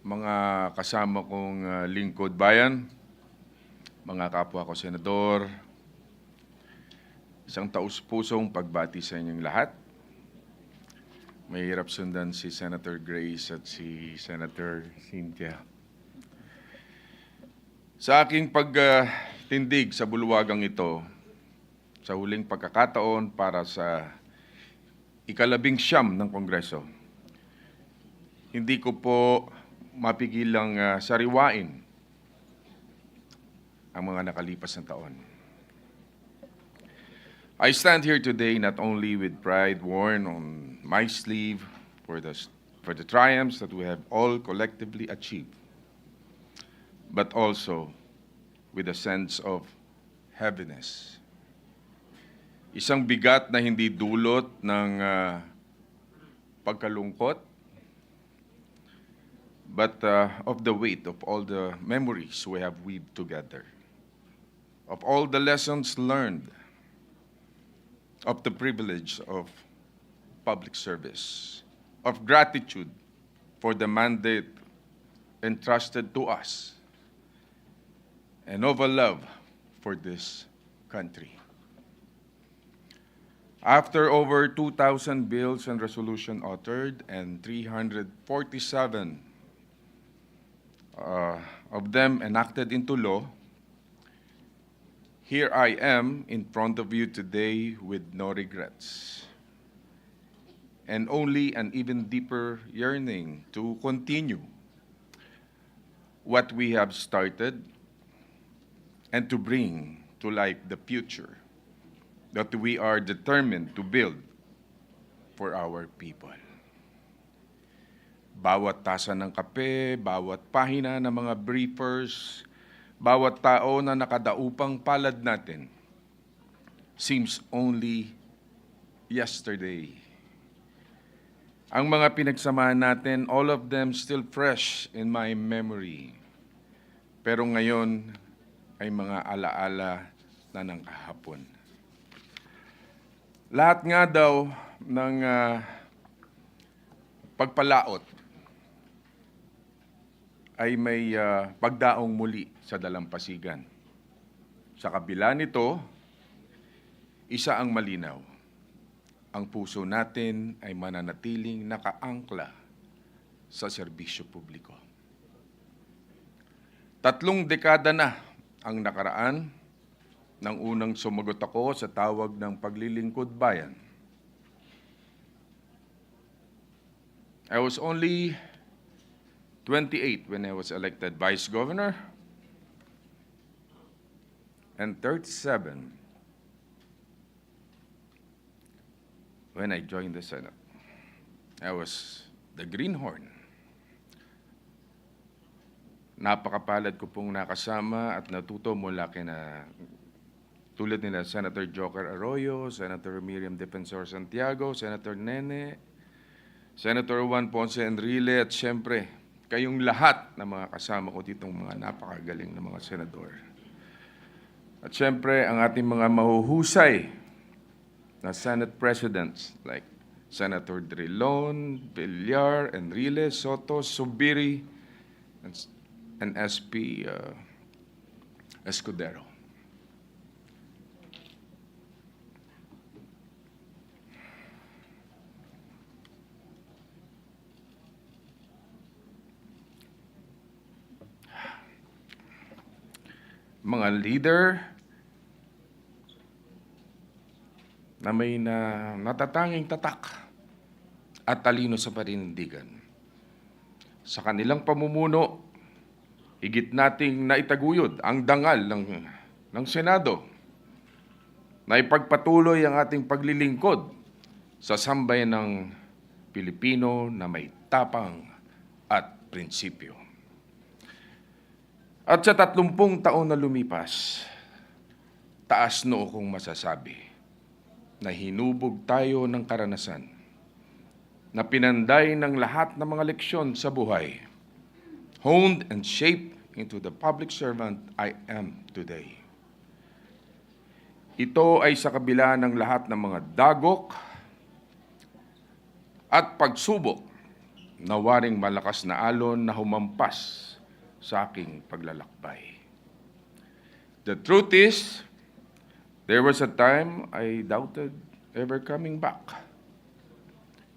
mga kasama kong lingkod bayan, mga kapwa ko senador, isang taus-pusong pagbati sa inyong lahat. Mahirap sundan si Senator Grace at si Senator Cynthia. Sa aking pagtindig sa bulwagang ito, sa huling pagkakataon para sa ika-19 ng Kongreso, hindi ko po mapigilang sariwain ang mga nakalipas na taon. I stand here today not only with pride worn on my sleeve for the triumphs that we have all collectively achieved, but also with a sense of heaviness. Isang bigat na hindi dulot ng pagkalungkot, but of the weight of all the memories we have weaved together, of all the lessons learned, of the privilege of public service, of gratitude for the mandate entrusted to us, and of a love for this country. After over 2,000 bills and resolutions authored and 347 of them enacted into law, here I am in front of you today with no regrets, and only an even deeper yearning to continue what we have started and to bring to life the future that we are determined to build for our people. Bawat tasa ng kape, bawat pahina ng mga briefers, bawat tao na nakadaupang palad natin seems only yesterday. Ang mga pinagsamahan natin, all of them still fresh in my memory. Pero ngayon ay mga alaala na ng kahapon. Lahat nga daw ng pagpalaot ay may pagdaong muli sa dalampasigan. Sa kabila nito, isa ang malinaw. Ang puso natin ay mananatiling nakaangkla sa serbisyo publiko. 3 dekada na ang nakaraan nang unang sumagot ako sa tawag ng paglilingkod bayan. I was only 28 when I was elected Vice Governor, and 37 when I joined the Senate. I was the greenhorn. Napakapalad ko pong nakasama at natuto mula kina tulad nila Senator Joker Arroyo, Senator Miriam Defensor Santiago, Senator Nene, Senator Juan Ponce Enrile, at siyempre, kayong lahat na mga kasama ko ditong mga napakagaling na mga senador. At siyempre, ang ating mga mahuhusay na Senate Presidents like Senator Drilon, Villar, Enrile, Soto, Subiri, and SP Escudero. Mga leader na may natatanging tatak at talino sa paninindigan. Sa kanilang pamumuno, higit nating naitaguyod ang dangal ng Senado na ipagpatuloy ang ating paglilingkod sa sambayan ng Pilipino na may tapang at prinsipyo. At sa 30 taon na lumipas, taas noo kong masasabi na hinubog tayo ng karanasan na pinanday ng lahat ng mga leksyon sa buhay, honed and shaped into the public servant I am today. Ito ay sa kabila ng lahat ng mga dagok at pagsubok na waring malakas na alon na humampas sa aking paglalakbay. The truth is, there was a time I doubted ever coming back.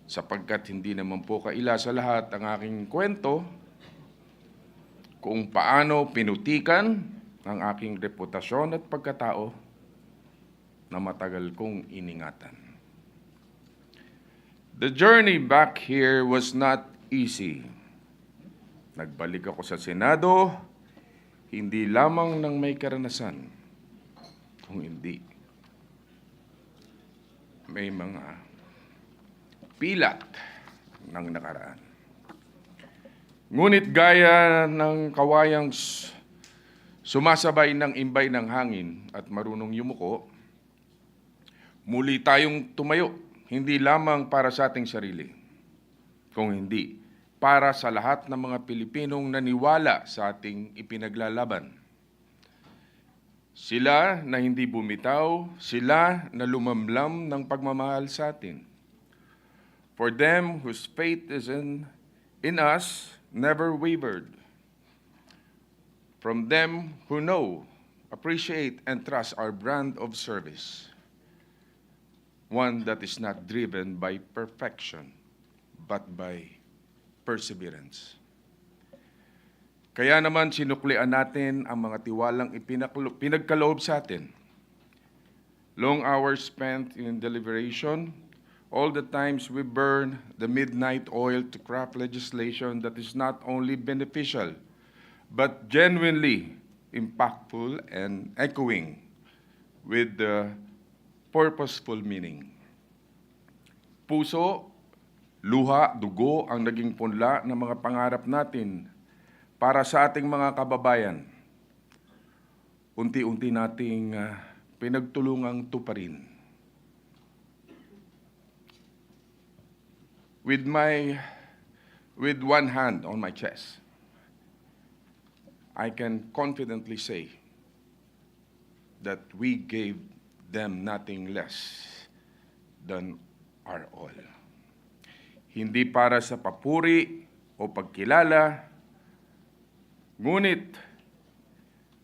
Sapagkat hindi naman po kaila sa lahat ang aking kwento kung paano pinutikan ang aking reputasyon at pagkatao na matagal kong iningatan. The journey back here was not easy. Nagbalik ako sa Senado, hindi lamang ng may karanasan, kung hindi may mga pilat ng nakaraan. Ngunit gaya ng kawayang sumasabay ng imbay ng hangin at marunong yumuko, muli tayong tumayo, hindi lamang para sa ating sarili, kung hindi para sa lahat ng mga Pilipinong naniwala sa ating ipinaglalaban. Sila na hindi bumitaw, sila na lumamlam ng pagmamahal sa atin. For them whose faith is in us, never wavered. From them who know, appreciate, and trust our brand of service, one that is not driven by perfection, but by perseverance. Kaya naman sinuklian natin ang mga tiwalang pinagkaloob sa atin. Long hours spent in deliberation, all the times we burn the midnight oil to craft legislation that is not only beneficial, but genuinely impactful and echoing with the purposeful meaning. Puso, luha, dugo ang naging punla ng mga pangarap natin para sa ating mga kababayan. Unti-unti nating pinagtulungang tuparin. With one hand on my chest, I can confidently say that we gave them nothing less than our all. Hindi para sa papuri o pagkilala, ngunit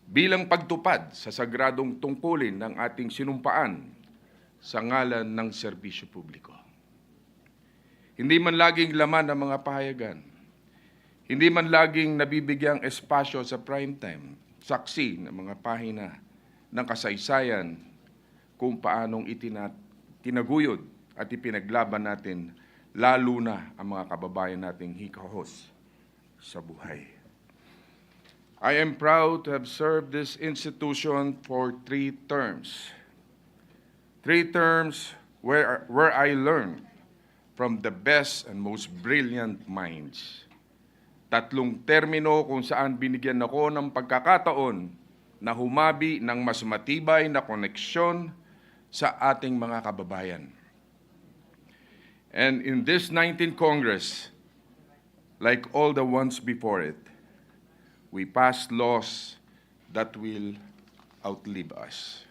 bilang pagtupad sa sagradong tungkulin ng ating sinumpaan sa ngalan ng serbisyo publiko. Hindi man laging laman ng mga pahayagan, hindi man laging nabibigyang espasyo sa primetime, saksi ng mga pahina ng kasaysayan kung paanong tinaguyod at ipinaglaban natin lalo na ang mga kababayan nating hikahos sa buhay. I am proud to have served this institution for 3 terms. 3 terms where I learned from the best and most brilliant minds. 3 termino kung saan binigyan ako ng pagkakataon na humabi ng mas matibay na koneksyon sa ating mga kababayan. And in this 19th Congress, like all the ones before it, we passed laws that will outlive us.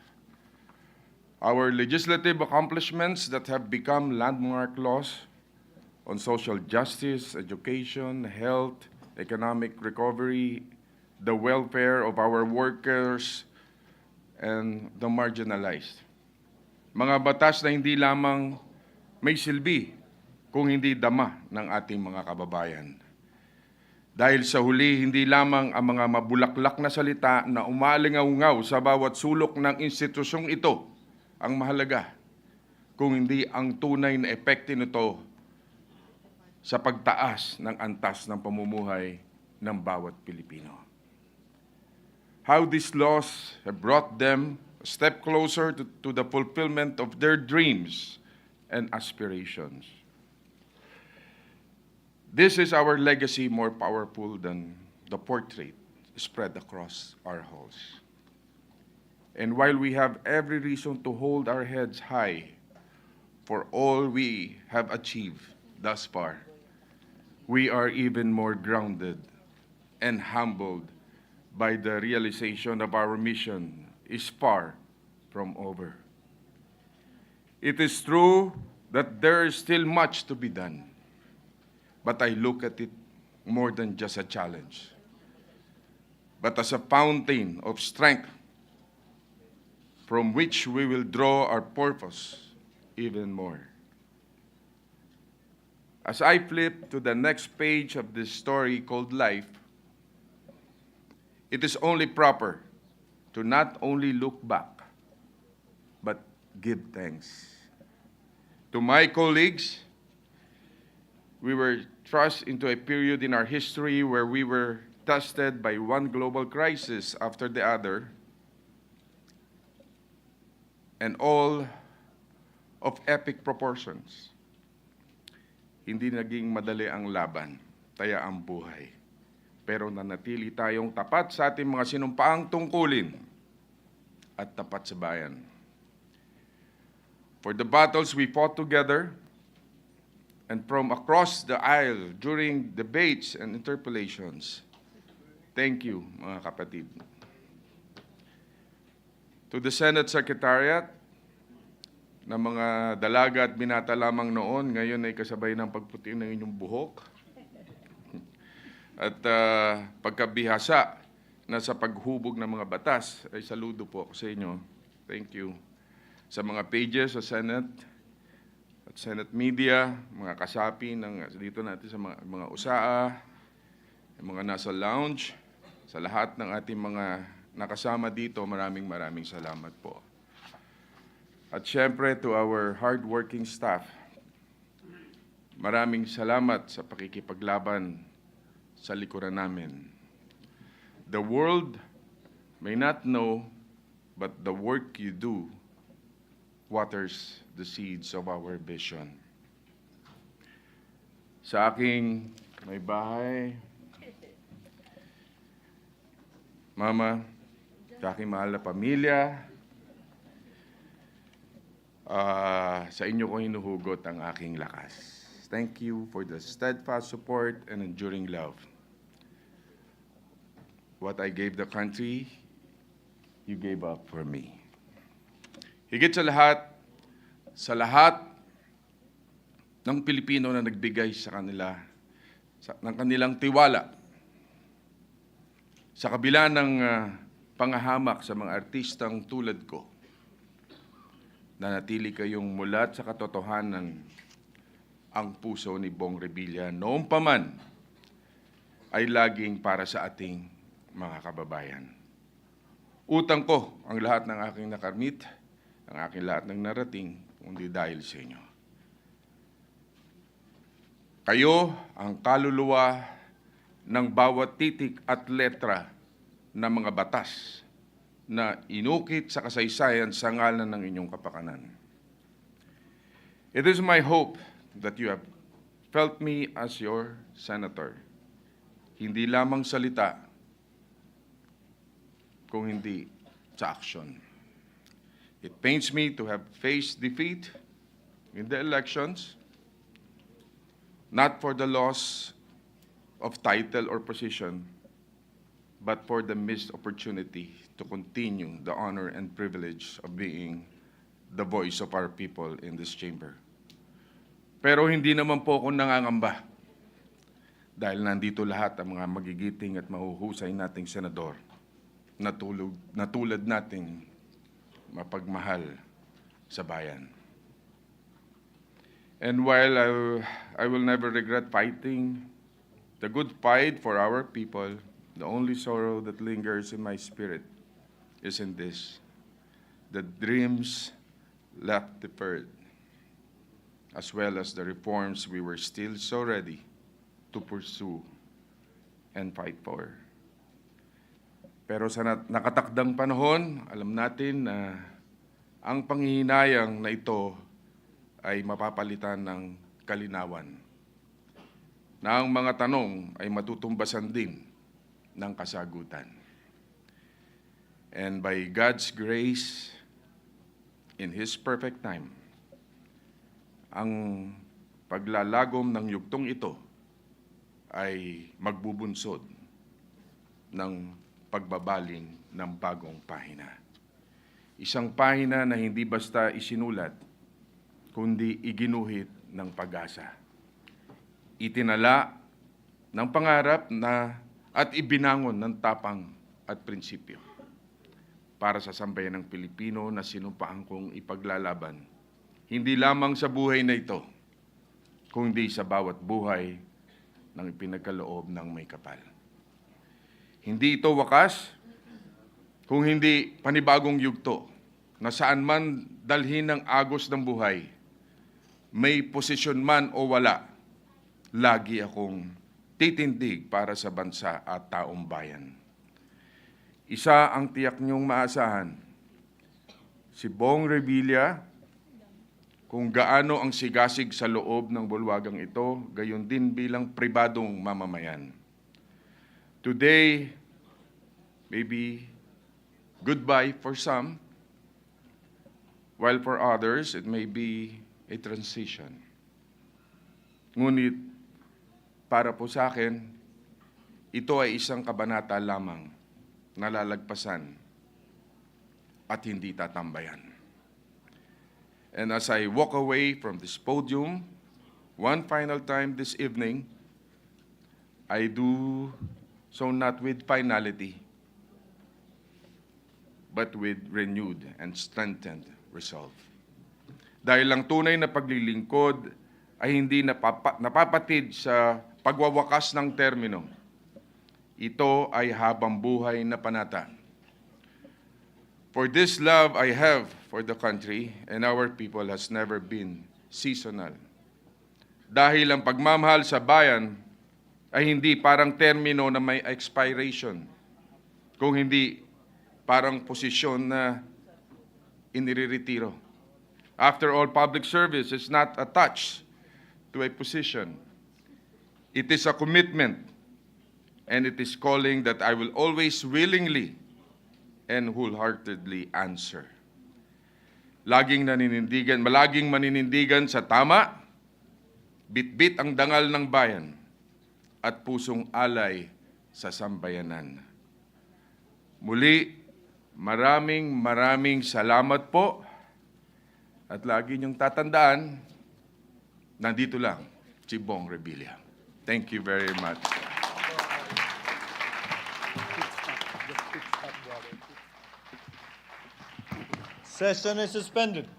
Our legislative accomplishments that have become landmark laws on social justice, education, health, economic recovery, the welfare of our workers, and the marginalized. Mga batas na hindi lamang may silbi kung hindi dama ng ating mga kababayan. Dahil sa huli, hindi lamang ang mga mabulaklak na salita na umalingaw-ngaw sa bawat sulok ng institusyong ito ang mahalaga, kung hindi ang tunay na epekto nito sa pagtaas ng antas ng pamumuhay ng bawat Pilipino. How these laws have brought them a step closer to the fulfillment of their dreams and aspirations. This is our legacy more powerful than the portrait spread across our halls. And while we have every reason to hold our heads high for all we have achieved thus far, we are even more grounded and humbled by the realization of our mission is far from over. It is true that there is still much to be done, but I look at it more than just a challenge, but as a fountain of strength from which we will draw our purpose even more. As I flip to the next page of this story called life, it is only proper to not only look back, but give thanks. To my colleagues, we were thrust into a period in our history where we were tested by one global crisis after the other, and all of epic proportions. Hindi naging madali ang laban, taya ang buhay. Pero nanatili tayong tapat sa ating mga sinumpaang tungkulin at tapat sa bayan. For the battles we fought together and from across the aisle during debates and interpellations, thank you, mga kapatid. To the Senate Secretariat, na mga dalaga at binata lamang noon, ngayon ay kasabay ng pagputi ng inyong buhok. At pagkabihasa na sa paghubog ng mga batas, ay saludo po ako sa inyo. Thank you. Sa mga pages sa Senate at Senate media, mga kasapi dito natin sa mga usaa, mga nasa lounge, sa lahat ng ating mga nakasama dito, maraming salamat po. At syempre to our hardworking staff, maraming salamat sa pakikipaglaban sa likuran namin. The world may not know, but the work you do waters the seeds of our vision. Sa aking may bahay, Mama, sa aking mahal na pamilya, sa inyo ko hinuhugot ang aking lakas. Thank you for the steadfast support and enduring love. What I gave the country, you gave up for me. Higit sa lahat ng Pilipino na nagbigay sa kanila, ng kanilang tiwala, sa kabila ng pangahamak sa mga artistang tulad ko, nanatili kayong mulat sa katotohanan ang puso ni Bong Revilla noong paman ay laging para sa ating mga kababayan. Utang ko ang lahat ng aking nakarmit, ang aking lahat ng narating, kundi dahil sa inyo. Kayo ang kaluluwa ng bawat titik at letra ng mga batas na inukit sa kasaysayan sa ngalan ng inyong kapakanan. It is my hope that you have felt me as your senator. Hindi lamang salita, kung hindi sa action. It pains me to have faced defeat in the elections, not for the loss of title or position, but for the missed opportunity to continue the honor and privilege of being the voice of our people in this chamber. Pero hindi naman po ako nangangamba dahil nandito lahat ang mga magigiting at mahuhusay nating senador na tulad nating mapagmahal sa bayan. And while I will never regret fighting the good fight for our people, the only sorrow that lingers in my spirit is in this: the dreams left deferred, as well as the reforms we were still so ready to pursue and fight for. Pero sa nakatakdang panahon, alam natin na ang panghihinayang na ito ay mapapalitan ng kalinawan, na ang mga tanong ay matutumbasan din ng kasagutan. And by God's grace, in His perfect time, ang paglalagom ng yugtong ito ay magbubunsod ng pagbabaling ng bagong pahina. Isang pahina na hindi basta isinulat, kundi iginuhit ng pag-asa. Itinala ng pangarap at ibinangon ng tapang at prinsipyo para sa sambayan ng Pilipino na sinumpaan kong ipaglalaban, hindi lamang sa buhay na ito, kundi sa bawat buhay ng ipinagkaloob ng may kapal. Hindi ito wakas kung hindi panibagong yugto na saan man dalhin ng agos ng buhay, may posisyon man o wala, lagi akong titindig para sa bansa at taong bayan. Isa ang tiyak niyong maasahan, si Bong Revilla, kung gaano ang sigasig sa loob ng bulwagang ito, gayon din bilang pribadong mamamayan. Today, maybe goodbye for some, while for others, it may be a transition. Ngunit, para po sa akin, ito ay isang kabanata lamang na lalagpasan at hindi tatambayan. And as I walk away from this podium, one final time this evening, I do so not with finality, but with renewed and strengthened resolve. Dahil ang tunay na paglilingkod ay hindi napapatid sa pagwawakas ng termino. Ito ay habang buhay na panata. For this love I have for the country and our people has never been seasonal. Dahil ang pagmamahal sa bayan ay hindi parang termino na may expiration, kung hindi parang posisyon na inireretiro. After all, public service is not attached to a position. It is a commitment, and it is calling that I will always willingly and wholeheartedly answer. Malaging maninindigan sa tama, bitbit ang dangal ng bayan, at pusong alay sa sambayanan. Muli, maraming salamat po, at lagi niyong tatandaan, nandito lang si Bong Revilla. Thank you very much. Session is suspended.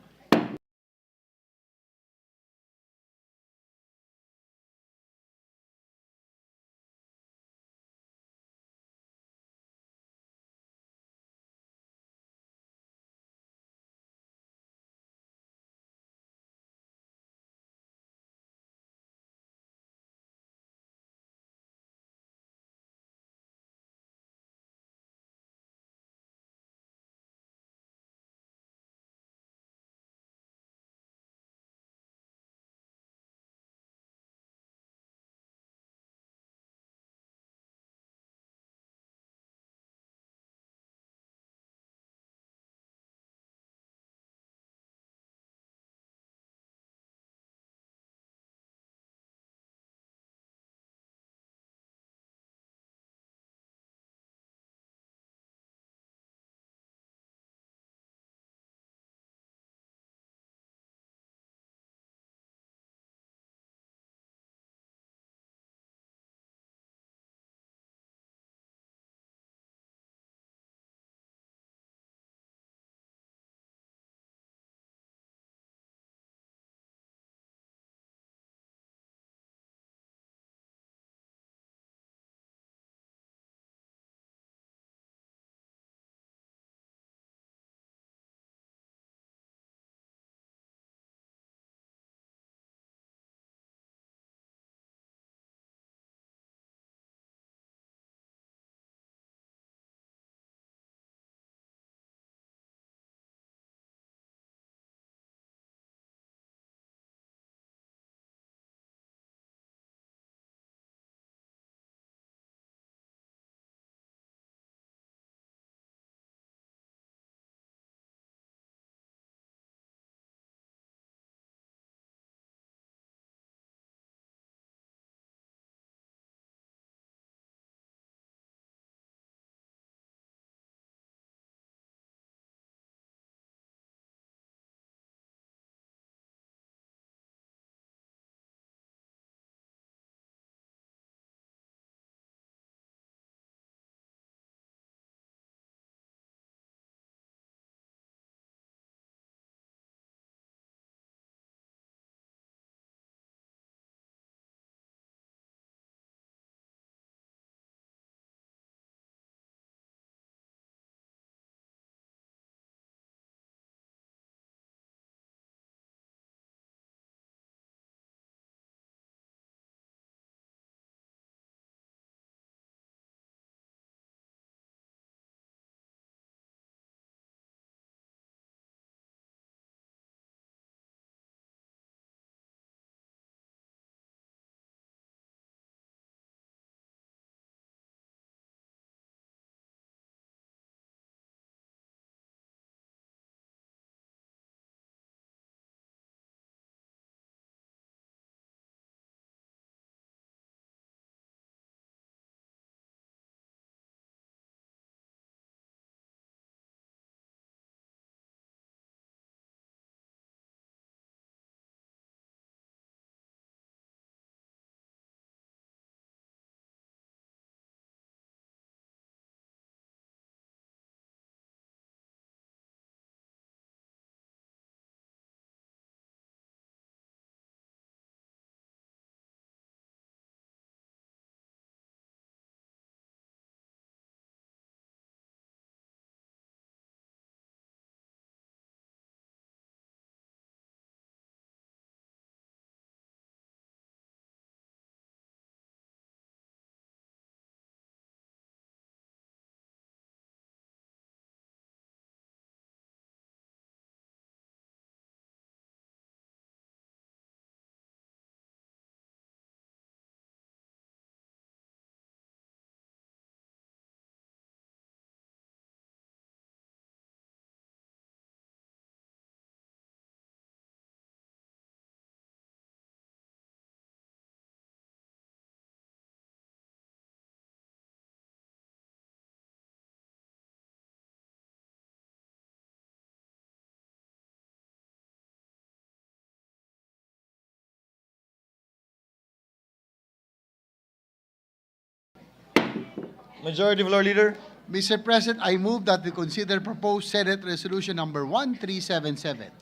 Majority Floor Leader. Mr. President, I move that we consider proposed Senate Resolution number 1377.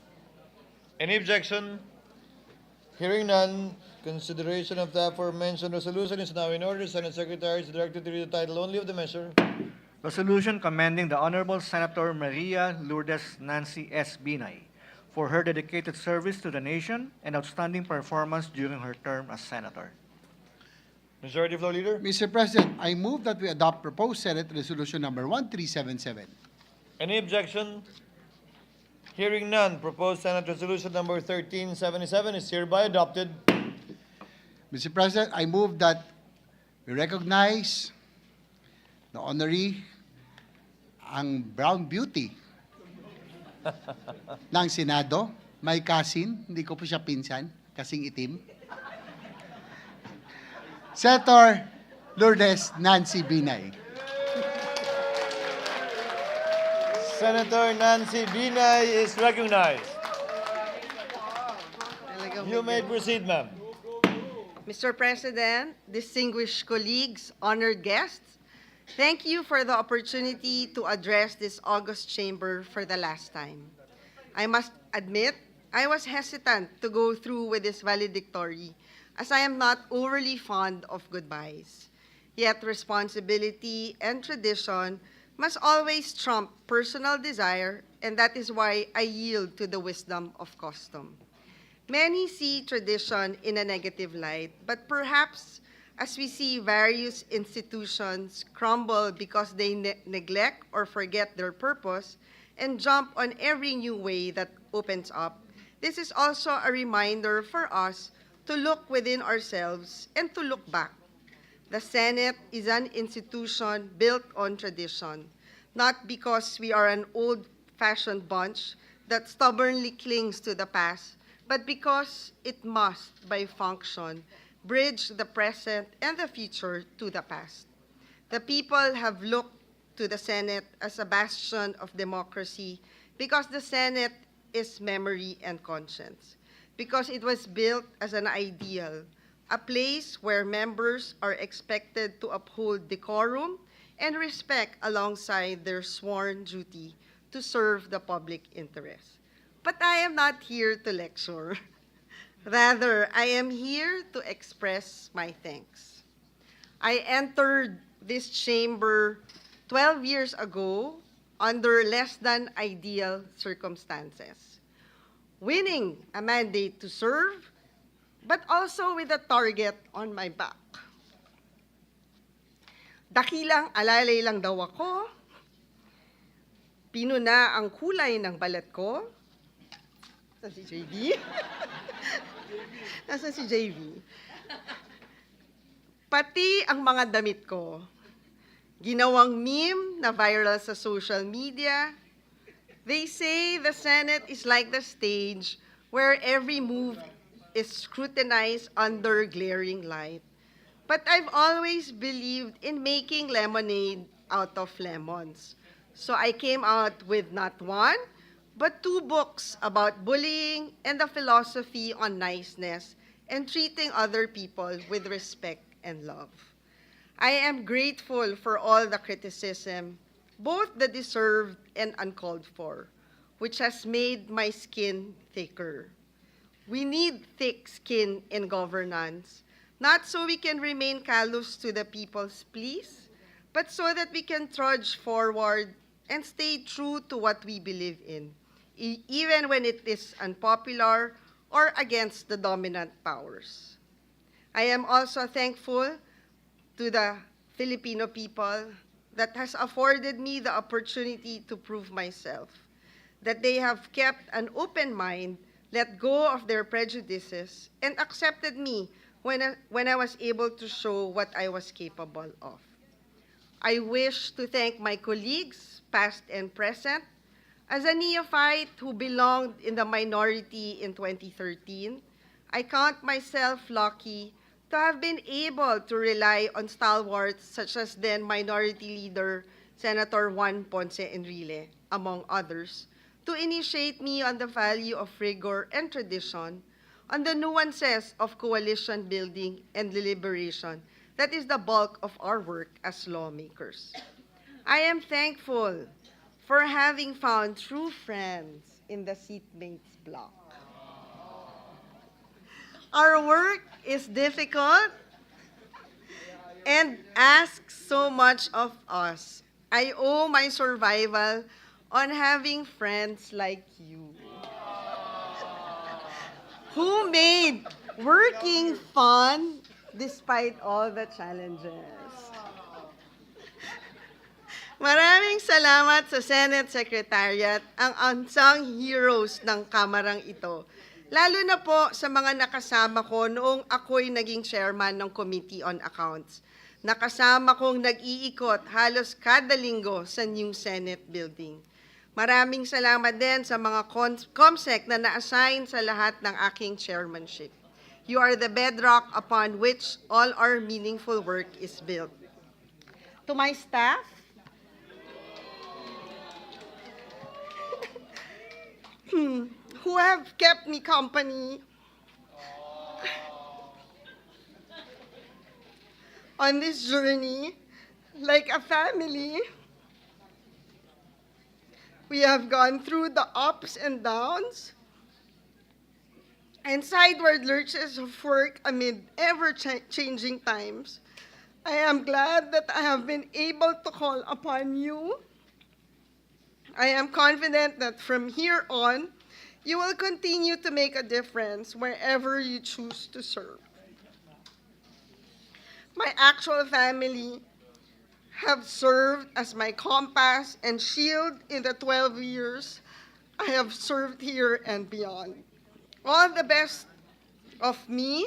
Any objection? Hearing none, consideration of the aforementioned resolution is now in order. Senate Secretary is directed to read the title only of the measure. Resolution commending the Honorable Senator Maria Lourdes Nancy S. Binay for her dedicated service to the nation and outstanding performance during her term as Senator. Majority Floor Leader. Mr. President, I move that we adopt proposed Senate Resolution number 1377. Any objection? Hearing none, proposed Senate Resolution number 1377 is hereby adopted. Mr. President, I move that we recognize the honoree, ang brown beauty ng Senado, my cousin, hindi ko po siya pinsan, kasing itim. Senator Lourdes Nancy Binay. Senator Nancy Binay is recognized. You may proceed, ma'am. Mr. President, distinguished colleagues, honored guests, thank you for the opportunity to address this august chamber for the last time. I must admit, I was hesitant to go through with this valedictory as I am not overly fond of goodbyes. Yet responsibility and tradition must always trump personal desire, and that is why I yield to the wisdom of custom. Many see tradition in a negative light, but perhaps as we see various institutions crumble because they neglect or forget their purpose and jump on every new way that opens up, this is also a reminder for us to look within ourselves and to look back. The Senate is an institution built on tradition, not because we are an old-fashioned bunch that stubbornly clings to the past, but because it must, by function, bridge the present and the future to the past. The people have looked to the Senate as a bastion of democracy because the Senate is memory and conscience, because it was built as an ideal, a place where members are expected to uphold decorum and respect alongside their sworn duty to serve the public interest. But I am not here to lecture. Rather, I am here to express my thanks. I entered this chamber 12 years ago under less than ideal circumstances, winning a mandate to serve, but also with a target on my back. Dakilang alalay lang daw ako, pinuna ang kulay ng balat ko. Nasaan si JV? Nasaan si JV? Pati ang mga damit ko, ginawang meme na viral sa social media. They say the Senate is like the stage where every move is scrutinized under glaring light. But I've always believed in making lemonade out of lemons. So I came out with not one, but 2 books about bullying and the philosophy on niceness and treating other people with respect and love. I am grateful for all the criticism, both the deserved and uncalled for, which has made my skin thicker. We need thick skin in governance, not so we can remain callous to the people's pleas, but so that we can trudge forward and stay true to what we believe in, even when it is unpopular or against the dominant powers. I am also thankful to the Filipino people that has afforded me the opportunity to prove myself, that they have kept an open mind, let go of their prejudices, and accepted me when I was able to show what I was capable of. I wish to thank my colleagues, past and present. As a neophyte who belonged in the minority in 2013, I count myself lucky to have been able to rely on stalwarts such as then Minority Leader Senator Juan Ponce Enrile, among others, to initiate me on the value of rigor and tradition, on the nuances of coalition building and deliberation That is the bulk of our work as lawmakers. I am thankful for having found true friends in the seatmates block. Our work is difficult and asks so much of us. I owe my survival on having friends like you who made working fun despite all the challenges. Maraming salamat sa Senate Secretariat, ang unsung heroes ng kamarang ito. Lalo na po sa mga nakasama ko noong ako'y naging chairman ng Committee on Accounts. Nakasama kong nag-iikot halos kada linggo sa new Senate building. Maraming salamat din sa mga COMSEC na na-assign sa lahat ng aking chairmanship. You are the bedrock upon which all our meaningful work is built. To my staff, who have kept me company on this journey like a family. We have gone through the ups and downs and sideward lurches of work amid ever-changing times. I am glad that I have been able to call upon you. I am confident that from here on, you will continue to make a difference wherever you choose to serve. My actual family have served as my compass and shield in the 12 years I have served here and beyond. All the best of me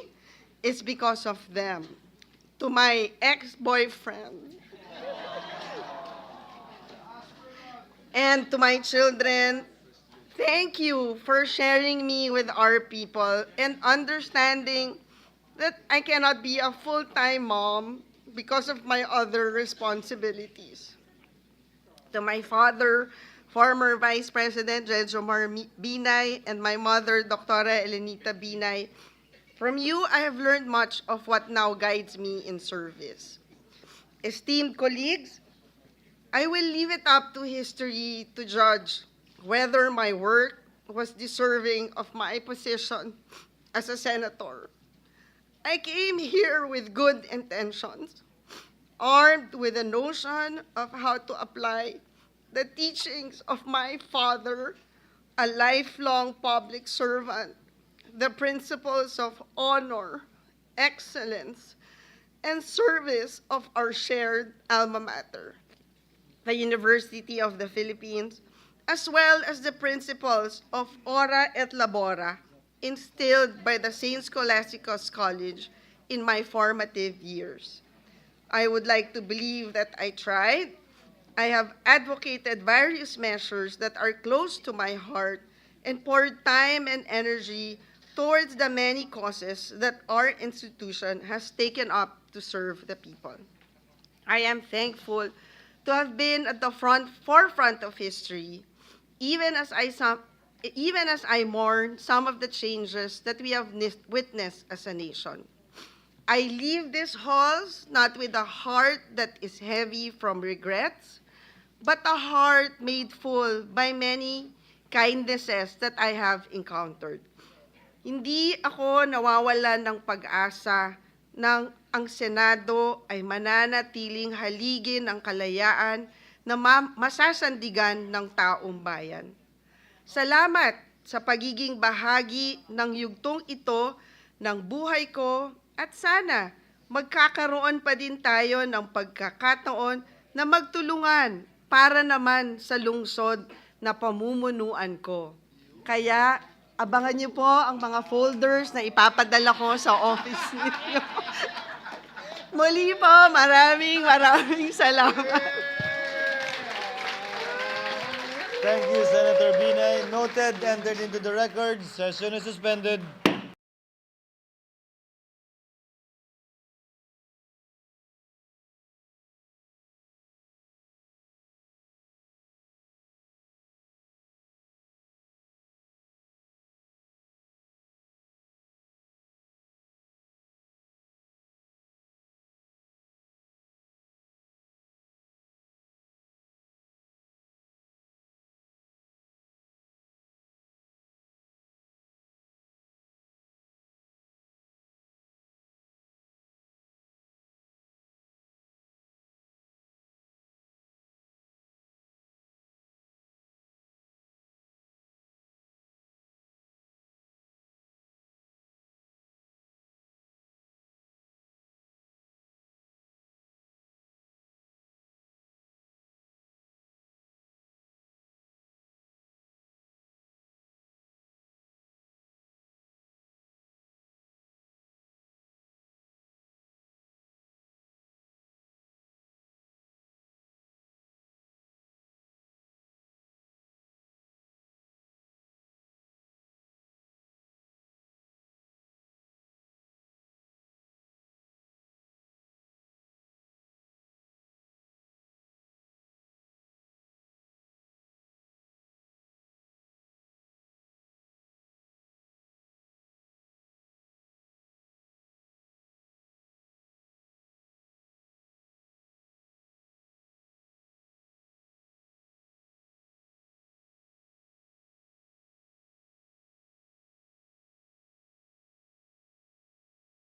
is because of them. To my ex-boyfriend and to my children, thank you for sharing me with our people and understanding that I cannot be a full-time mom because of my other responsibilities. To my father, former Vice President Jejomar Binay, and my mother, Dr. Elenita Binay, from you, I have learned much of what now guides me in service. Esteemed colleagues, I will leave it up to history to judge whether my work was deserving of my position as a senator. I came here with good intentions, armed with a notion of how to apply the teachings of my father, a lifelong public servant, the principles of honor, excellence, and service of our shared alma mater, the University of the Philippines, as well as the principles of ora et labora instilled by the St. Scholasticus College in my formative years. I would like to believe that I tried. I have advocated various measures that are close to my heart and poured time and energy towards the many causes that our institution has taken up to serve the people. I am thankful to have been at the forefront of history, even as I mourn some of the changes that we have witnessed as a nation. I leave these halls not with a heart that is heavy from regrets, but a heart made full by many kindnesses that I have encountered. Hindi ako nawawalan ng pag-asa ng ang Senado ay mananatiling haligi ng kalayaan na masasandigan ng taong bayan. Salamat sa pagiging bahagi ng yugtong ito ng buhay ko at sana magkakaroon pa din tayo ng pagkakataon na magtulungan para naman sa lungsod na pamumunuan ko. Kaya abangan niyo po ang mga folders na ipapadala ko sa office niyo. Muli po, maraming salamat. Thank you, Senator Binay. Noted, entered into the record. Session is suspended.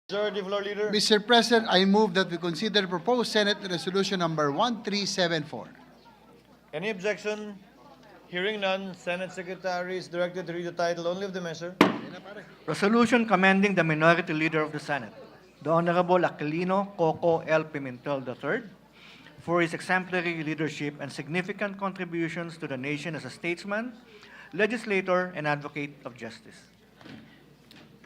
Majority Floor Leader. Mr. President, I move that we consider proposed Senate Resolution number 1374. Any objection? Hearing none, Senate Secretary is directed to read the title only of the measure. Resolution commending the Minority Leader of the Senate, the Honorable Aquilino Koko L. Pimentel III, for his exemplary leadership and significant contributions to the nation as a statesman, legislator, and advocate of justice.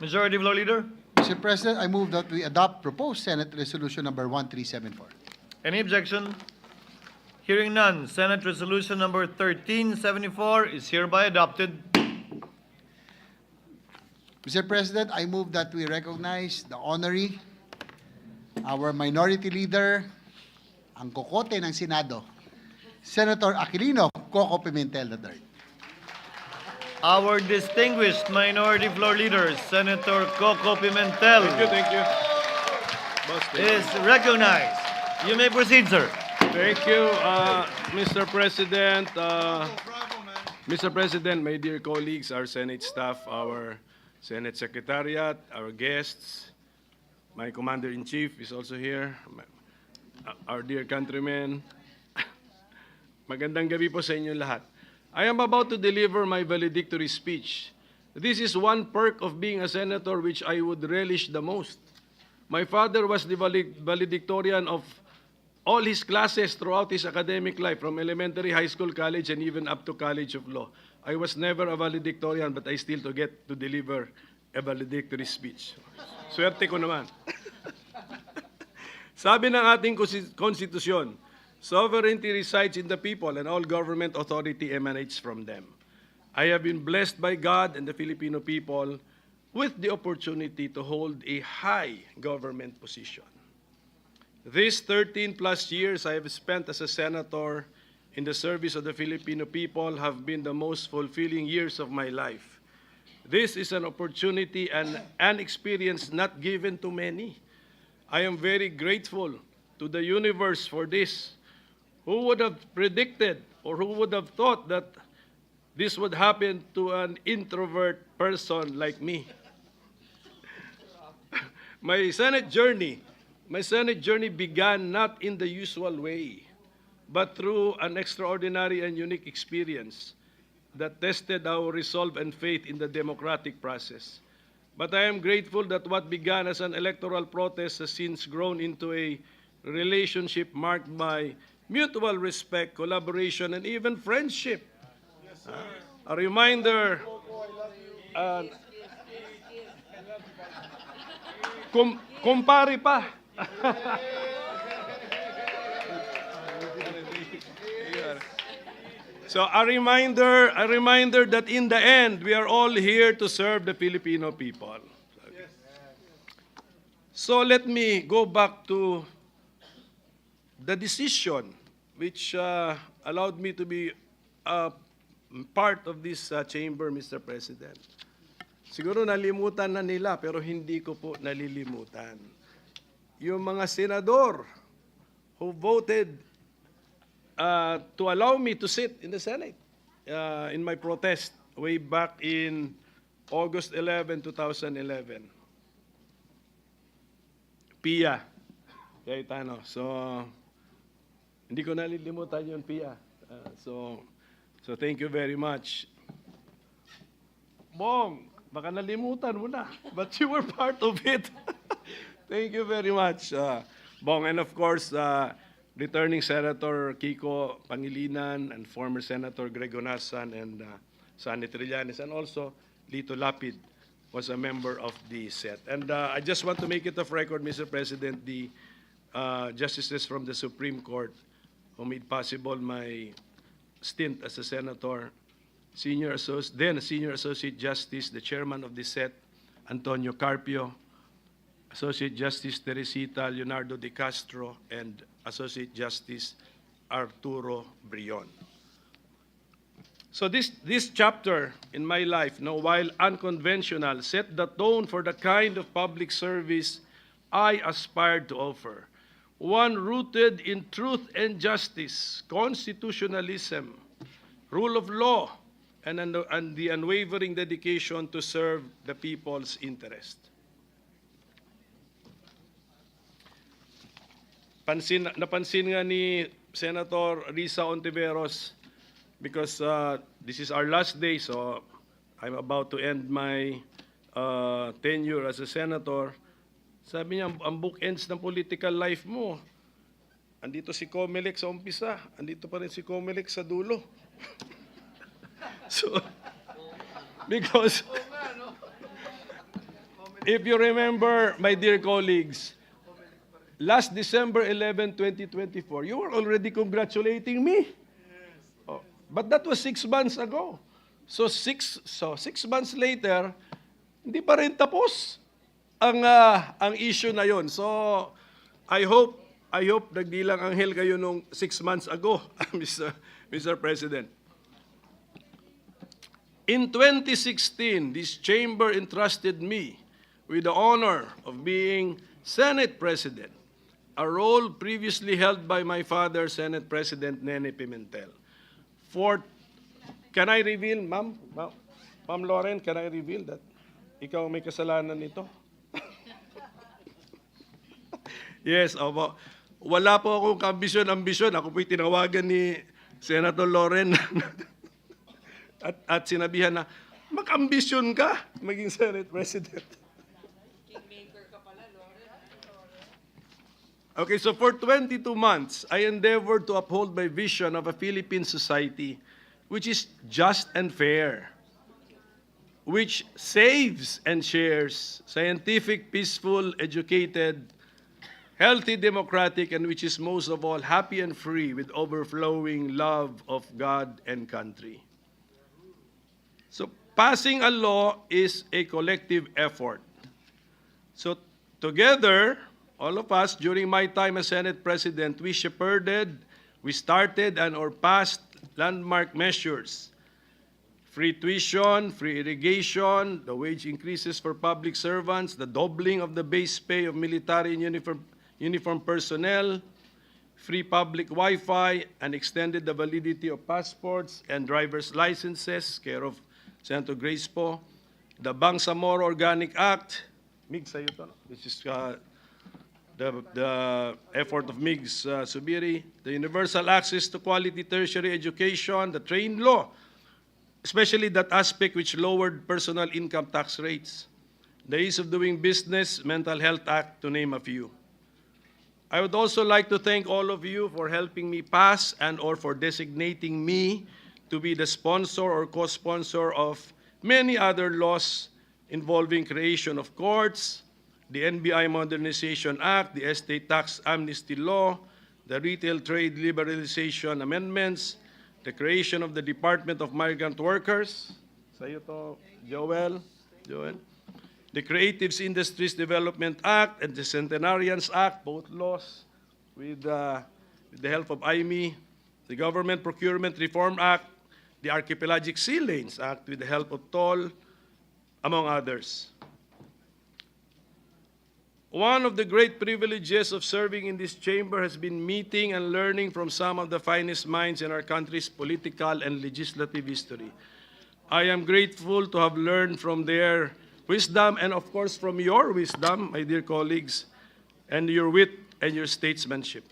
Majority Floor Leader. Mr. President, I move that we adopt proposed Senate Resolution number 1374. Any objection? Hearing none, Senate Resolution number 1374 is hereby adopted. Mr. President, I move that we recognize the honoree, our Minority Leader, ang kokote ng Senado, Senator Aquilino Koko Pimentel III. Our distinguished Minority Floor Leader, Senator Koko Pimentel, Thank you. is recognized. You may proceed, sir. Thank you, Mr. President. Mr. President, my dear colleagues, our Senate staff, our Senate Secretariat, our guests, my Commander-in-Chief is also here, our dear countrymen. Magandang gabi po sa inyo lahat. I am about to deliver my valedictory speech. This is one perk of being a senator which I would relish the most. My father was the valedictorian of all his classes throughout his academic life, from elementary, high school, college, and even up to College of Law. I was never a valedictorian, but I still get to deliver a valedictory speech. Swerte ko naman. Sabi ng ating konstitusyon, sovereignty resides in the people and all government authority emanates from them. I have been blessed by God and the Filipino people with the opportunity to hold a high government position. These 13 plus years I have spent as a senator in the service of the Filipino people have been the most fulfilling years of my life. This is an opportunity and an experience not given to many. I am very grateful to the universe for this. Who would have predicted or who would have thought that this would happen to an introvert person like me? My Senate journey began not in the usual way, but through an extraordinary and unique experience that tested our resolve and faith in the democratic process. But I am grateful that what began as an electoral protest has since grown into a relationship marked by mutual respect, collaboration, and even friendship. A reminder, kumpare pa. So a reminder that in the end, we are all here to serve the Filipino people. So let me go back to the decision which allowed me to be part of this chamber, Mr. President. Siguro nalimutan na nila, pero hindi ko po nalilimutan. Yung mga senador who voted to allow me to sit in the Senate in my protest way back in August 11, 2011. Pia Cayetano. So, hindi ko nalilimutan yun, Pia. So thank you very much. Bong, baka nalimutan mo na, but you were part of it. Thank you very much, Bong. And of course, returning Senator Kiko Pangilinan and former Senator Greg Onasan and Sonny Trillanes, and also Lito Lapid was a member of the set. And I just want to make it of record, Mr. President, the justices from the Supreme Court who made possible my stint as a senator, then Senior Associate Justice, the chairman of the set, Antonio Carpio, Associate Justice Teresita Leonardo de Castro, and Associate Justice Arturo Brion. So this chapter in my life, while unconventional, set the tone for the kind of public service I aspired to offer. One rooted in truth and justice, constitutionalism, rule of law, and the unwavering dedication to serve the people's interest. napansin nga ni Senator Risa Ontiveros, because this is our last day, so I'm about to end my tenure as a senator. Sabi niya, ang bookends ng political life mo, andito si Comelec sa umpisa, andito pa rin si Comelec sa dulo. So, because if you remember, my dear colleagues, last December 11, 2024, you were already congratulating me. Oh, but that was 6 months ago. So 6 months later, hindi pa rin tapos ang issue na yon. So I hope nagdilang anghel kayo nung 6 months ago, Mr. President. In 2016, this chamber entrusted me with the honor of being Senate President, a role previously held by my father, Senate President Nene Pimentel. Can I reveal, Ma'am Lauren, can I reveal that ikaw may kasalanan nito? Yes, opo. Wala po akong ambisyon. Ako po'y tinawagan ni Senator Lauren at sinabihan na, mag-ambisyon ka maging Senate President. Okay, so for 22 months, I endeavored to uphold my vision of a Philippine society which is just and fair, which saves and shares, scientific, peaceful, educated, healthy, democratic, and which is most of all happy and free with overflowing love of God and country. So passing a law is a collective effort. So together, all of us, during my time as Senate President, we shepherded, we started and/or passed landmark measures. Free tuition, free irrigation, the wage increases for public servants, the doubling of the base pay of military and uniform personnel, free public Wi-Fi, and extended the validity of passports and driver's licenses, care of Senator Grace po, the Bangsamoro Organic Act, Mig sa'yo to, no? This is the effort of Migs Subiri, the universal access to quality tertiary education, the train law, especially that aspect which lowered personal income tax rates, the ease of doing business, Mental Health Act, to name a few. I would also like to thank all of you for helping me pass and/or for designating me to be the sponsor or co-sponsor of many other laws involving creation of courts, the NBI Modernization Act, the Estate Tax Amnesty Law, the Retail Trade Liberalization Amendments, the creation of the Department of Migrant Workers, sa'yo to, Joel, the Creatives Industries Development Act and the Centenarians Act, both laws with the help of IME, the Government Procurement Reform Act, the Archipelagic Sea Lanes Act with the help of TOL, among others. One of the great privileges of serving in this chamber has been meeting and learning from some of the finest minds in our country's political and legislative history. I am grateful to have learned from their wisdom and, of course, from your wisdom, my dear colleagues, and your wit and your statesmanship.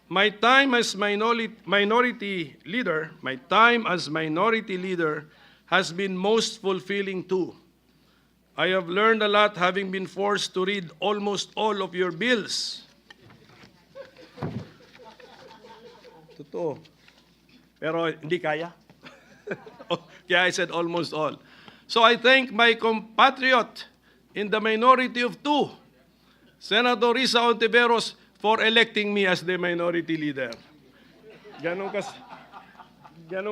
My time as minority leader has been most fulfilling too. I have learned a lot having been forced to read almost all of your bills. Totoo. Pero hindi kaya. Kaya I said almost all. So I thank my compatriot in the minority of two, Senator Risa Ontiveros, for electing me as the minority leader. Ganun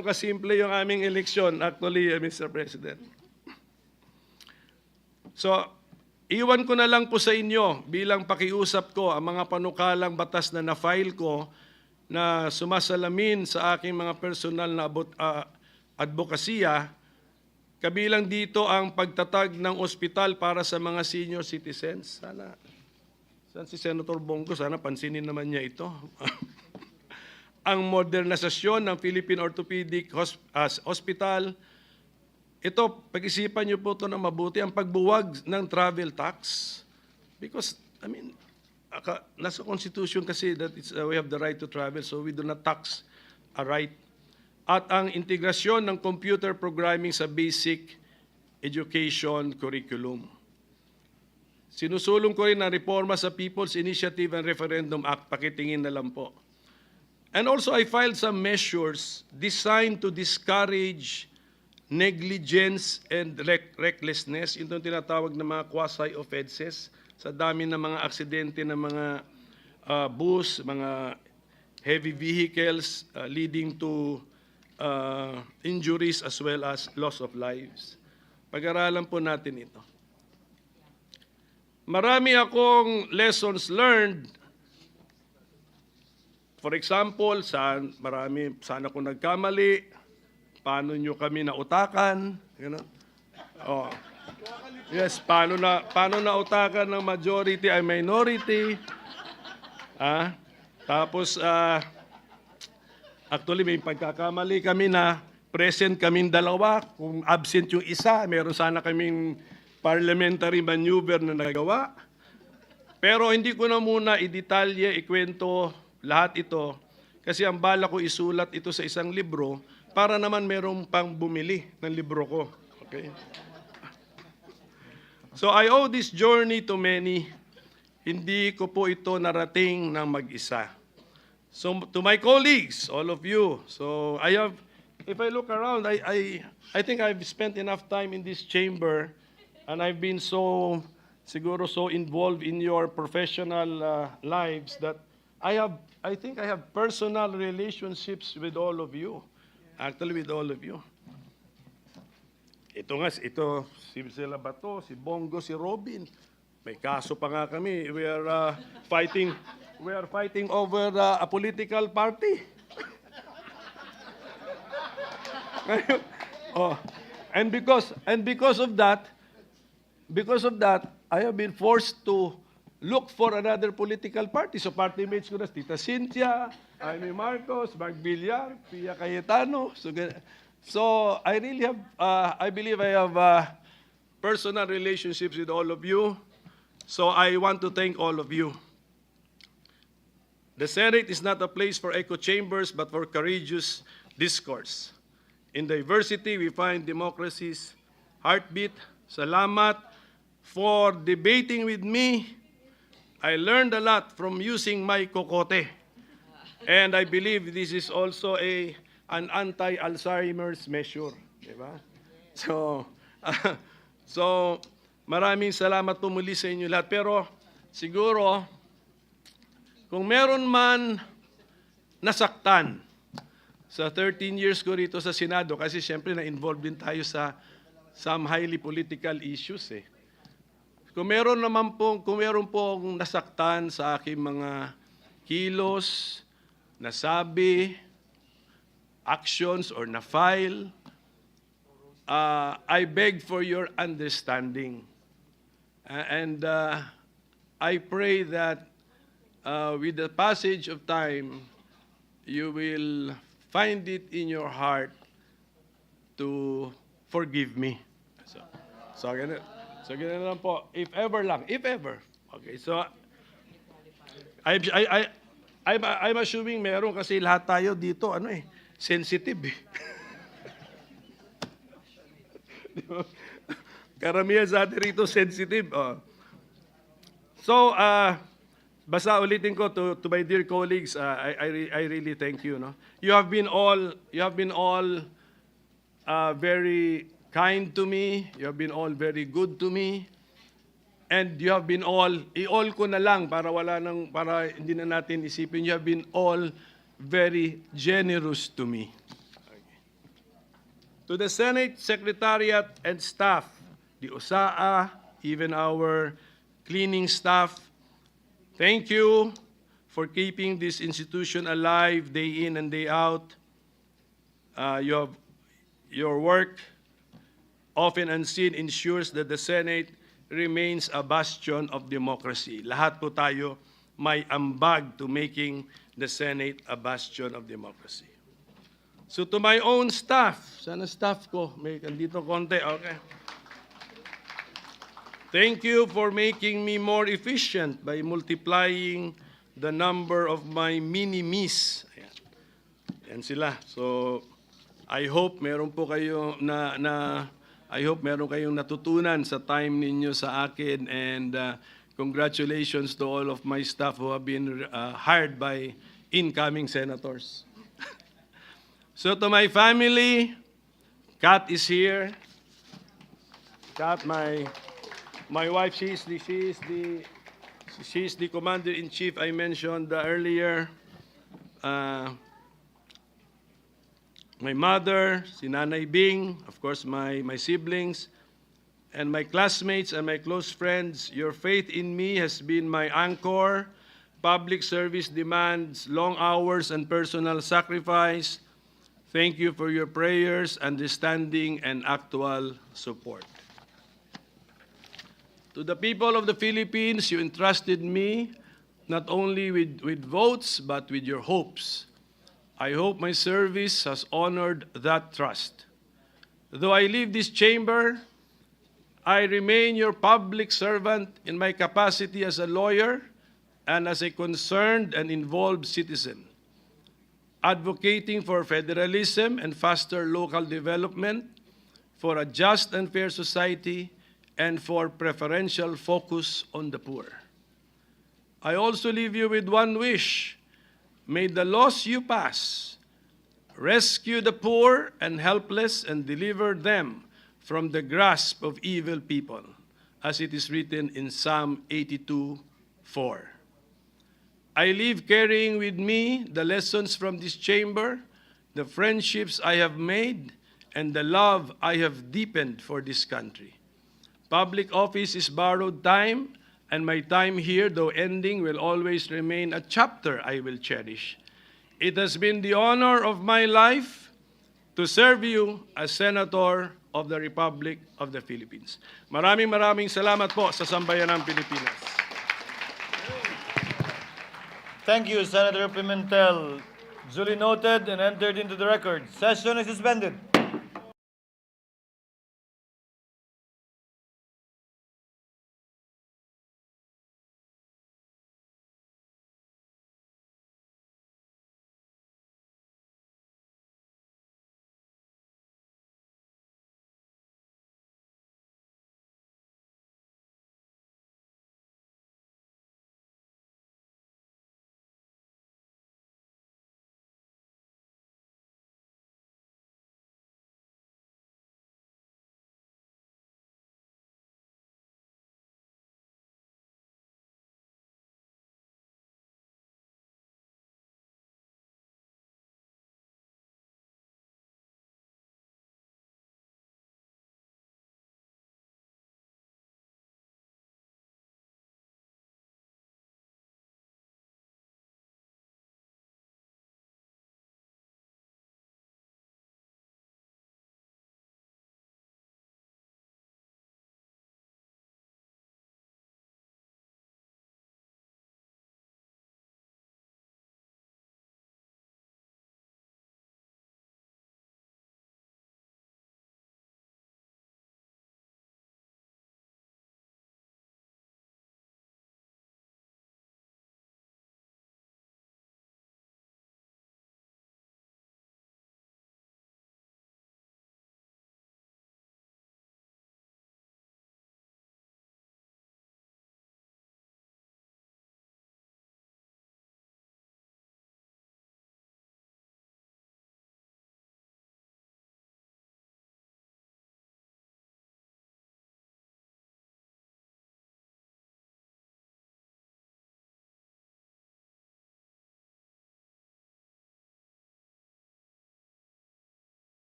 kasimple yung aming eleksyon, actually, Mr. President. So, iwan ko na lang po sa inyo bilang pakiusap ko ang mga panukalang batas na na-file ko na sumasalamin sa aking mga personal na advokasya, kabilang dito ang pagtatag ng ospital para sa mga senior citizens. Saan si Senator Bong ko? Sana pansinin naman niya ito. Ang modernisasyon ng Philippine Orthopedic Hospital. Ito, pag-isipan niyo po ito na mabuti, ang pagbuwag ng travel tax. Because, nasa Constitution kasi that we have the right to travel, so we do not tax a right. At ang integrasyon ng computer programming sa basic education curriculum. Sinusulong ko rin ang reforma sa People's Initiative and Referendum Act. Pakitingin na lang po. And also, I filed some measures designed to discourage negligence and recklessness, yung tinatawag na mga quasi-offenses, sa dami ng mga aksidente ng mga bus, mga heavy vehicles leading to injuries as well as loss of lives. Pag-aralan po natin ito. Marami akong lessons learned. For example, saan ako nagkamali, paano nyo kami nautakan, gano'n. Oh. Yes, paano nautakan ng majority ay minority. Tapos, actually, may pagkakamali kami na present kaming dalawa. Kung absent yung isa, meron sana kaming parliamentary maneuver na nagawa. Pero hindi ko na muna i-detalye, ikwento lahat ito. Kasi ang bala ko isulat ito sa isang libro para naman merong pang bumili ng libro ko. Okay? So I owe this journey to many. Hindi ko po ito narating ng mag-isa. So to my colleagues, all of you, so if I look around, I think I've spent enough time in this chamber and I've been siguro so involved in your professional lives that I think I have personal relationships with all of you. Actually, with all of you. Ito, sila ba to? Si Bongo, si Robin. May kaso pa nga kami. We are fighting over a political party. And because of that, I have been forced to look for another political party. So party mates ko na, Tita Cynthia, Jaime Marcos, Mark Villar, Pia Cayetano. So I really have, I believe I have personal relationships with all of you. So I want to thank all of you. The Senate is not a place for echo chambers, but for courageous discourse. In diversity, we find democracy's heartbeat. Salamat for debating with me. I learned a lot from using my kokote. And I believe this is also an anti-Alzheimer's measure. Diba? So, maraming salamat po muli sa inyo lahat. Pero siguro, kung meron man nasaktan sa 13 years ko rito sa Senado, kasi siyempre na-involved din tayo sa some highly political issues eh. Kung meron pong nasaktan sa aking mga kilos, nasabi, actions, or na-file, I beg for your understanding. And I pray that with the passage of time, you will find it in your heart to forgive me. So ganun lang po. If ever. Okay, so I'm assuming meron kasi lahat tayo dito sensitive eh. Karamihan sa atin rito sensitive. So basta ulitin ko to my dear colleagues, I really thank you. No? You have been all very kind to me. You have been all very good to me. And you have been all, i-all ko na lang para hindi na natin isipin. You have been all very generous to me. Okay. To the Senate Secretariat and staff, the OSAA, even our cleaning staff, thank you for keeping this institution alive day in and day out. Your work, often unseen, ensures that the Senate remains a bastion of democracy. Lahat po tayo may ambag to making the Senate a bastion of democracy. So to my own staff, sana staff ko, may andito konti, okay. Thank you for making me more efficient by multiplying the number of my mini-me's. Ayan. Yan sila. So, I hope meron po kayo I hope meron kayong natutunan sa time ninyo sa akin, and congratulations to all of my staff who have been hired by incoming senators. So to my family, Kat is here. Kat, my wife, she's the commander-in-chief I mentioned earlier. My mother, si Nanay Bing, of course my siblings, and my classmates and my close friends. Your faith in me has been my anchor. Public service demands long hours and personal sacrifice. Thank you for your prayers, understanding, and actual support. To the people of the Philippines, you entrusted me not only with votes, but with your hopes. I hope my service has honored that trust. Though I leave this chamber, I remain your public servant in my capacity as a lawyer and as a concerned and involved citizen, advocating for federalism and faster local development, for a just and fair society, and for preferential focus on the poor. I also leave you with one wish. May the laws you pass rescue the poor and helpless and deliver them from the grasp of evil people, as it is written in Psalm 82:4. I leave carrying with me the lessons from this chamber, the friendships I have made, and the love I have deepened for this country. Public office is borrowed time, and my time here, though ending, will always remain a chapter I will cherish. It has been the honor of my life to serve you as Senator of the Republic of the Philippines. Maraming salamat po sa sambayanang Pilipinas. Thank you, Senator Pimentel. Duly noted and entered into the record. Session is suspended.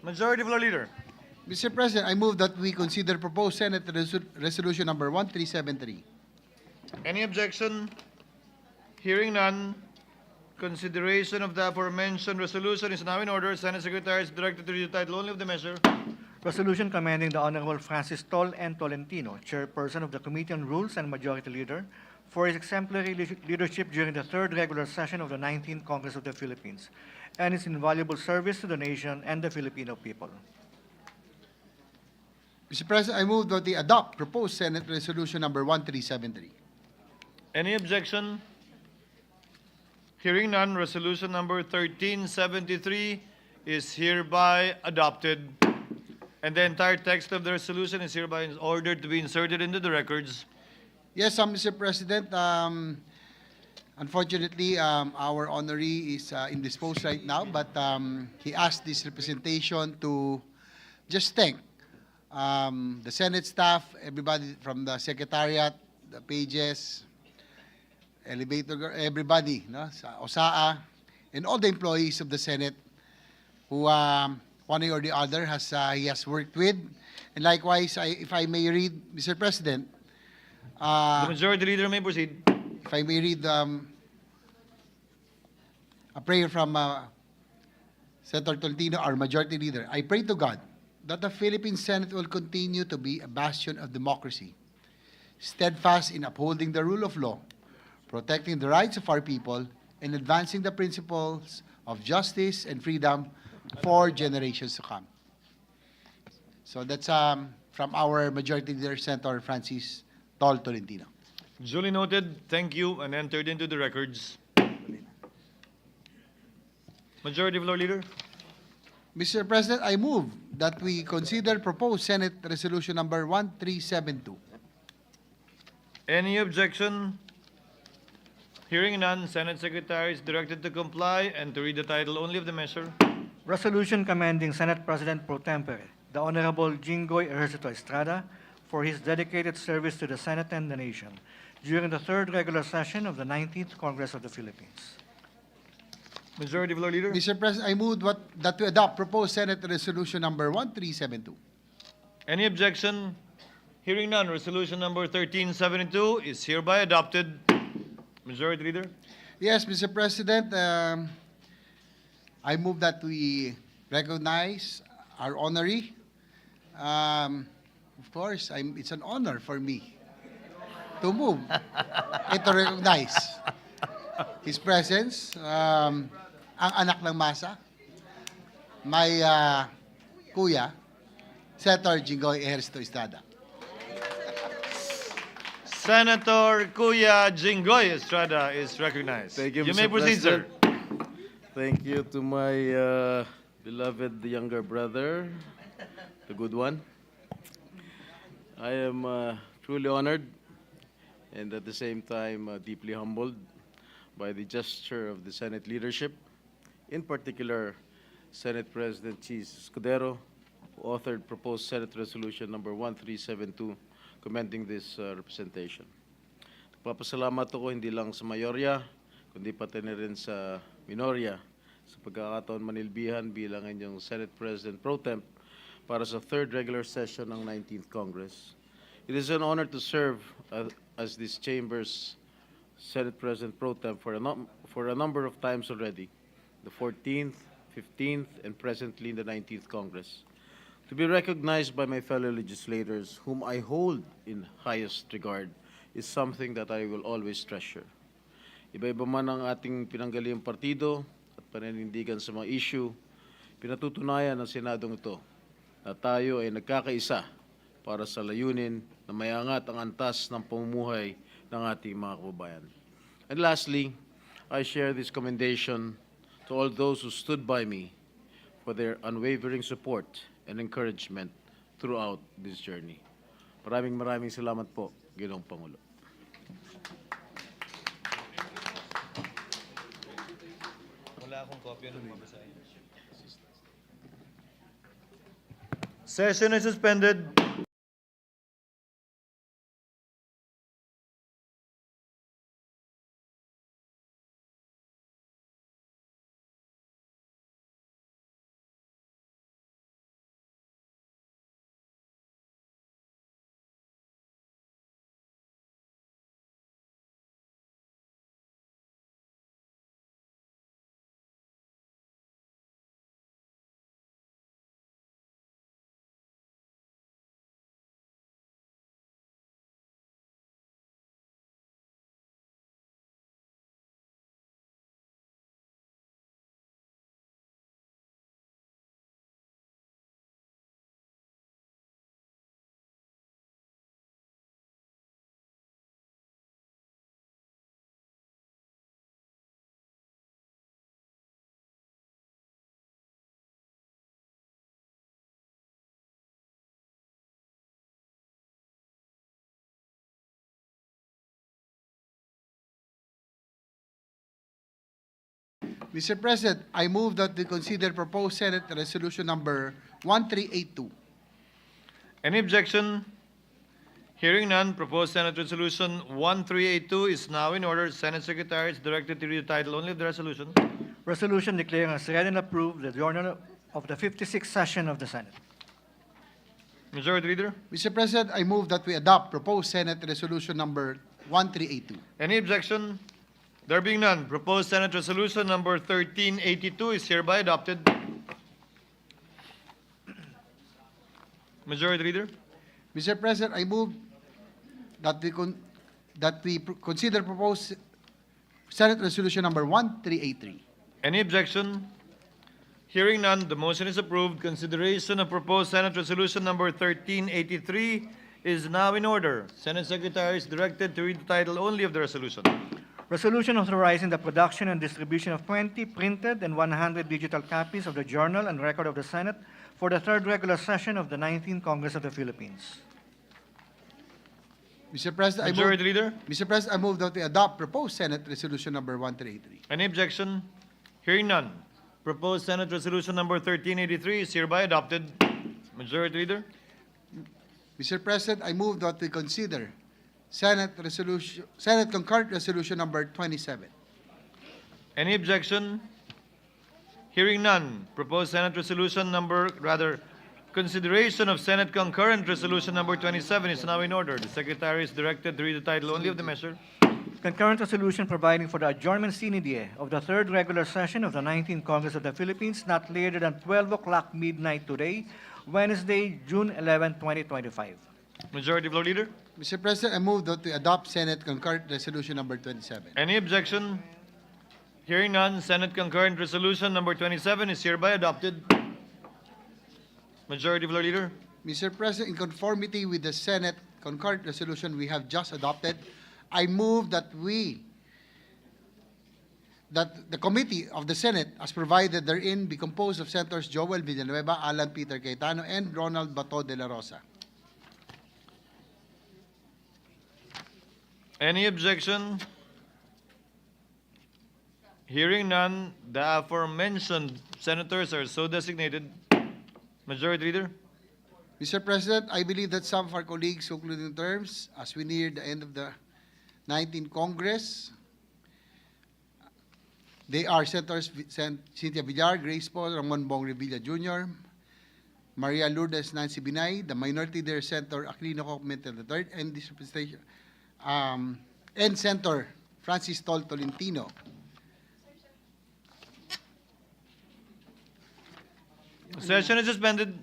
Majority Floor Leader. Mr. President, I move that we consider proposed Senate Resolution number 1373. Any objection? Hearing none, Consideration of the aforementioned resolution is now in order. Senate Secretary is directed to read the title only of the measure. Resolution commending the Honorable Francis and Tolentino, Chairperson of the Committee on Rules and Majority Leader, for his exemplary leadership during the third regular session of the 19th Congress of the Philippines and his invaluable service to the nation and the Filipino people. Mr. President, I move that we adopt proposed Senate Resolution number 1373. Any objection? Hearing none, resolution number 1373 is hereby adopted. And the entire text of the resolution is hereby ordered to be inserted into the records. Yes, Mr. President, unfortunately, our honoree is indisposed right now, but he asked this representation to just thank the Senate staff, everybody from the Secretariat, the pages, elevator, everybody, no, sa OSAA, and all the employees of the Senate who one way or the other he has worked with. And likewise, if I may read, Mr. President, The Majority Leader may proceed. if I may read a prayer from Senator Tolentino, our Majority Leader. I pray to God that the Philippine Senate will continue to be a bastion of democracy, steadfast in upholding the rule of law, protecting the rights of our people, and advancing the principles of justice and freedom for generations to come. So that's from our Majority Leader, Senator Francis Tolentino. Duly noted. Thank you, and entered into the records. Majority Floor Leader. Mr. President, I move that we consider proposed Senate Resolution number 1372. Any objection? Hearing none, Senate Secretary is directed to comply and to read the title only of the measure. Resolution commending Senate President Pro Tempore, the Honorable Jinggoy Ejercito Estrada, for his dedicated service to the Senate and the nation during the third regular session of the 19th Congress of the Philippines. Majority Floor Leader. Mr. President, I move that we adopt proposed Senate Resolution number 1372. Any objection? Hearing none, resolution number 1372 is hereby adopted. Majority Leader. Yes, Mr. President, I move that we recognize our honoree. Of course, it's an honor for me to move and to recognize his presence. Ang anak ng masa, my kuya, Senator Jinggoy Ejercito Estrada. Senator Kuya Jinggoy Estrada is recognized. Thank you, You Mr. may proceed, sir. President. Thank you to my beloved younger brother, the good one. I am truly honored and at the same time deeply humbled by the gesture of the Senate leadership, in particular Senate President Cheese Escudero, who authored proposed Senate Resolution number 1372 commending this representation. Nagpapasalamat ako hindi lang sa mayorya, kundi pati na rin sa minorya sa pagkakataon manilbihan bilang inyong Senate President Pro Temp para sa third regular session ng 19th Congress. It is an honor to serve as this chamber's Senate President Pro Temp for a number of times already, the 14th, 15th, and presently in the 19th Congress. To be recognized by my fellow legislators, whom I hold in highest regard, is something that I will always treasure. Iba-iba man ang ating pinanggaliang partido at paninindigan sa mga issue, pinatutunayan ng Senadong ito na tayo ay nagkakaisa para sa layunin na mayangat ang antas ng pamumuhay ng ating mga kababayan. And lastly, I share this commendation to all those who stood by me for their unwavering support and encouragement throughout this journey. Maraming salamat po, Ginoong Pangulo. Wala akong kopya ng mabasahin. Session is suspended. Mr. President, I move that we consider proposed Senate Resolution number 1382. Any objection? Hearing none, proposed Senate Resolution 1382 is now in order. Senate Secretary is directed to read the title only of the resolution. Resolution declaring as read and approved the journal of the 56th session of the Senate. Majority Leader. Mr. President, I move that we adopt proposed Senate Resolution number 1382. Any objection? There being none, proposed Senate Resolution number 1382 is hereby adopted. Majority Leader. Mr. President, I move that we consider proposed Senate Resolution number 1383. Any objection? Hearing none, the motion is approved. Consideration of proposed Senate Resolution number 1383 is now in order. Senate Secretary is directed to read the title only of the resolution. Resolution authorizing the production and distribution of 20 printed and 100 digital copies of the Journal and Record of the Senate for the third regular session of the 19th Congress of the Philippines. Mr. President, Majority Leader. Mr. President, I move that we adopt proposed Senate Resolution number 1383. Any objection? Hearing none. Proposed Senate Resolution number 1383 is hereby adopted. Majority Leader. Mr. President, I move that we consider Senate Concurrent Resolution number 27. Any objection? Hearing none. Proposed Senate Resolution consideration of Senate Concurrent Resolution number 27 is now in order. The Secretary is directed to read the title only of the measure. Concurrent resolution providing for the adjournment sine die of the third regular session of the 19th Congress of the Philippines not later than 12 o'clock midnight today, Wednesday, June 11, 2025. Majority Floor Leader. Mr. President, I move that we adopt Senate Concurrent Resolution number 27. Any objection? Hearing none, Senate Concurrent Resolution number 27 is hereby adopted. Majority Floor Leader. Mr. President, in conformity with the Senate Concurrent Resolution we have just adopted, I move that the committee of the Senate, as provided therein, be composed of Senators Joel Villanueva, Alan Peter Cayetano, and Ronald Bato de la Rosa. Any objection? Hearing none, the aforementioned senators are so designated. Majority Leader. Mr. President, I believe that some of our colleagues concluding terms as we near the end of the 19th Congress. They are Senators Cynthia, Villar, Grace Paul, Ramon Bong Revilla Jr., Maria Lourdes Nancy Binay, the Minority Leader Senator Koko Pimentel III, and this representation, and Senator Francis Tolentino. Session is suspended.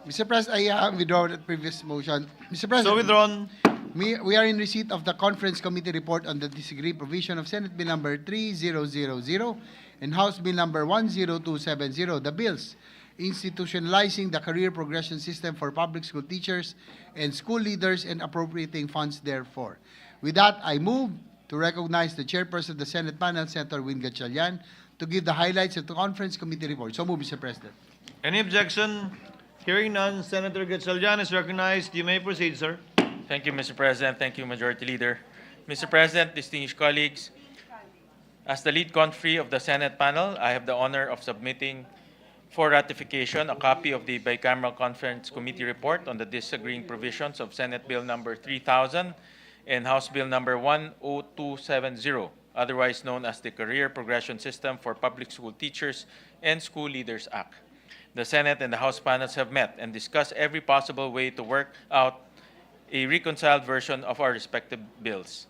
Mr. President, I withdraw the previous motion. Mr. President. So withdrawn. We are in receipt of the Conference Committee report on the disagreed provision of Senate Bill number 3000 and House Bill number 10270, the bills institutionalizing the career progression system for public school teachers and school leaders and appropriating funds therefore. With that, I move to recognize the chairperson of the Senate panel, Senator Win Gatchalian, to give the highlights of the Conference Committee report. So move, Mr. President. Any objection? Hearing none, Senator Gatchalian is recognized. You may proceed, sir. Thank you, Mr. President. Thank you, Majority Leader. Mr. President, distinguished colleagues, as the lead conferee of the Senate panel, I have the honor of submitting for ratification a copy of the Bicameral Conference Committee report on the disagreeing provisions of Senate Bill number 3000 and House Bill number 10270, otherwise known as the Career Progression System for Public School Teachers and School Leaders Act. The Senate and the House panels have met and discussed every possible way to work out a reconciled version of our respective bills.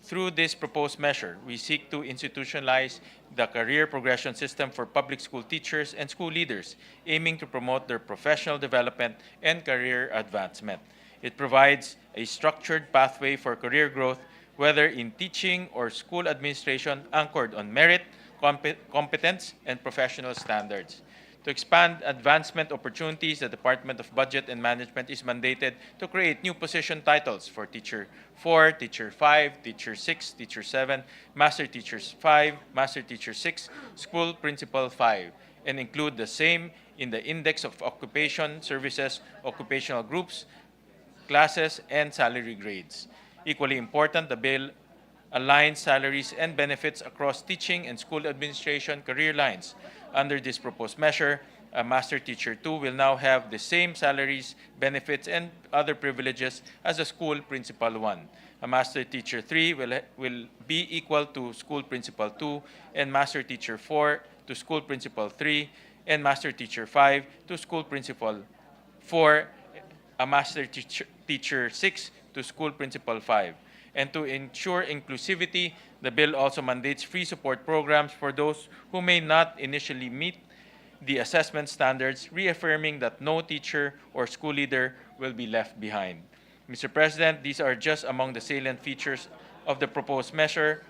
Through this proposed measure, we seek to institutionalize the career progression system for public school teachers and school leaders, aiming to promote their professional development and career advancement. It provides a structured pathway for career growth, whether in teaching or school administration, anchored on merit, competence, and professional standards. To expand advancement opportunities, the Department of Budget and Management is mandated to create new position titles for Teacher 4, Teacher 5, Teacher 6, Teacher 7, Master Teachers 5, Master Teacher 6, School Principal 5, and include the same in the Index of Occupation Services, occupational groups, classes, and salary grades. Equally important, the bill aligns salaries and benefits across teaching and school administration career lines. Under this proposed measure, a Master Teacher 2 will now have the same salaries, benefits, and other privileges as a School Principal 1. A Master Teacher 3 will be equal to School Principal 2, and Master Teacher 4 to School Principal 3, and Master Teacher 5 to School Principal 4, a Master Teacher 6 to School Principal 5. And to ensure inclusivity, the bill also mandates free support programs for those who may not initially meet the assessment standards, reaffirming that no teacher or school leader will be left behind. Mr. President, these are just among the salient features of the proposed measure.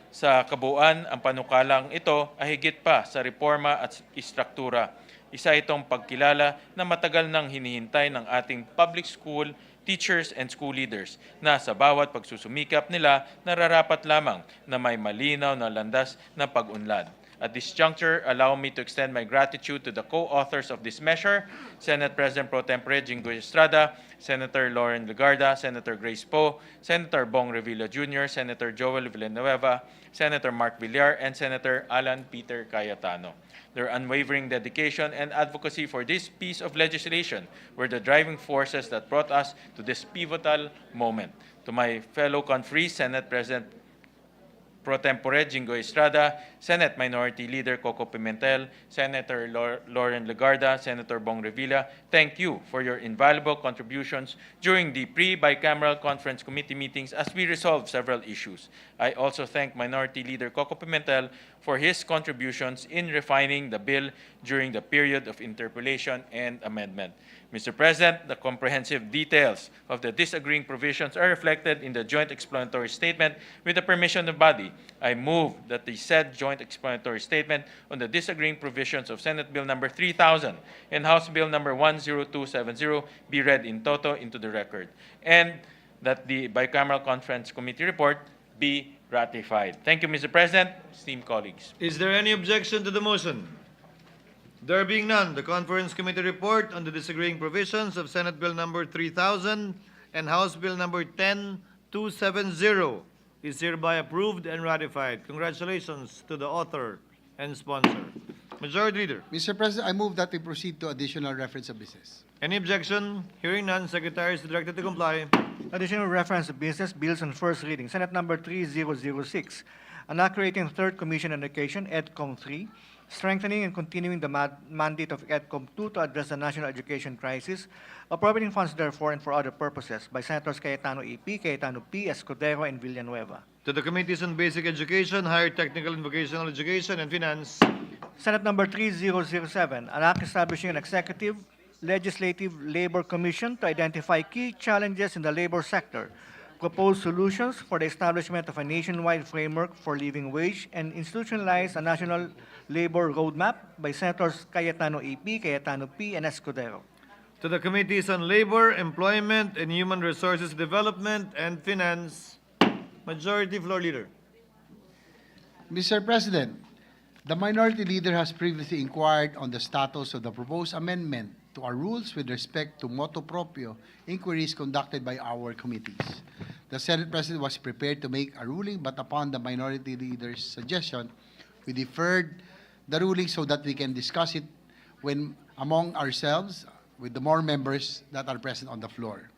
Sa kabuuan, ang panukalang ito ay higit pa sa reforma at istruktura. Isa itong pagkilala na matagal nang hinihintay ng ating public school teachers and school leaders na sa bawat pagsusumikap nila nararapat lamang na may malinaw na landas na pag-unlad. At this juncture, allow me to extend my gratitude to the co-authors of this measure, Senate President Pro Tempore Jinggoy Estrada, Senator Lauren Legarda, Senator Grace Poe, Senator Bong Revilla Jr., Senator Joel Villanueva, Senator Mark Villar, and Senator Alan Peter Cayetano. Their unwavering dedication and advocacy for this piece of legislation were the driving forces that brought us to this pivotal moment. To my fellow conferees, Senate President Pro Tempore Jinggoy Estrada, Senate Minority Leader Koko Pimentel, Senator Lauren Legarda, Senator Bong Revilla, thank you for your invaluable contributions during the pre-bicameral conference committee meetings as we resolved several issues. I also thank Minority Leader Koko Pimentel for his contributions in refining the bill during the period of interpolation and amendment. Mr. President, the comprehensive details of the disagreeing provisions are reflected in the joint explanatory statement. With the permission of the body, I move that the said joint explanatory statement on the disagreeing provisions of Senate Bill number 3000 and House Bill number 10270 be read in toto into the record, and that the bicameral conference committee report be ratified. Thank you, Mr. President, esteemed colleagues. Is there any objection to the motion? There being none, the Conference Committee report on the disagreeing provisions of Senate Bill number 3000 and House Bill number 10270 is hereby approved and ratified. Congratulations to the author and sponsor. Majority Leader. Mr. President, I move that we proceed to additional reference of business. Any objection? Hearing none, Secretary is directed to comply. Additional reference to business bills on first reading. Senate number 3006, an creating Third Commission on Education, EDCOM 3, strengthening and continuing the mandate of EDCOM 2 to address the national education crisis, appropriating funds therefore and for other purposes by Senators Cayetano EP, Cayetano P, Escudero, and Villanueva. To the Committees on Basic Education, Higher Technical and Vocational Education, and Finance. Senate number 3007, an act establishing an executive legislative labor commission to identify key challenges in the labor sector, propose solutions for the establishment of a nationwide framework for living wage, and institutionalize a national labor roadmap by Senators Cayetano EP, Cayetano P, and Escudero. To the Committees on Labor, Employment, and Human Resources Development, and Finance. Majority Floor Leader. Mr. President, the Minority Leader has previously inquired on the status of the proposed amendment to our rules with respect to motu proprio inquiries conducted by our committees. The Senate President was prepared to make a ruling, but upon the Minority Leader's suggestion, we deferred the ruling so that we can discuss it when among ourselves with the more members that are present on the floor.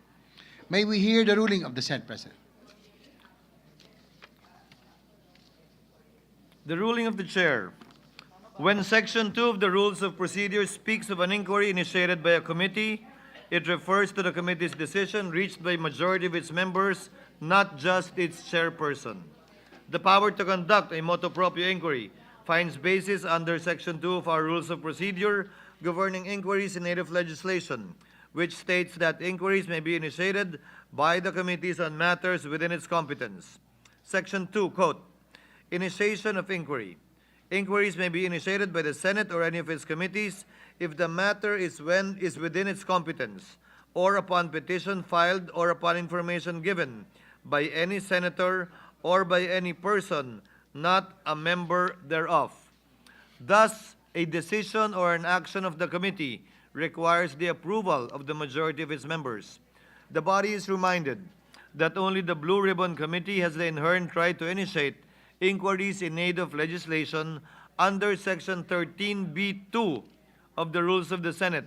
May we hear the ruling of the Senate President? The ruling of the Chair. When Section 2 of the Rules of Procedure speaks of an inquiry initiated by a committee, it refers to the committee's decision reached by a majority of its members not just its chairperson. The power to conduct a motu proprio inquiry finds basis under Section 2 of our Rules of Procedure governing inquiries in native legislation, which states that inquiries may be initiated by the committees on matters within its competence. Section 2, quote, initiation of inquiry. Inquiries may be initiated by the Senate or any of its committees if the matter is within its competence, or upon petition filed or upon information given by any senator or by any person not a member thereof. Thus, a decision or an action of the committee requires the approval of the majority of its members. The body is reminded that only the Blue Ribbon Committee has the inherent right to initiate inquiries in aid of legislation under Section 13B2 of the Rules of the Senate,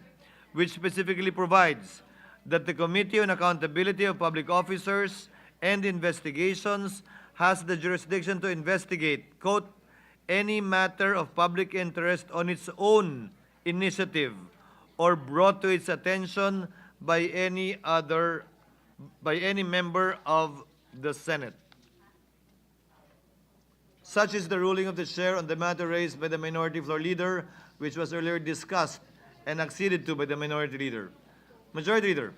which specifically provides that the Committee on Accountability of Public Officers and Investigations has the jurisdiction to investigate, quote, any matter of public interest on its own initiative or brought to its attention by any member of the Senate. Such is the ruling of the chair on the matter raised by the minority floor leader, which was earlier discussed and acceded to by the minority leader. Majority leader.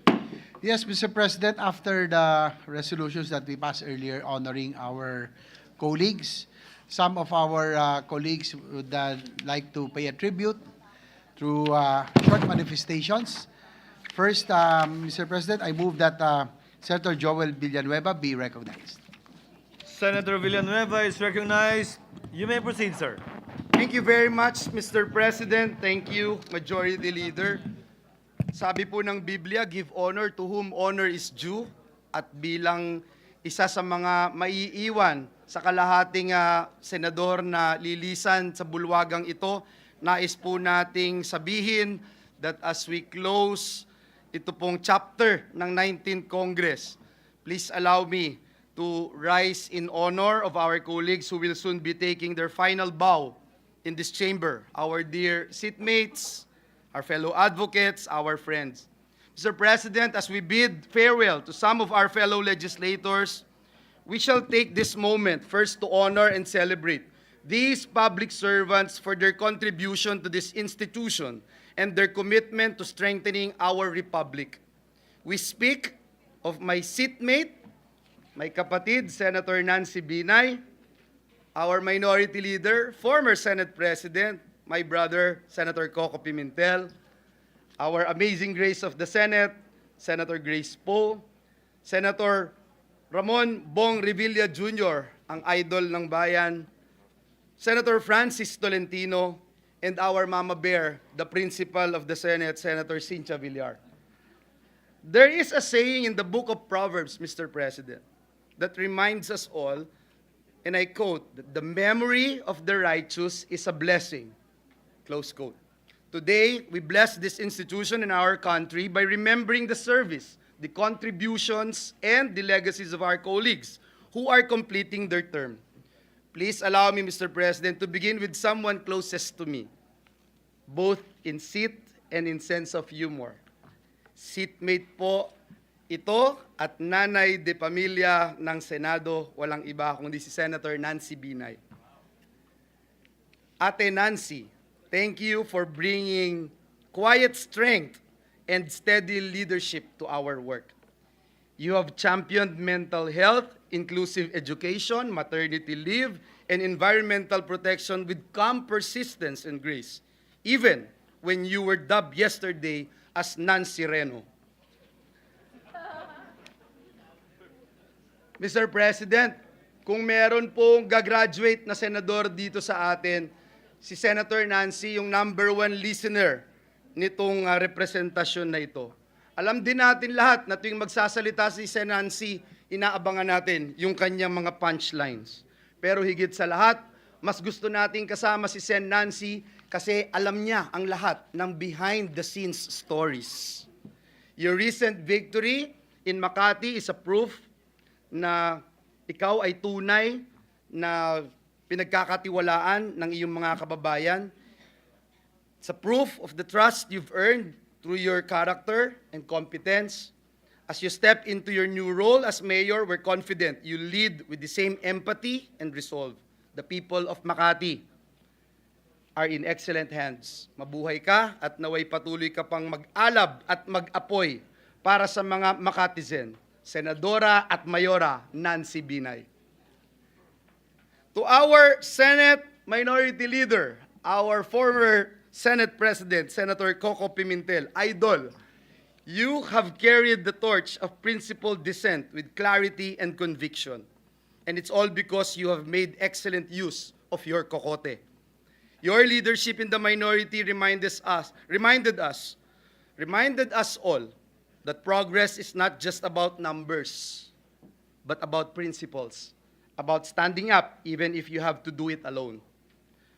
Yes, Mr. President, after the resolutions that we passed earlier honoring our colleagues, some of our colleagues would like to pay a tribute through short manifestations. First, Mr. President, I move that Senator Joel Villanueva be recognized. Senator Villanueva is recognized. You may proceed, sir. Thank you very much, Mr. President. Thank you, Majority Leader. Sabi po ng Biblia, give honor to whom honor is due. At bilang isa sa mga maiiwan sa kalahating senador na lilisan sa bulwagang ito, nais po nating sabihin that as we close ito pong chapter ng 19th Congress, please allow me to rise in honor of our colleagues who will soon be taking their final bow in this chamber, our dear seatmates, our fellow advocates, our friends. Mr. President, as we bid farewell to some of our fellow legislators, we shall take this moment first to honor and celebrate these public servants for their contribution to this institution and their commitment to strengthening our republic. We speak of my seatmate, my kapatid, Senator Nancy Binay, our minority leader, former Senate President, my brother, Senator Koko Pimentel, our amazing grace of the Senate, Senator Grace Poe, Senator Ramon Bong Revilla Jr., ang idol ng bayan, Senator Francis Tolentino, and our Mama Bear, the principal of the Senate, Senator Cynthia Villar. There is a saying in the book of Proverbs, Mr. President, that reminds us all, and I quote, that the memory of the righteous is a blessing. Close quote. Today, we bless this institution in our country by remembering the service, the contributions, and the legacies of our colleagues who are completing their term. Please allow me, Mr. President, to begin with someone closest to me, both in seat and in sense of humor. Seatmate po ito at nanay de pamilya ng Senado, walang iba kundi si Senator Nancy Binay. Ate Nancy, thank you for bringing quiet strength and steady leadership to our work. You have championed mental health, inclusive education, maternity leave, and environmental protection with calm persistence and grace, even when you were dubbed yesterday as Nancy Reno. Mr. President, kung meron pong gagraduate na senador dito sa atin, si Senator Nancy, yung #1 listener nitong representasyon na ito. Alam din natin lahat na tuwing magsasalita si Sen. Nancy, inaabangan natin yung kanyang mga punchlines. Pero higit sa lahat, mas gusto nating kasama si Sen. Nancy kasi alam niya ang lahat ng behind-the-scenes stories. Your recent victory in Makati is a proof na ikaw ay tunay na pinagkakatiwalaan ng iyong mga kababayan. It's a proof of the trust you've earned through your character and competence. As you step into your new role as mayor, we're confident you lead with the same empathy and resolve. The people of Makati are in excellent hands. Mabuhay ka at naway patuloy ka pang mag-alab at mag-apoy para sa mga Makatizen, Senadora at Mayora Nancy Binay. To our Senate Minority Leader, our former Senate President, Senator Koko Pimentel, Idol, you have carried the torch of principled dissent with clarity and conviction. And it's all because you have made excellent use of your kokote. Your leadership in the minority reminded us all that progress is not just about numbers, but about principles, about standing up even if you have to do it alone.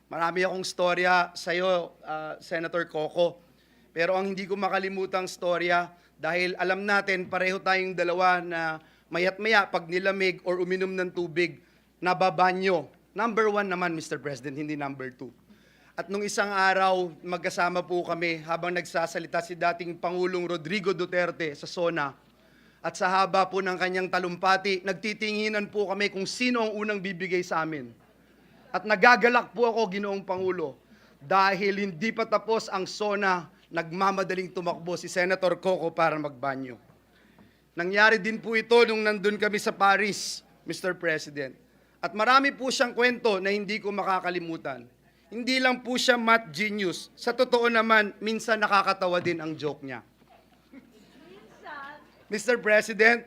Marami akong storya sa iyo, Senator Koko. Pero ang hindi ko makalimutang storya, dahil alam natin, pareho tayong dalawa na mayat-maya pag nilamig or uminom ng tubig, nababanyo. Number 1 naman, Mr. President, hindi number 2. At nung isang araw, magkasama po kami habang nagsasalita si dating Pangulong Rodrigo Duterte sa SONA. At sa haba po ng kanyang talumpati, nagtitinginan po kami kung sino ang unang bibigay sa amin. At nagagalak po ako, Ginoong Pangulo, dahil hindi pa tapos ang SONA, nagmamadaling tumakbo si Senator Koko para magbanyo. Nangyari din po ito nung nandun kami sa Paris, Mr. President. At marami po siyang kwento na hindi ko makakalimutan. Hindi lang po siya math genius. Sa totoo naman, minsan nakakatawa din ang joke niya. Mr. President,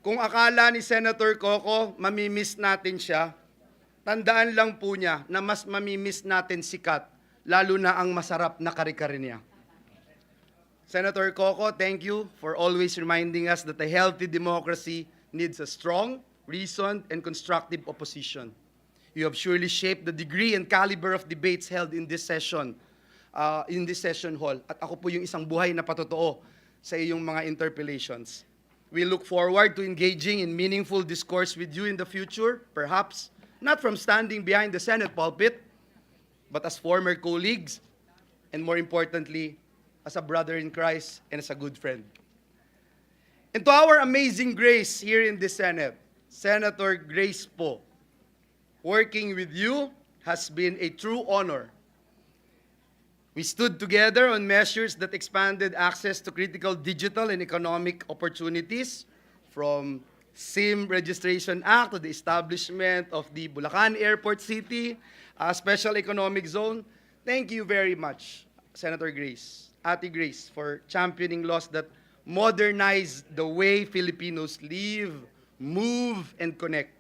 kung akala ni Senator Koko, mamimiss natin siya, tandaan lang po niya na mas mamimiss natin si Kat, lalo na ang masarap na kare-kare niya. Senator Koko, thank you for always reminding us that a healthy democracy needs a strong, reasoned, and constructive opposition. You have surely shaped the degree and caliber of debates held in this session hall. At ako po yung isang buhay na patotoo sa iyong mga interpellations. We look forward to engaging in meaningful discourse with you in the future, perhaps not from standing behind the Senate pulpit, but as former colleagues, and more importantly, as a brother in Christ and as a good friend. And to our amazing Grace here in the Senate, Senator Grace po, working with you has been a true honor. We stood together on measures that expanded access to critical digital and economic opportunities, from SIM Registration Act to the establishment of the Bulacan Airport City, Special Economic Zone. Thank you very much, Senator Grace. Ate Grace, for championing laws that modernize the way Filipinos live, move, and connect.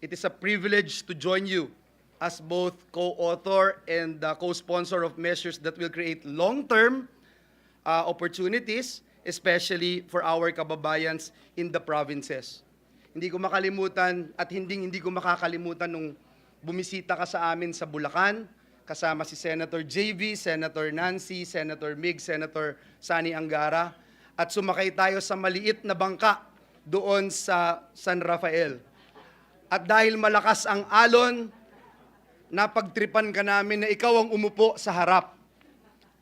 It is a privilege to join you as both co-author and co-sponsor of measures that will create long-term opportunities, especially for our kababayans in the provinces. Hindi ko makalimutan at hindi ko makakalimutan nung bumisita ka sa amin sa Bulacan, kasama si Senator JV, Senator Nancy, Senator Mig, Senator Sani Angara, at sumakay tayo sa maliit na bangka doon sa San Rafael. At dahil malakas ang alon, napagtripan ka namin na ikaw ang umupo sa harap.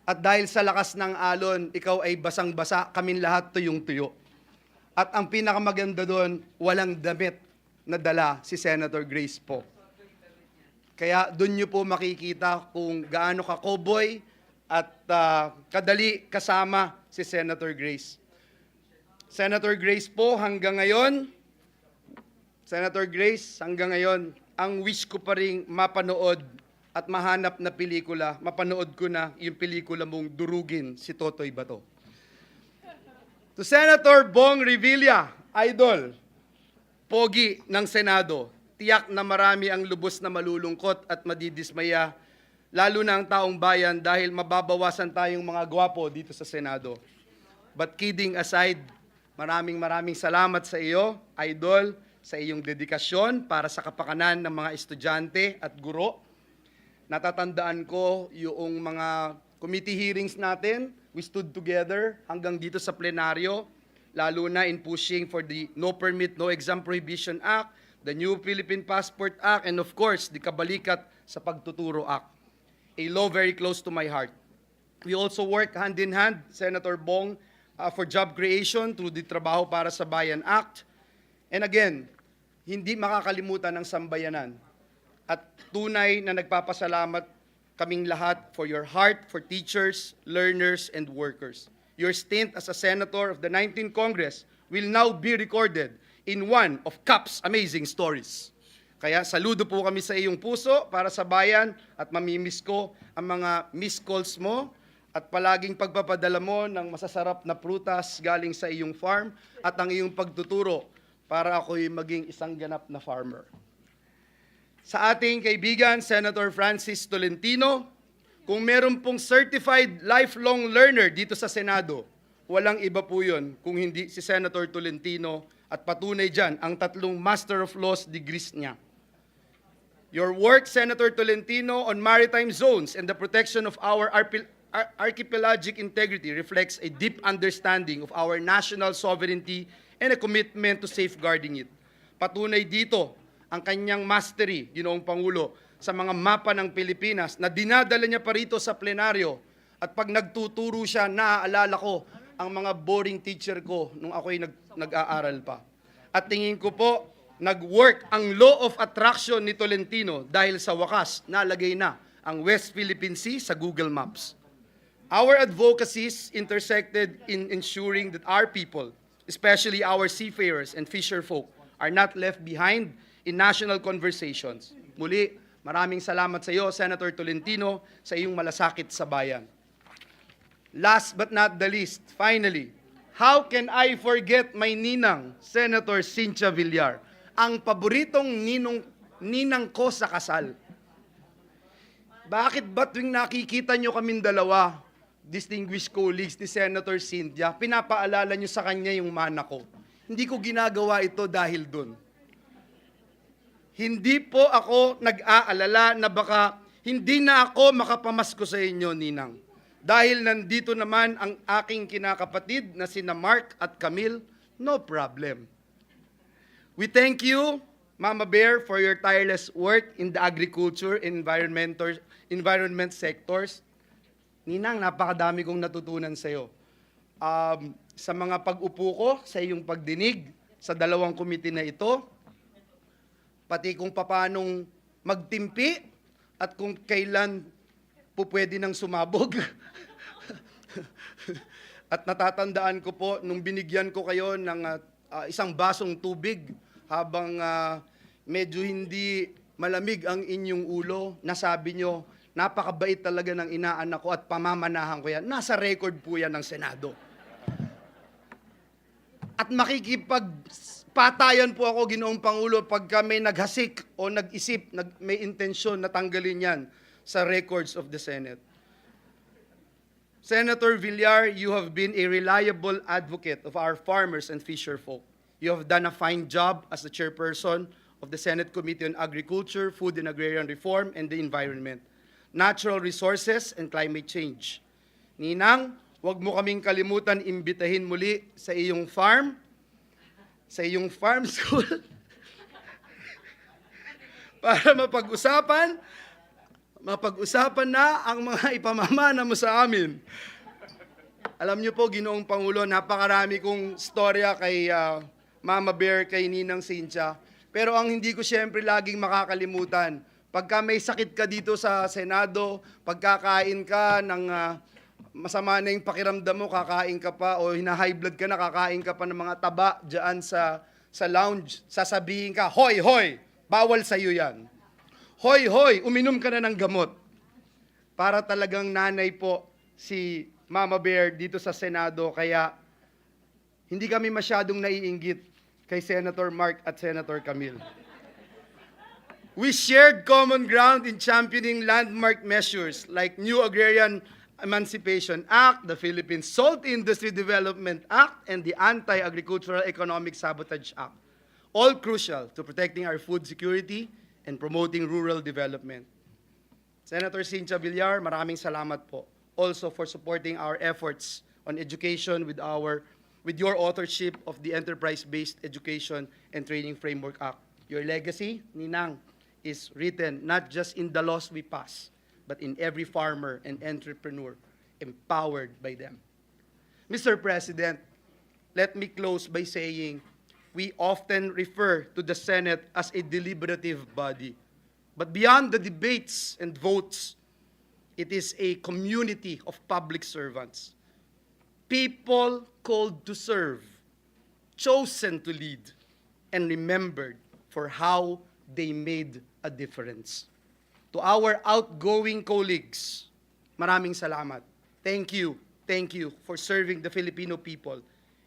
At dahil sa lakas ng alon, ikaw ay basang-basa, kaming lahat tuyong-tuyo. At ang pinakamaganda doon, walang damit na dala si Senator Grace po. Kaya doon nyo po makikita kung gaano ka-cowboy at kadali kasama si Senator Grace. Senator Grace po, hanggang ngayon, ang wish ko pa rin mapanood at mahanap na pelikula, mapanood ko na yung pelikula mong Durugin si Totoy Bato. To Senator Bong Revilla, idol, pogi ng Senado, tiyak na marami ang lubos na malulungkot at madidismaya, lalo na ang taong bayan dahil mababawasan tayong mga gwapo dito sa Senado. But kidding aside, maraming salamat sa iyo, idol, sa iyong dedikasyon para sa kapakanan ng mga estudyante at guro. Natatandaan ko yung mga committee hearings natin, we stood together hanggang dito sa plenaryo, lalo na in pushing for the No Permit, No Exam Prohibition Act, the new Philippine Passport Act, and of course, the Kabalikat sa Pagtuturo Act, a law very close to my heart. We also work hand in hand, Senator Bong, for job creation through the Trabaho para sa Bayan Act. And again, hindi makakalimutan ng sambayanan. At tunay na nagpapasalamat kaming lahat for your heart for teachers, learners, and workers. Your stint as a senator of the 19th Congress will now be recorded in one of CAP's amazing stories. Kaya saludo po kami sa iyong puso para sa bayan at mamimiss ko ang mga missed calls mo at palaging pagpapadala mo ng masasarap na prutas galing sa iyong farm at ang iyong pagtuturo para ako'y maging isang ganap na farmer. Sa ating kaibigan, Senator Francis Tolentino, kung meron pong certified lifelong learner dito sa Senado, walang iba po yun kung hindi si Senator Tolentino at patunay dyan ang 3 Master of Laws degrees niya. Your work, Senator Tolentino, on maritime zones and the protection of our archipelagic integrity reflects a deep understanding of our national sovereignty and a commitment to safeguarding it. Patunay dito ang kanyang mastery, Ginoong Pangulo, sa mga mapa ng Pilipinas na dinadala niya pa rito sa plenaryo. At pag nagtuturo siya, naaalala ko ang mga boring teacher ko nung ako'y nag-aaral pa. At tingin ko po, nag-work ang law of attraction ni Tolentino dahil sa wakas, nalagay na ang West Philippine Sea sa Google Maps. Our advocacies intersected in ensuring that our people, especially our seafarers and fisherfolk, are not left behind in national conversations. Muli, maraming salamat sa iyo, Senator Tolentino, sa iyong malasakit sa bayan. Last but not the least, finally, how can I forget my ninang, Senator Cynthia Villar, ang paboritong ninang ko sa kasal? Bakit ba tuwing nakikita nyo kaming dalawa, distinguished colleagues ni Senator Cynthia, pinapaalala nyo sa kanya yung mana ko? Hindi ko ginagawa ito dahil dun. Hindi po ako nag-aalala na baka hindi na ako makapamasko sa inyo, ninang. Dahil nandito naman ang aking kinakapatid na sina Mark at Camille, no problem. We thank you, Mama Bear, for your tireless work in the agriculture and environment sectors. Ninang, napakadami kong natutunan sa iyo. Sa mga pag-upo ko, sa iyong pagdinig, sa 2 komite na ito, pati kung papanong magtimpi at kung kailan po pwede nang sumabog. At natatandaan ko po, nung binigyan ko kayo ng isang basong tubig habang medyo hindi malamig ang inyong ulo, nasabi nyo, napakabait talaga ng inaanak ko at pamamanahan ko yan. Nasa record po yan ng Senado. At makikipagpatayan po ako, Ginoong Pangulo, pagka may naghasik o nag-isip, may intensyon na tanggalin yan sa records of the Senate. Senator Villar, you have been a reliable advocate of our farmers and fisherfolk. You have done a fine job as the chairperson of the Senate Committee on Agriculture, Food and Agrarian Reform, and the Environment, Natural Resources, and Climate Change. Ninang, huwag mo kaming kalimutan imbitahin muli sa iyong farm school, para mapag-usapan na ang mga ipamamana mo sa amin. Alam niyo po, Ginoong Pangulo, napakarami kong storya kay Mama Bear, kay Ninang Cynthia. Pero ang hindi ko siyempre laging makakalimutan, pagka may sakit ka dito sa Senado, pagkakain ka ng masama na yung pakiramdam mo, kakain ka pa, o hina-high blood ka na, kakain ka pa ng mga taba dyan sa lounge, sasabihin ka, hoy, hoy, bawal sa'yo yan. Hoy, hoy, uminom ka na ng gamot. Para talagang nanay po si Mama Bear dito sa Senado, kaya hindi kami masyadong naiinggit kay Senator Mark at Senator Camille. We shared common ground in championing landmark measures like New Agrarian Emancipation Act, the Philippine Salt Industry Development Act, and the Anti-Agricultural Economic Sabotage Act, all crucial to protecting our food security and promoting rural development. Senator Cynthia Villar, maraming salamat po also for supporting our efforts on education with your authorship of the Enterprise-Based Education and Training Framework Act. Your legacy, Ninang, is written not just in the laws we pass, but in every farmer and entrepreneur empowered by them. Mr. President, let me close by saying we often refer to the Senate as a deliberative body. But beyond the debates and votes, it is a community of public servants. People called to serve, chosen to lead, and remembered for how they made a difference. To our outgoing colleagues, maraming salamat. Thank you for serving the Filipino people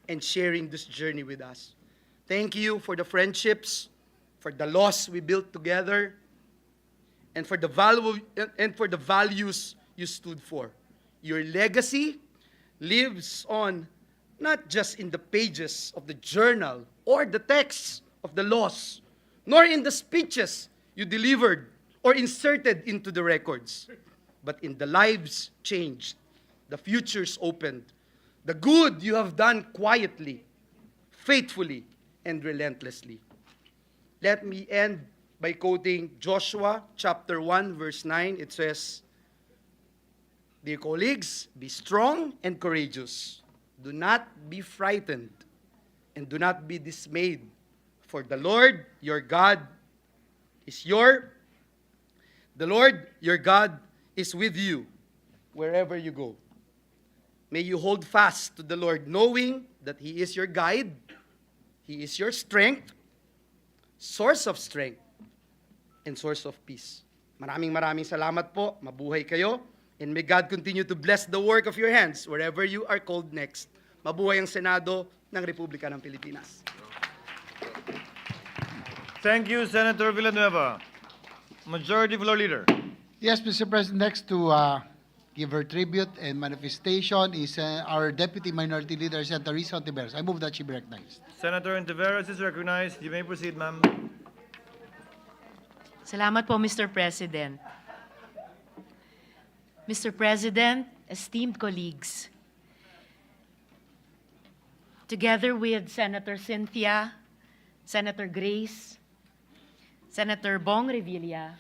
and sharing this journey with us. Thank you for the friendships, for the laws we built together, and for the values you stood for. Your legacy lives on not just in the pages of the journal or the texts of the laws, nor in the speeches you delivered or inserted into the records, but in the lives changed, the futures opened, the good you have done quietly, faithfully, and relentlessly. Let me end by quoting Joshua chapter 1, verse 9. It says, "Dear colleagues, be strong and courageous. Do not be frightened and do not be dismayed, for the Lord your God is with you wherever you go." May you hold fast to the Lord, knowing that He is your guide, He is your strength, source of strength, and source of peace. Maraming salamat po. Mabuhay kayo. And may God continue to bless the work of your hands wherever you are called next. Mabuhay ang Senado ng Republika ng Pilipinas. Thank you, Senator Villanueva. Majority Floor Leader. Yes, Mr. President, next to give her tribute and manifestation is our Deputy Minority Leader, Senator Risa Ontiveros. I move that she be recognized. Senator Ontiveros is recognized. You may proceed, ma'am. Salamat po, Mr. President. Mr. President, esteemed colleagues, together with Senator Cynthia, Senator Grace, Senator Bong Revilla,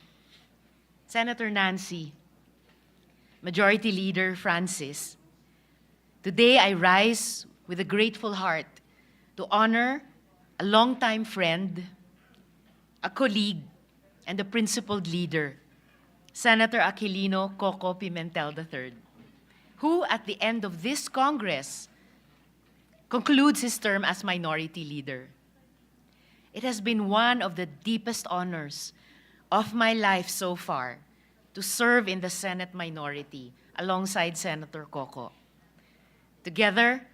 Senator Nancy, Majority Leader Francis, today I rise with a grateful heart to honor a longtime friend, a colleague, and a principled leader, Senator Aquilino Koko Pimentel III, who at the end of this Congress concludes his term as Minority Leader. It has been one of the deepest honors of my life so far to serve in the Senate minority alongside Senator Koko. Together,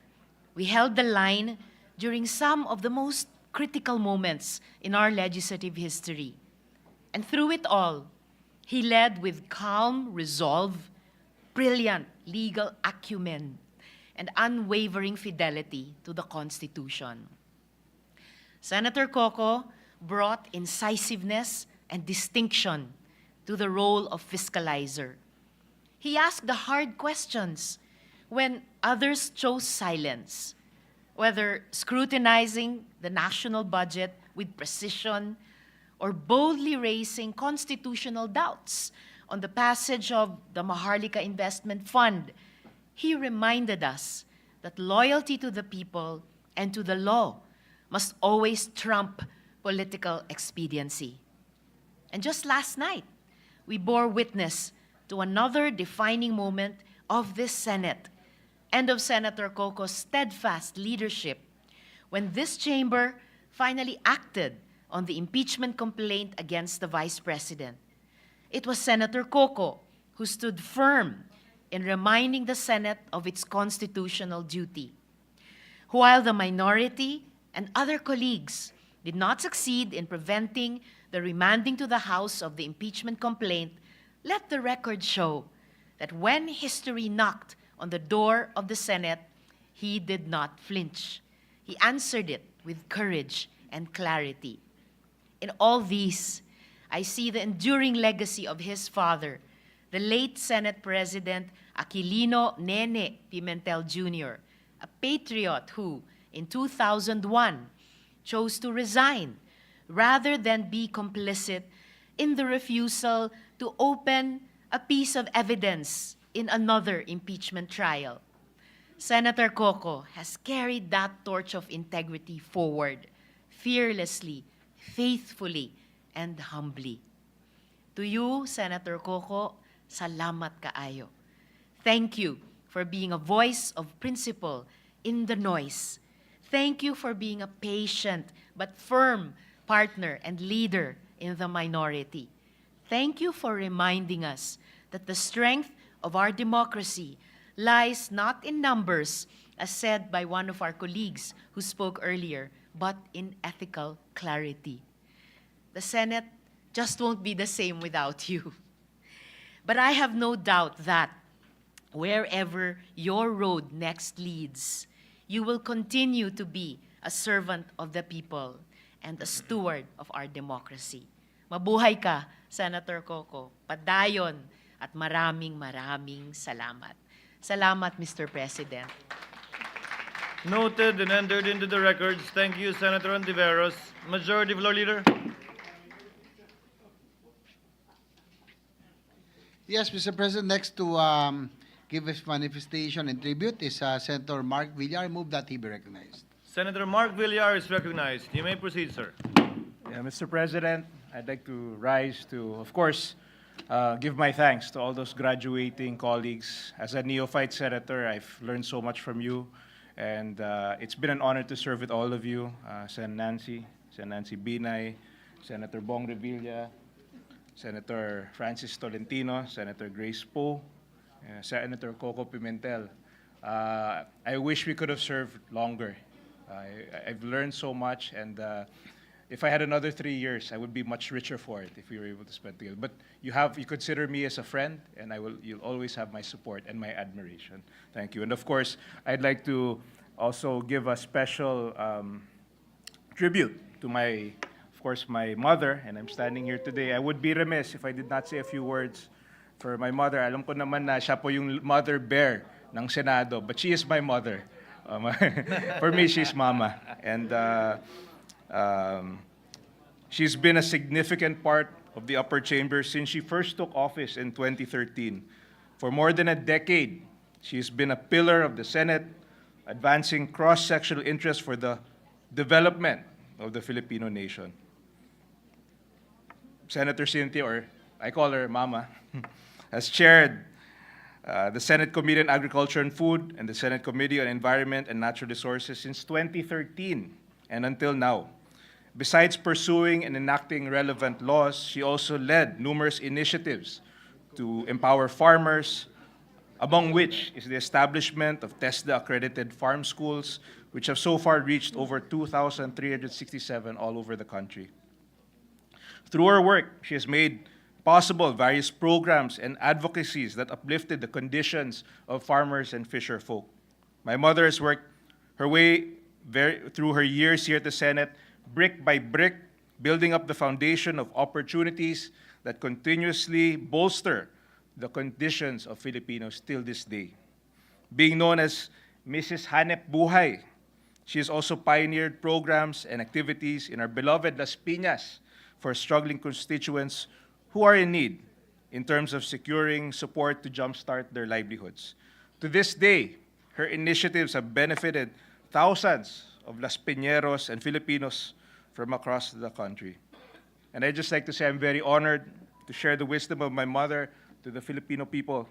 we held the line during some of the most critical moments in our legislative history. And through it all, he led with calm resolve, brilliant legal acumen, and unwavering fidelity to the Constitution. Senator Koko brought incisiveness and distinction to the role of fiscalizer. He asked the hard questions when others chose silence, whether scrutinizing the national budget with precision or boldly raising constitutional doubts on the passage of the Maharlika Investment Fund. He reminded us that loyalty to the people and to the law must always trump political expediency. And just last night, we bore witness to another defining moment of this Senate and of Senator Koko's steadfast leadership when this chamber finally acted on the impeachment complaint against the Vice President. It was Senator Koko who stood firm in reminding the Senate of its constitutional duty. While the minority and other colleagues did not succeed in preventing the remanding to the House of the impeachment complaint, let the record show that when history knocked on the door of the Senate, he did not flinch. He answered it with courage and clarity. In all these, I see the enduring legacy of his father, the late Senate President Aquilino Nene Pimentel Jr., a patriot who, in 2001, chose to resign rather than be complicit in the refusal to open a piece of evidence in another impeachment trial. Senator Koko has carried that torch of integrity forward, fearlessly, faithfully, and humbly. To you, Senator Koko, salamat kaayo. Thank you for being a voice of principle in the noise. Thank you for being a patient but firm partner and leader in the minority. Thank you for reminding us that the strength of our democracy lies not in numbers, as said by one of our colleagues who spoke earlier, but in ethical clarity. The Senate just won't be the same without you. But I have no doubt that wherever your road next leads, you will continue to be a servant of the people and a steward of our democracy. Mabuhay ka, Senator Koko. Padayon at maraming salamat. Salamat, Mr. President. Noted and entered into the records. Thank you, Senator Ontiveros. Majority Floor Leader. Yes, Mr. President, next to give his manifestation and tribute is Senator Mark Villar. I move that he be recognized. Senator Mark Villar is recognized. You may proceed, sir. Yeah, Mr. President, I'd like to rise to, of course, give my thanks to all those graduating colleagues. As a neophyte senator, I've learned so much from you, and it's been an honor to serve with all of you, Sen. Nancy Binay, Senator Bong Revilla, Senator Francis Tolentino, Senator Grace Poe, Senator Koko Pimentel. I wish we could have served longer. I've learned so much, and if I had another 3 years, I would be much richer for it if we were able to spend together. But you consider me as a friend, and you'll always have my support and my admiration. Thank you. And of course, I'd like to also give a special tribute to my mother, and I'm standing here today. I would be remiss if I did not say a few words for my mother. Alam ko naman na siya po yung mother bear ng Senado, but she is my mother. For me, she's mama. And she's been a significant part of the upper chamber since she first took office in 2013. For more than a decade, she's been a pillar of the Senate, advancing cross-sectional interests for the development of the Filipino nation. Senator Cynthia, or I call her Mama, has chaired the Senate Committee on Agriculture and Food and the Senate Committee on Environment and Natural Resources since 2013 and until now. Besides pursuing and enacting relevant laws, she also led numerous initiatives to empower farmers, among which is the establishment of TESDA-accredited farm schools, which have so far reached over 2,367 all over the country. Through her work, she has made possible various programs and advocacies that uplifted the conditions of farmers and fisher folk. My mother has worked her way through her years here at the Senate, brick by brick, building up the foundation of opportunities that continuously bolster the conditions of Filipinos till this day. Being known as Mrs. Hanep Buhay, she has also pioneered programs and activities in our beloved Las Piñas for struggling constituents who are in need in terms of securing support to jumpstart their livelihoods. To this day, her initiatives have benefited thousands of Las Piñeros and Filipinos from across the country. And I'd just like to say I'm very honored to share the wisdom of my mother to the Filipino people.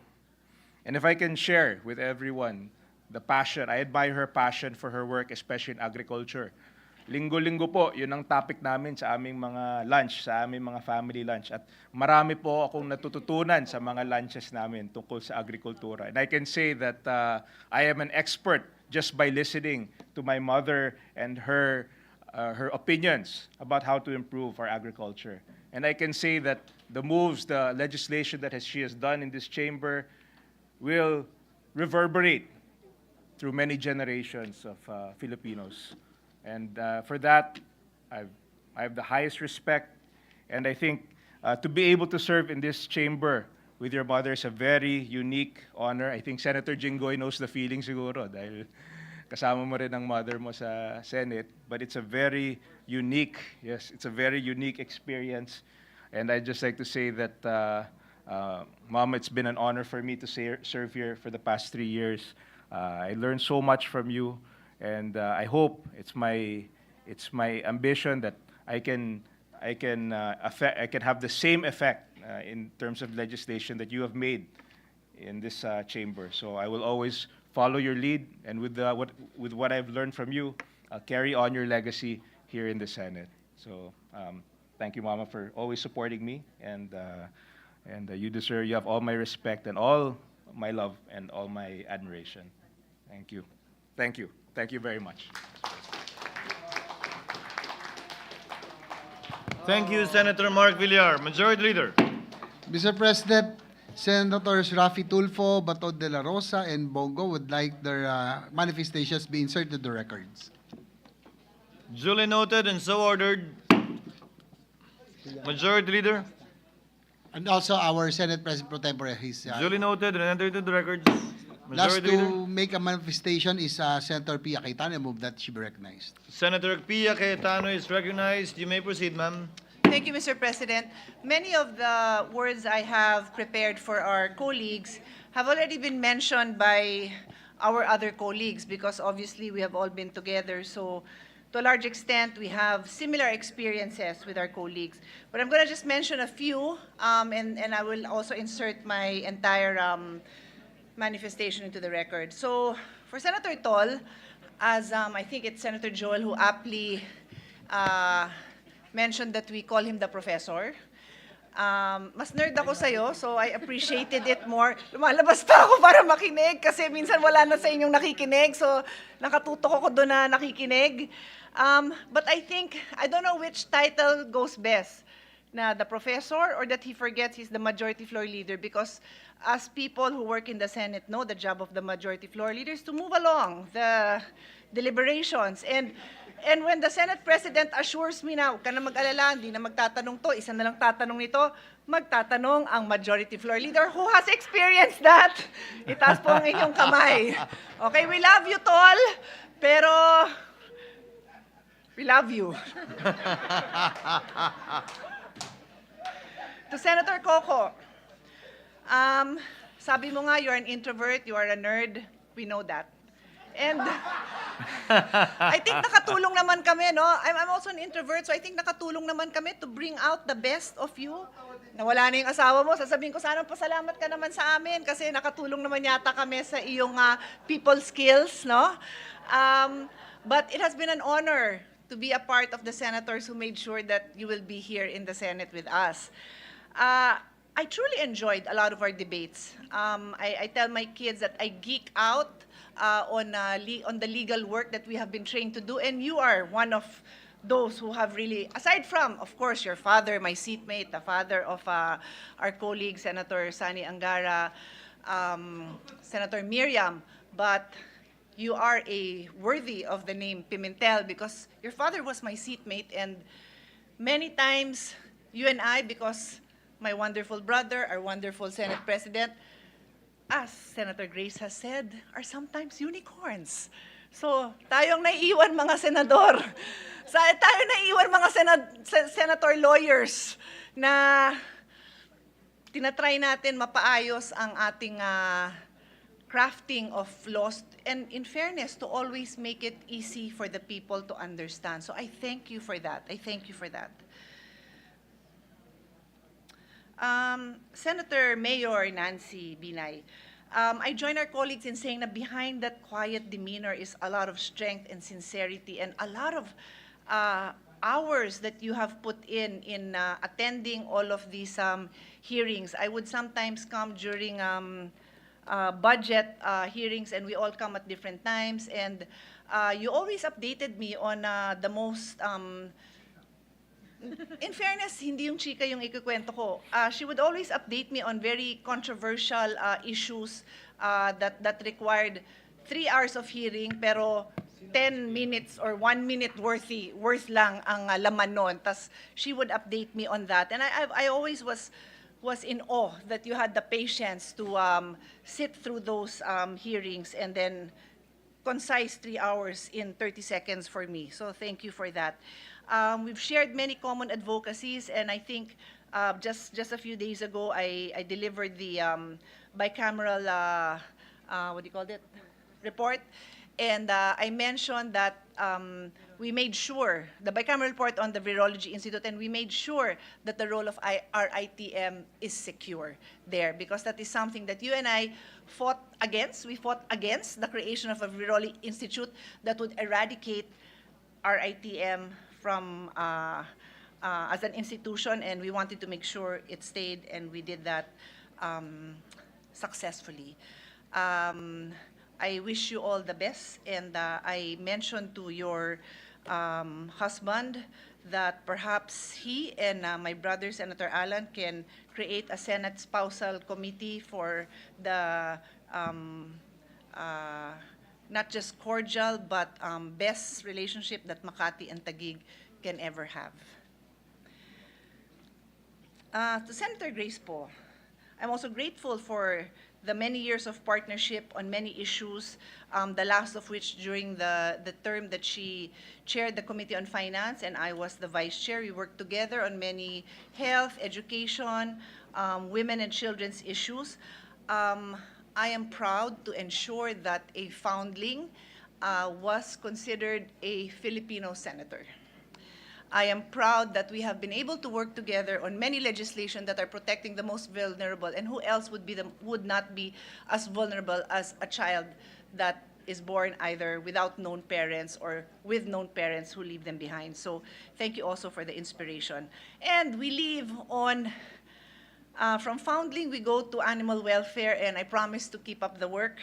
And if I can share with everyone the passion, I admire her passion for her work, especially in agriculture. Linggo-linggo po, yun ang topic namin sa aming mga lunch, sa aming mga family lunch. At marami po akong natututunan sa mga lunches namin tungkol sa agrikultura. And I can say that I am an expert just by listening to my mother and her opinions about how to improve our agriculture. And I can say that the moves, the legislation that she has done in this chamber will reverberate through many generations of Filipinos. And for that, I have the highest respect. And I think to be able to serve in this chamber with your mother is a very unique honor. I think Senator Jinggoy knows the feeling siguro dahil kasama mo rin ang mother mo sa Senate. But it's a very unique, it's a very unique experience. And I'd just like to say that, Mom, it's been an honor for me to serve here for the past 3 years. I learned so much from you, and I hope it's my ambition that I can have the same effect in terms of legislation that you have made in this chamber. So I will always follow your lead, and with what I've learned from you, I'll carry on your legacy here in the Senate. So thank you, Mama, for always supporting me, and you have all my respect and all my love and all my admiration. Thank you. Thank you. Thank you very much. Thank you, Senator Mark Villar. Majority Leader. Mr. President, Senators Rafi Tulfo, Bato de la Rosa, and Bongo would like their manifestations be inserted to the records. Duly noted and so ordered. Majority Leader. And also our Senate President Pro Tempore, his Duly noted and entered into the records. last Majority Leader. to make a manifestation is Senator Pia Cayetano. I move that she be recognized. Senator Pia Cayetano is recognized. You may proceed, ma'am. Thank you, Mr. President. Many of the words I have prepared for our colleagues have already been mentioned by our other colleagues because obviously we have all been together. So to a large extent, we have similar experiences with our colleagues. But I'm going to just mention a few, and I will also insert my entire manifestation into the record. So for Senator Tol, as I think it's Senator Joel who aptly mentioned that we call him the professor. Mas nerd ako sa'yo, so I appreciated it more. Lumalabas pa ako para makinig kasi minsan wala na sa inyong nakikinig, so nakatutok ako doon na nakikinig. But I think, I don't know which title goes best, na the professor or that he forgets he's the majority floor leader, because as people who work in the Senate know, the job of the majority floor leader is to move along the deliberations. And when the Senate President assures me na, huwag ka na mag-alala, hindi na magtatanong to, isa na lang tatanong nito, magtatanong ang majority floor leader who has experienced that. Itaas po ang inyong kamay. Okay, we love you, Tol, pero we love you. To Senator Koko, sabi mo nga, you're an introvert, you are a nerd, we know that. And I think nakatulong naman kami, no? I'm also an introvert, so I think nakatulong naman kami to bring out the best of you. Nawala na yung asawa mo, sasabihin ko, sana pasalamat ka naman sa amin kasi nakatulong naman yata kami sa iyong people skills, no? But it has been an honor to be a part of the senators who made sure that you will be here in the Senate with us. I truly enjoyed a lot of our debates. I tell my kids that I geek out on the legal work that we have been trained to do, and you are one of those who have really, aside from, of course, your father, my seatmate, the father of our colleague, Senator Sani Angara, Senator Miriam, but you are worthy of the name Pimentel because your father was my seatmate, and many times you and I, because my wonderful brother, our wonderful Senate President, as Senator Grace has said, are sometimes unicorns. So, tayong naiiwan mga senador, tayo naiiwan mga senator lawyers na tinatry natin mapaayos ang ating crafting of laws, and in fairness, to always make it easy for the people to understand. So I thank you for that. I thank you for that. Senator Mayor Nancy Binay, I join our colleagues in saying that behind that quiet demeanor is a lot of strength and sincerity and a lot of hours that you have put in attending all of these hearings. I would sometimes come during budget hearings, and we all come at different times, and you always updated me on the most in fairness, hindi yung chika yung ikukwento ko. She would always update me on very controversial issues that required 3 hours of hearing, pero 10 minutes or 1 minute worth lang ang laman nun. Tas she would update me on that. And I always was in awe that you had the patience to sit through those hearings and then concise 3 hours in 30 seconds for me. So thank you for that. We've shared many common advocacies, and I think just a few days ago, I delivered the bicameral, what do you call it? report. And I mentioned that we made sure, the bicameral report on the Virology Institute, and we made sure that the role of our ITM is secure there, because that is something that you and I fought against. We fought against the creation of a Virology Institute that would eradicate our ITM from as an institution, and we wanted to make sure it stayed, and we did that successfully. I wish you all the best, and I mentioned to your husband that perhaps he and my brother, Senator Alan, can create a Senate Spousal Committee for the not just cordial, but best relationship that Makati and Taguig can ever have. To Senator Grace Po, I'm also grateful for the many years of partnership on many issues, the last of which during the term that she chaired the Committee on Finance and I was the Vice Chair. We worked together on many health, education, women and children's issues. I am proud to ensure that a foundling was considered a Filipino senator. I am proud that we have been able to work together on many legislation that are protecting the most vulnerable, and who else would not be as vulnerable as a child that is born either without known parents or with known parents who leave them behind. So thank you also for the inspiration. And we leave on, from foundling, we go to animal welfare, and I promise to keep up the work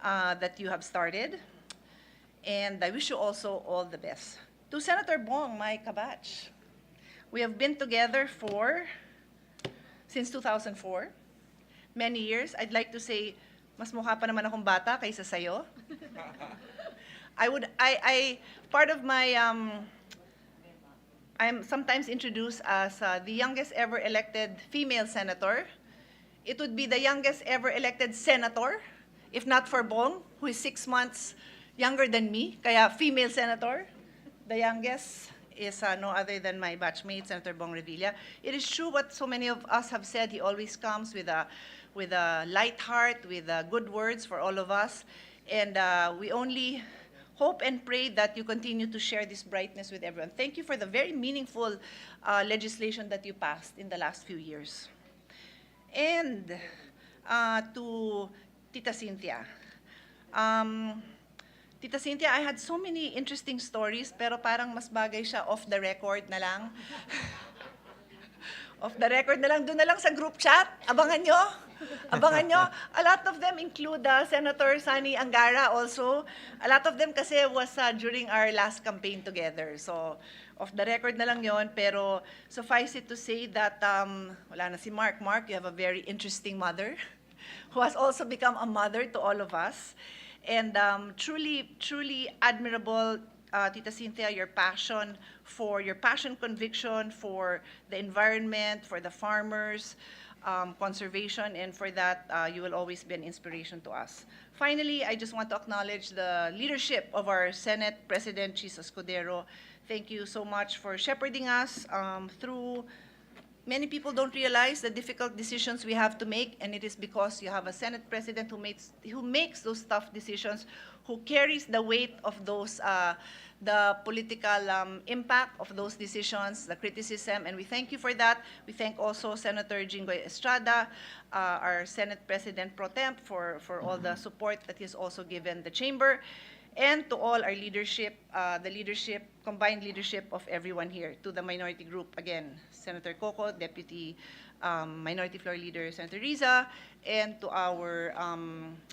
that you have started. And I wish you also all the best. To Senator Bong, my kabatch, we have been together since 2004, many years. I'd like to say, mas mukha pa naman akong bata kaysa sayo. Part of my, I'm sometimes introduced as the youngest ever elected female senator. It would be the youngest ever elected senator, if not for Bong, who is 6 months younger than me, kaya female senator. The youngest is no other than my batchmate, Senator Bong Revilla. It is true what so many of us have said. He always comes with a light heart, with good words for all of us. And we only hope and pray that you continue to share this brightness with everyone. Thank you for the very meaningful legislation that you passed in the last few years. And to Tita Cynthia. Tita Cynthia, I had so many interesting stories, pero parang mas bagay siya off the record na lang. Off the record na lang, doon na lang sa group chat. Abangan nyo. Abangan nyo. A lot of them include Senator Sani Angara also. A lot of them kasi was during our last campaign together. So, off the record na lang yon. Pero suffice it to say that, wala na si Mark. Mark, you have a very interesting mother who has also become a mother to all of us. And truly, truly admirable, Tita Cynthia, your passion, conviction for the environment, for the farmers, conservation, and for that, you will always be an inspiration to us. Finally, I just want to acknowledge the leadership of our Senate President, Chis Escudero. Thank you so much for shepherding us through. Many people don't realize the difficult decisions we have to make, and it is because you have a Senate President who makes those tough decisions, who carries the weight of those, the political impact of those decisions, the criticism, and we thank you for that. We thank also Senator Jinggoy Estrada, our Senate President Pro Temp, for all the support that he has also given the Chamber, and to all our leadership, the leadership, combined leadership of everyone here. To the minority group, again, Senator Koko, Deputy Minority Floor Leader Senator Riza, and to our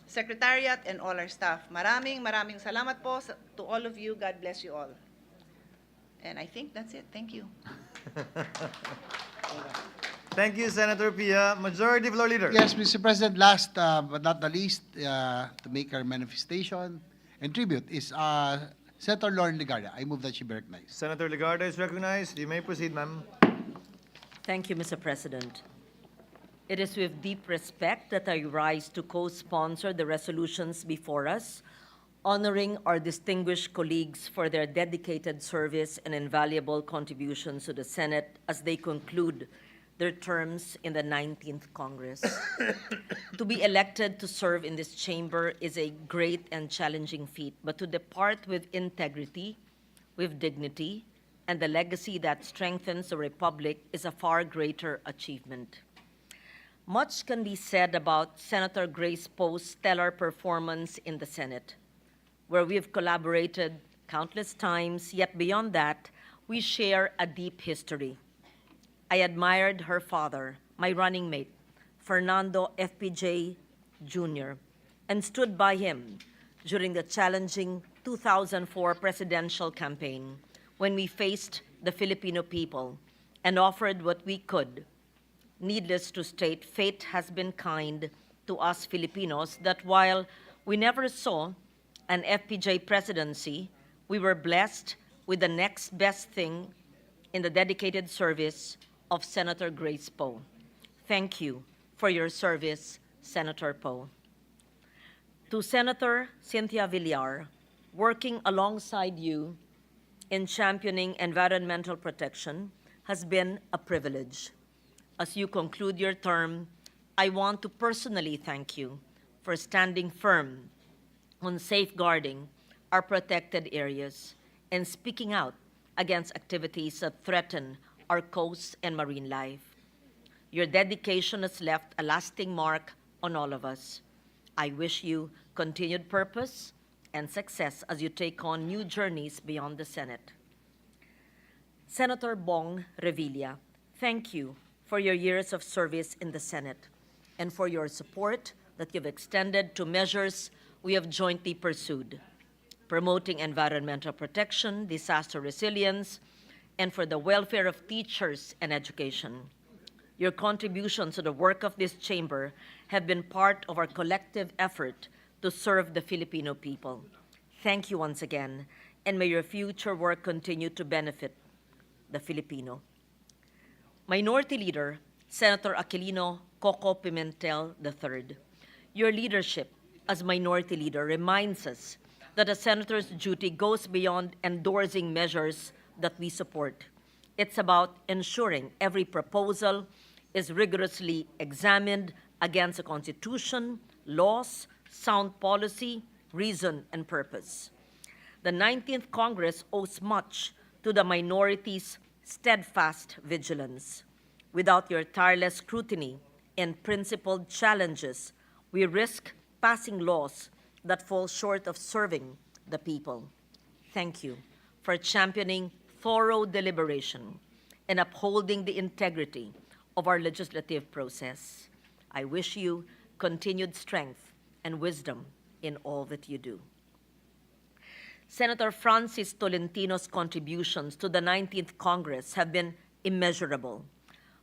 Secretariat and all our staff. Maraming salamat po to all of you. God bless you all. And I think that's it. Thank you. Thank you, Senator Pia. Majority Floor Leader. Yes, Mr. President, last but not the least, to make our manifestation and tribute is Senator Lauren Legarda. I move that she be recognized. Senator Legarda is recognized. You may proceed, ma'am. Thank you, Mr. President. It is with deep respect that I rise to co-sponsor the resolutions before us, honoring our distinguished colleagues for their dedicated service and invaluable contributions to the Senate as they conclude their terms in the 19th Congress. To be elected to serve in this chamber is a great and challenging feat, but to depart with integrity, with dignity, and the legacy that strengthens the Republic is a far greater achievement. Much can be said about Senator Grace Poe's stellar performance in the Senate, where we have collaborated countless times, yet beyond that, we share a deep history. I admired her father, my running mate, Fernando FPJ Jr., and stood by him during the challenging 2004 presidential campaign when we faced the Filipino people and offered what we could. Needless to state, fate has been kind to us Filipinos that while we never saw an FPJ presidency, we were blessed with the next best thing in the dedicated service of Senator Grace Poe. Thank you for your service, Senator Poe. To Senator Cynthia Villar, working alongside you in championing environmental protection has been a privilege. As you conclude your term, I want to personally thank you for standing firm on safeguarding our protected areas and speaking out against activities that threaten our coasts and marine life. Your dedication has left a lasting mark on all of us. I wish you continued purpose and success as you take on new journeys beyond the Senate. Senator Bong Revilla, thank you for your years of service in the Senate and for your support that you've extended to measures we have jointly pursued, promoting environmental protection, disaster resilience, and for the welfare of teachers and education. Your contributions to the work of this chamber have been part of our collective effort to serve the Filipino people. Thank you once again, and may your future work continue to benefit the Filipino. Minority Leader, Senator Aquilino Koko Pimentel III, your leadership as Minority Leader reminds us that a senator's duty goes beyond endorsing measures that we support. It's about ensuring every proposal is rigorously examined against the Constitution, laws, sound policy, reason, and purpose. The 19th Congress owes much to the minority's steadfast vigilance. Without your tireless scrutiny and principled challenges, we risk passing laws that fall short of serving the people. Thank you for championing thorough deliberation and upholding the integrity of our legislative process. I wish you continued strength and wisdom in all that you do. Senator Francis Tolentino's contributions to the 19th Congress have been immeasurable,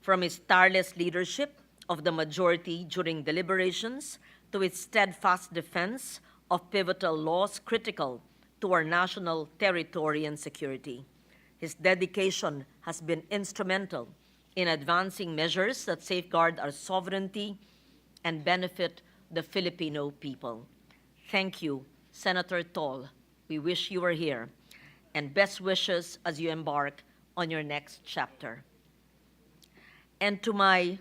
from his tireless leadership of the majority during deliberations to his steadfast defense of pivotal laws critical to our national territory and security. His dedication has been instrumental in advancing measures that safeguard our sovereignty and benefit the Filipino people. Thank you, Senator Tol. We wish you were here, and best wishes as you embark on your next chapter. And to my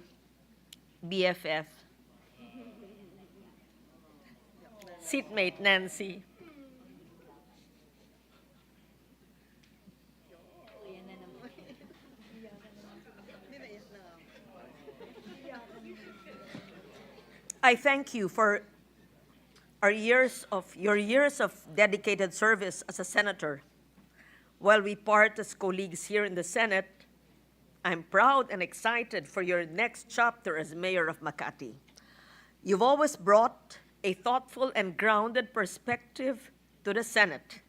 BFF, seatmate Nancy, I thank you for your years of dedicated service as a senator. While we part as colleagues here in the Senate, I'm proud and excited for your next chapter as mayor of Makati. You've always brought a thoughtful and grounded perspective to the Senate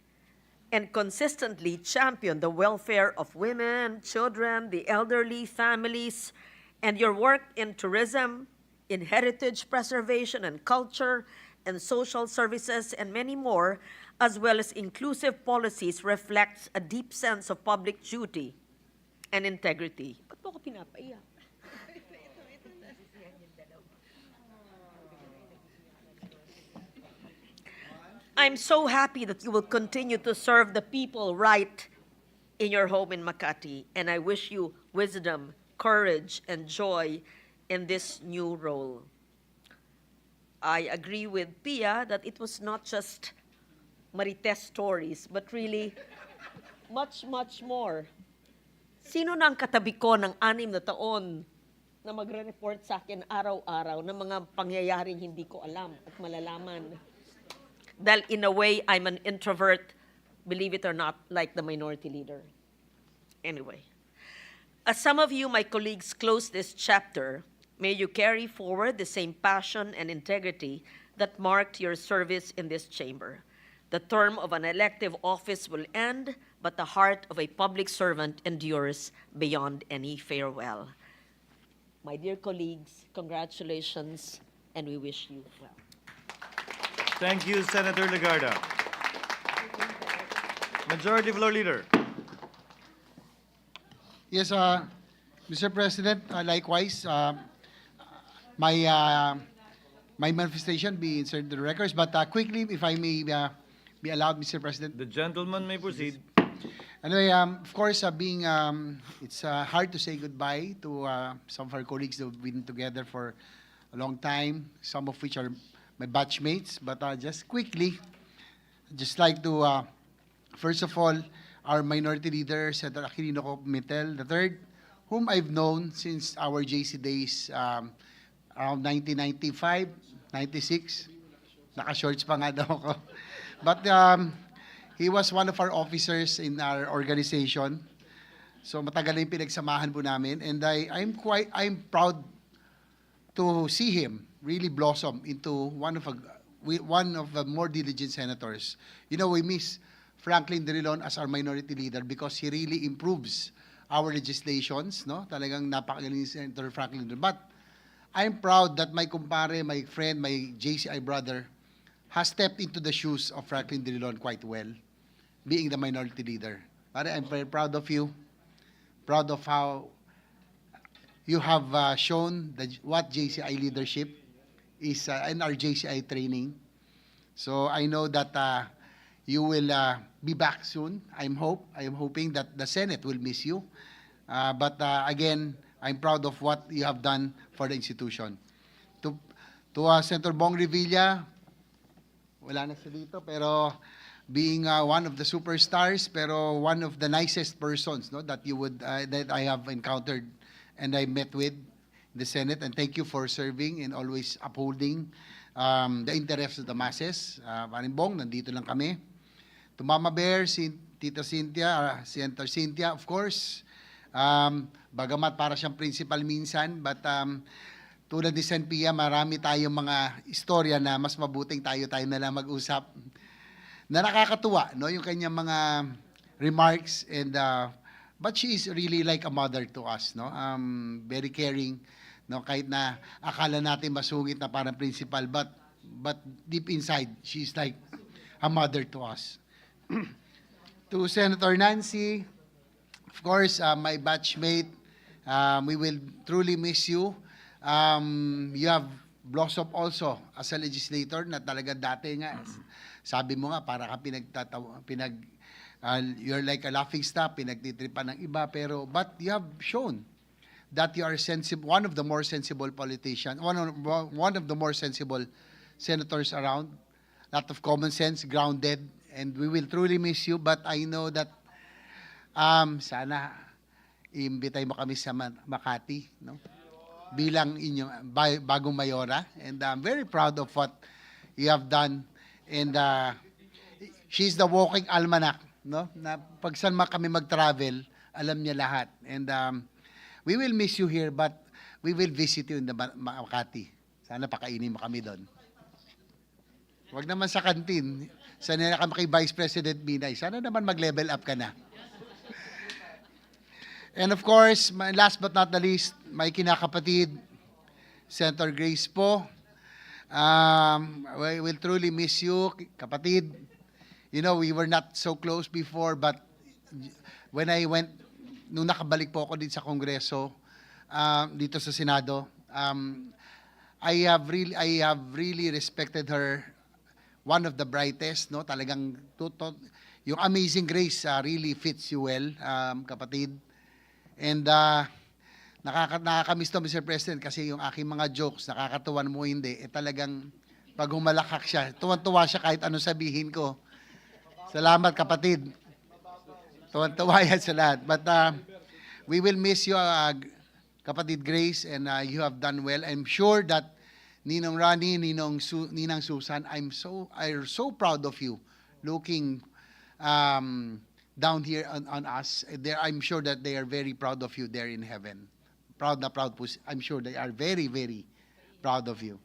and consistently championed the welfare of women, children, the elderly, families, and your work in tourism, in heritage preservation and culture, and social services, and many more, as well as inclusive policies, reflects a deep sense of public duty and integrity. Ba't mo ako pinapaiyak? I'm so happy that you will continue to serve the people right in your home in Makati, and I wish you wisdom, courage, and joy in this new role. I agree with Pia that it was not just Marites stories, but really much, much more. Sino na ang katabi ko ng 6 na taon na magre-report sa akin araw-araw ng mga pangyayaring hindi ko alam at malalaman? Dahil in a way, I'm an introvert, believe it or not, like the minority leader. Anyway, as some of you, my colleagues, close this chapter, may you carry forward the same passion and integrity that marked your service in this chamber. The term of an elective office will end, but the heart of a public servant endures beyond any farewell. My dear colleagues, congratulations, and we wish you well. Thank you, Senator Legarda. Majority Floor Leader. Yes, Mr. President, likewise, my manifestation be inserted in the records, but quickly, if I may be allowed, Mr. President. The gentleman may proceed. Anyway, of course, it's hard to say goodbye to some of our colleagues that have been together for a long time, some of which are my batchmates, but just quickly, just like to, first of all, our minority leader, Senator Pimentel III, whom I've known since our JC days around 1995, 96. Naka-shorts pa nga daw ako. But he was one of our officers in our organization. So matagal na yung pinagsamahan po namin. And I'm proud to see him really blossom into one of the more diligent senators. You know, we miss Franklin Drilon as our minority leader because he really improves our legislations, no? Talagang napakagaling si Senator Franklin Drilon. But I'm proud that my kumpare, my friend, my JCI brother has stepped into the shoes of Franklin Drilon quite well, being the minority leader. Pare, I'm very proud of you, proud of how you have shown what JCI leadership is in our JCI training. So I know that you will be back soon. I'm hoping that the Senate will miss you. But again, I'm proud of what you have done for the institution. To Senator Bong Revilla, wala na siya dito, pero being one of the superstars, pero one of the nicest persons, no, that I have encountered and I met with in the Senate. And thank you for serving and always upholding the interests of the masses. Paring Bong, nandito lang kami. To Mama Bear, Tita Cynthia, Senator Cynthia, of course. Bagamat para siyang principal minsan, but tulad ni Sen Pia, marami tayong mga istorya na mas mabuting tayo na lang mag-usap. Na nakakatuwa, no, yung kanyang mga remarks, and but she is really like a mother to us, no? Very caring, no, kahit na akala natin masungit na parang principal, but deep inside, she's like a mother to us. To Senator Nancy, of course, my batchmate, we will truly miss you. You have blossomed also as a legislator na talaga dati nga, sabi mo nga, para ka you're like a laughing stock, pinagtitripan ng iba, but you have shown that you are sensible, one of the more sensible politicians, one of the more sensible senators around, lot of common sense, grounded, and we will truly miss you, but I know that sana iimbitay mo kami sa Makati, no? Bilang inyong bagong mayora, and I'm very proud of what you have done, and she's the walking almanac, no? Na pag saan kami mag-travel, alam niya lahat, and we will miss you here, but we will visit you in the Makati. Sana pakainin mo kami doon. Wag naman sa kantin. Sana kami kay Vice President Binay. Sana naman mag-level up ka na. And of course, last but not the least, my kinakapatid, Senator Grace po. We will truly miss you, kapatid. You know, we were not so close before, but when I went, nung nakabalik po ako dito sa Kongreso, dito sa Senado, I have really respected her. One of the brightest, no? Talagang yung Amazing Grace really fits you well, kapatid. And Nakakamiss to, Mr. President, kasi yung aking mga jokes, nakakatuwa mo hindi, talagang pag humalakak siya, tuwan-tuwa siya kahit ano sabihin ko. Salamat, kapatid. Tuwan-tuwa yan sa lahat. But we will miss you, kapatid Grace, and you have done well. I'm sure that Ninong Rani, Ninang Susan, I'm so proud of you looking down here on us. I'm sure that they are very proud of you there in heaven. Proud na proud po. I'm sure they are very, very proud of you.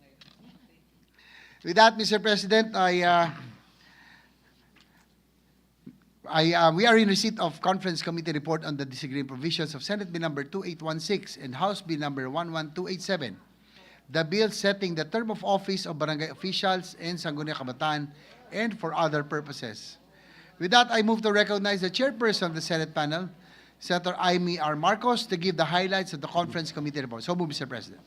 With that, Mr. President, we are in receipt of Conference Committee report on the disagreeing provisions of Senate Bill number 2816 and House Bill number 11287. The bill setting the term of office of barangay officials in Sangguniang Kabataan and for other purposes. With that, I move to recognize the chairperson of the Senate panel, Senator Amy R. Marcos, to give the highlights of the Conference Committee report. So move, Mr. President.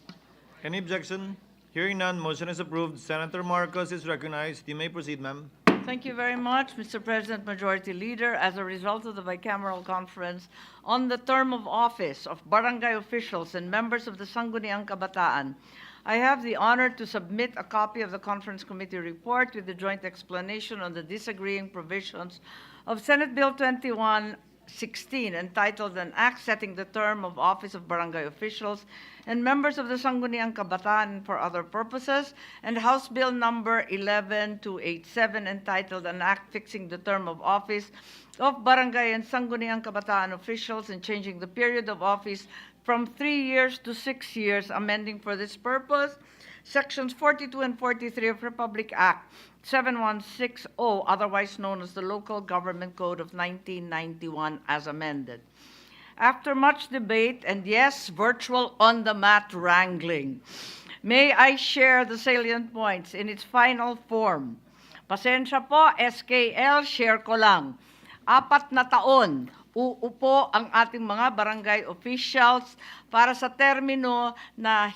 Any objection? Hearing none, motion is approved. Senator Marcos is recognized. You may proceed, ma'am. Thank you very much, Mr. President, Majority Leader. As a result of the bicameral conference on the term of office of barangay officials and members of the Sangguniang Kabataan, I have the honor to submit a copy of the Conference Committee report with the joint explanation on the disagreeing provisions of Senate Bill 2116, entitled An Act Setting the Term of Office of Barangay Officials and Members of the Sangguniang Kabataan for Other Purposes, and House Bill number 11287, entitled An Act Fixing the Term of Office of Barangay and Sangguniang Kabataan Officials and Changing the Period of Office from 3 years to 6 years, amending for this purpose Sections 42 and 43 of Republic Act 7160, otherwise known as the Local Government Code of 1991, as amended. After much debate and, yes, virtual on-the-mat wrangling, may I share the salient points in its final form. Pasensya po, SKL, share ko lang. 4 na taon, uupo ang ating mga barangay officials para sa termino na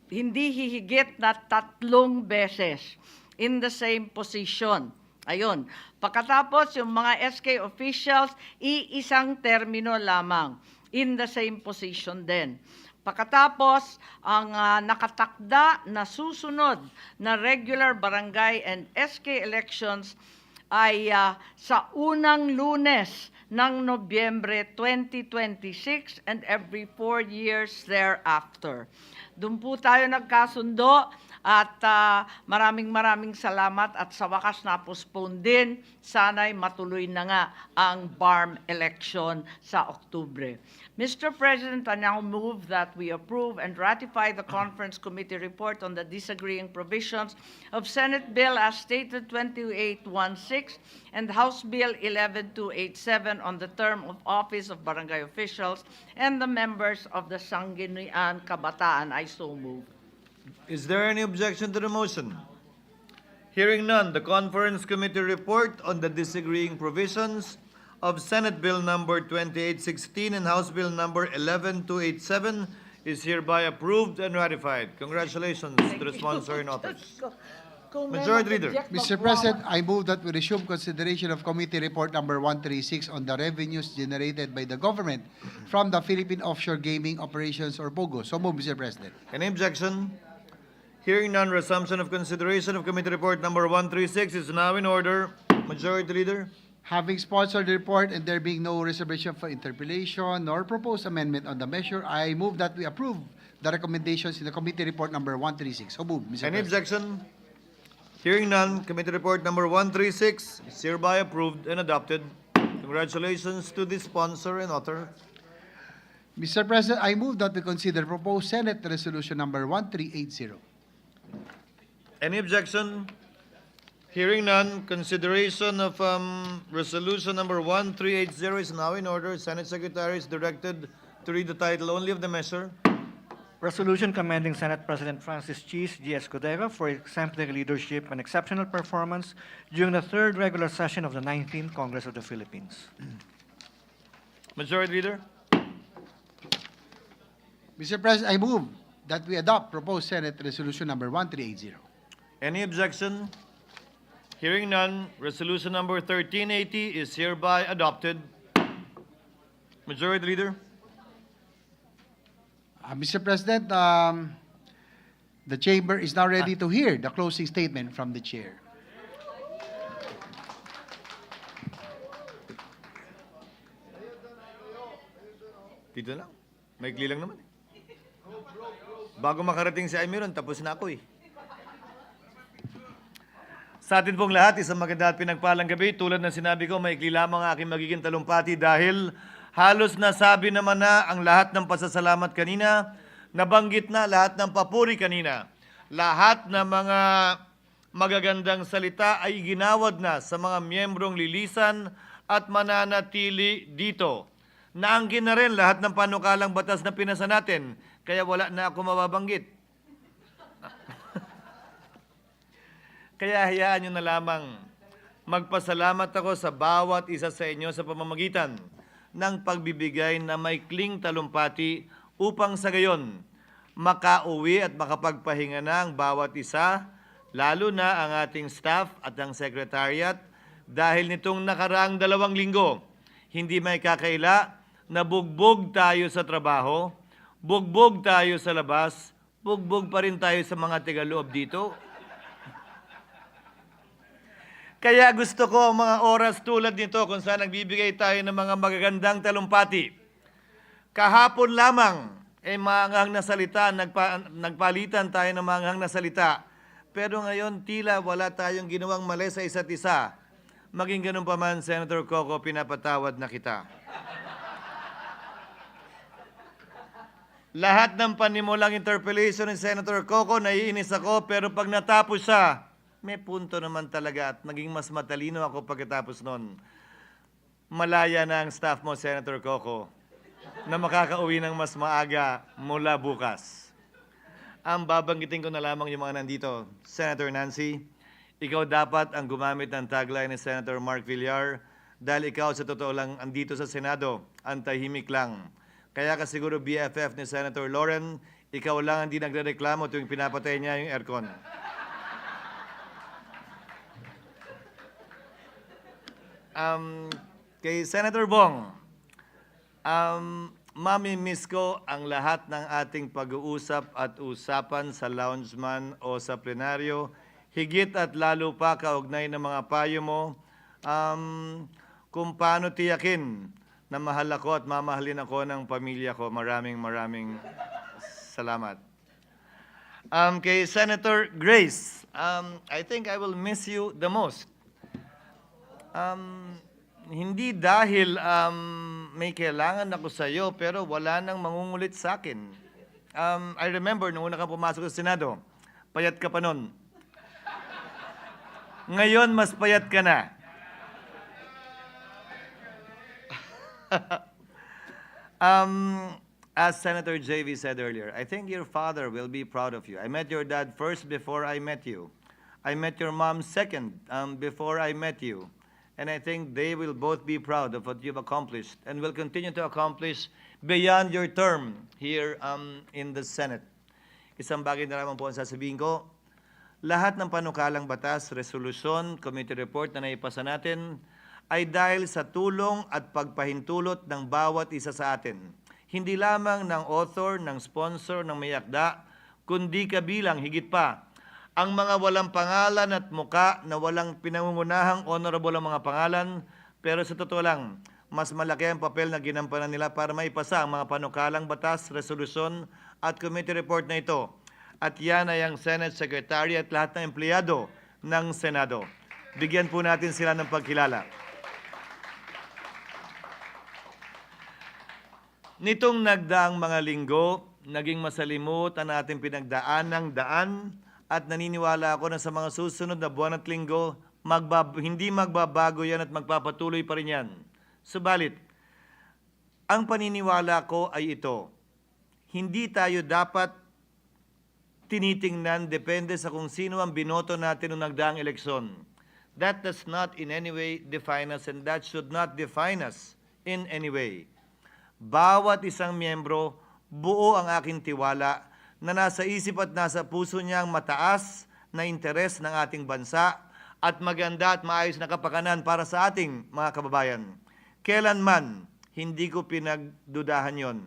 hindi hihigit na 3 beses in the same position. Ayun. Pagkatapos, yung mga SK officials, iisang termino lamang in the same position din. Pagkatapos, ang nakatakda na susunod na regular barangay and SK elections ay sa unang Lunes ng Nobyembre 2026 and every 4 years thereafter. Doon po tayo nagkasundo at maraming salamat at sa wakas na-postpone din. Sana'y matuloy na nga ang BARM election sa Oktubre. Mr. President, I now move that we approve and ratify the Conference Committee report on the disagreeing provisions of Senate Bill as stated 2816 and House Bill 11287 on the term of office of barangay officials and the members of the Sangguniang Kabataan. I so move. Is there any objection to the motion? Hearing none, the Conference Committee report on the disagreeing provisions of Senate Bill number 2816 and House Bill number 11287 is hereby approved and ratified. Congratulations to the sponsor and authors. Majority Leader. Mr. President, I move that we resume consideration of Committee Report number 136 on the revenues generated by the government from the Philippine Offshore Gaming Operations or POGO. So move, Mr. President. Any objection? Hearing none, resumption of consideration of Committee Report number 136 is now in order. Majority Leader. Having sponsored the report and there being no reservation for interpellation nor proposed amendment on the measure, I move that we approve the recommendations in the Committee Report number 136. So move, Mr. Any President. objection? Hearing none, Committee Report number 136 is hereby approved and adopted. Congratulations to the sponsor and author. Mr. President, I move that we consider proposed Senate Resolution number 1380. Any objection? Hearing none, consideration of resolution number 1380 is now in order. Senate Secretary is directed to read the title only of the measure. Resolution commending Senate President Francis Cheese G. Escudero for exemplary leadership and exceptional performance during the 3rd regular session of the 19th Congress of the Philippines. Majority Leader. Mr. President, I move that we adopt proposed Senate Resolution number 1380. Any objection? Hearing none, resolution number 1380 is hereby adopted. Majority Leader. Mr. President, the chamber is now ready to hear the closing statement from the chair. Dito lang. Maikli lang naman. Bago makarating si Amiron, tapos na ako eh. Sa atin pong lahat, isang maganda at pinagpalang gabi. Tulad ng sinabi ko, maikli lamang ang aking magiging talumpati dahil halos nasabi naman na ang lahat ng pasasalamat kanina, nabanggit na lahat ng papuri kanina. Lahat ng mga magagandang salita ay ginawad na sa mga miyembrong lilisan at mananatili dito. Naangkin na rin lahat ng panukalang batas na pinasa natin, kaya wala na ako mababanggit. Kaya hayaan nyo na lamang magpasalamat ako sa bawat isa sa inyo sa pamamagitan ng pagbibigay na maikling talumpati upang sa gayon makauwi at makapagpahinga na ang bawat isa, lalo na ang ating staff at ang secretariat dahil nitong nakaraang 2 linggo, hindi may kakaila na bugbog tayo sa trabaho, bugbog tayo sa labas, bugbog pa rin tayo sa mga tigaloob dito. Kaya gusto ko ang mga oras tulad nito kung saan nagbibigay tayo ng mga magagandang talumpati. Kahapon lamang, maanghang na salita, nagpalitan tayo ng maanghang na salita. Pero ngayon, tila wala tayong ginawang mali sa isa't isa. Maging ganun pa man, Senator Koko, pinapatawad na kita. Lahat ng panimulang interpellation ni Senator Koko, naiinis ako, pero pag natapos siya, may punto naman talaga at naging mas matalino ako pagkatapos nun. Malaya na ang staff mo, Senator Koko, na makakauwi ng mas maaga mula bukas. Ang babanggitin ko na lamang yung mga nandito. Senator Nancy, ikaw dapat ang gumamit ng tagline ni Senator Mark Villar dahil ikaw sa totoo lang andito sa Senado, ang tahimik lang. Kaya ka siguro BFF ni Senator Lauren, ikaw lang hindi nagrereklamo tuwing pinapatay niya yung aircon. Kay Senator Bong, mami-miss ko ang lahat ng ating pag-uusap at usapan sa loungeman o sa plenaryo, higit at lalo pa kaugnay ng mga payo mo, kung paano tiyakin na mahal ako at mamahalin ako ng pamilya ko. Maraming salamat. Kay Senator Grace, I think I will miss you the most. Hindi dahil may kailangan ako sa iyo, pero wala nang mangungulit sa akin. I remember, nung una kang pumasok sa Senado, payat ka pa nun. Ngayon, mas payat ka na. As Senator JV said earlier, I think your father will be proud of you. I met your dad first before I met you. I met your mom second before I met you. And I think they will both be proud of what you've accomplished and will continue to accomplish beyond your term here in the Senate. Isang bagay na lamang po ang sasabihin ko, lahat ng panukalang batas, resolusyon, committee report na naipasa natin ay dahil sa tulong at pagpahintulot ng bawat isa sa atin. Hindi lamang ng author, ng sponsor, ng may akda, kundi kabilang higit pa ang mga walang pangalan at muka na walang pinangungunahang honorable ang mga pangalan, pero sa totoo lang, mas malaki ang papel na ginampanan nila para maipasa ang mga panukalang batas, resolusyon at committee report na ito. At yan ay ang Senate Secretary at lahat ng empleyado ng Senado. Bigyan po natin sila ng pagkilala. Nitong nagdaang mga linggo, naging masalimut ang ating pinagdaan ng daan at naniniwala ako na sa mga susunod na buwan at linggo, hindi magbabago yan at magpapatuloy pa rin yan. Subalit, ang paniniwala ko ay ito, hindi tayo dapat tinitingnan depende sa kung sino ang binoto natin noong nagdaang eleksyon. That does not in any way define us and that should not define us in any way. Bawat isang miyembro, buo ang aking tiwala na nasa isip at nasa puso niya ang mataas na interes ng ating bansa at maganda at maayos na kapakanan para sa ating mga kababayan. Kailanman, hindi ko pinagdudahan yon.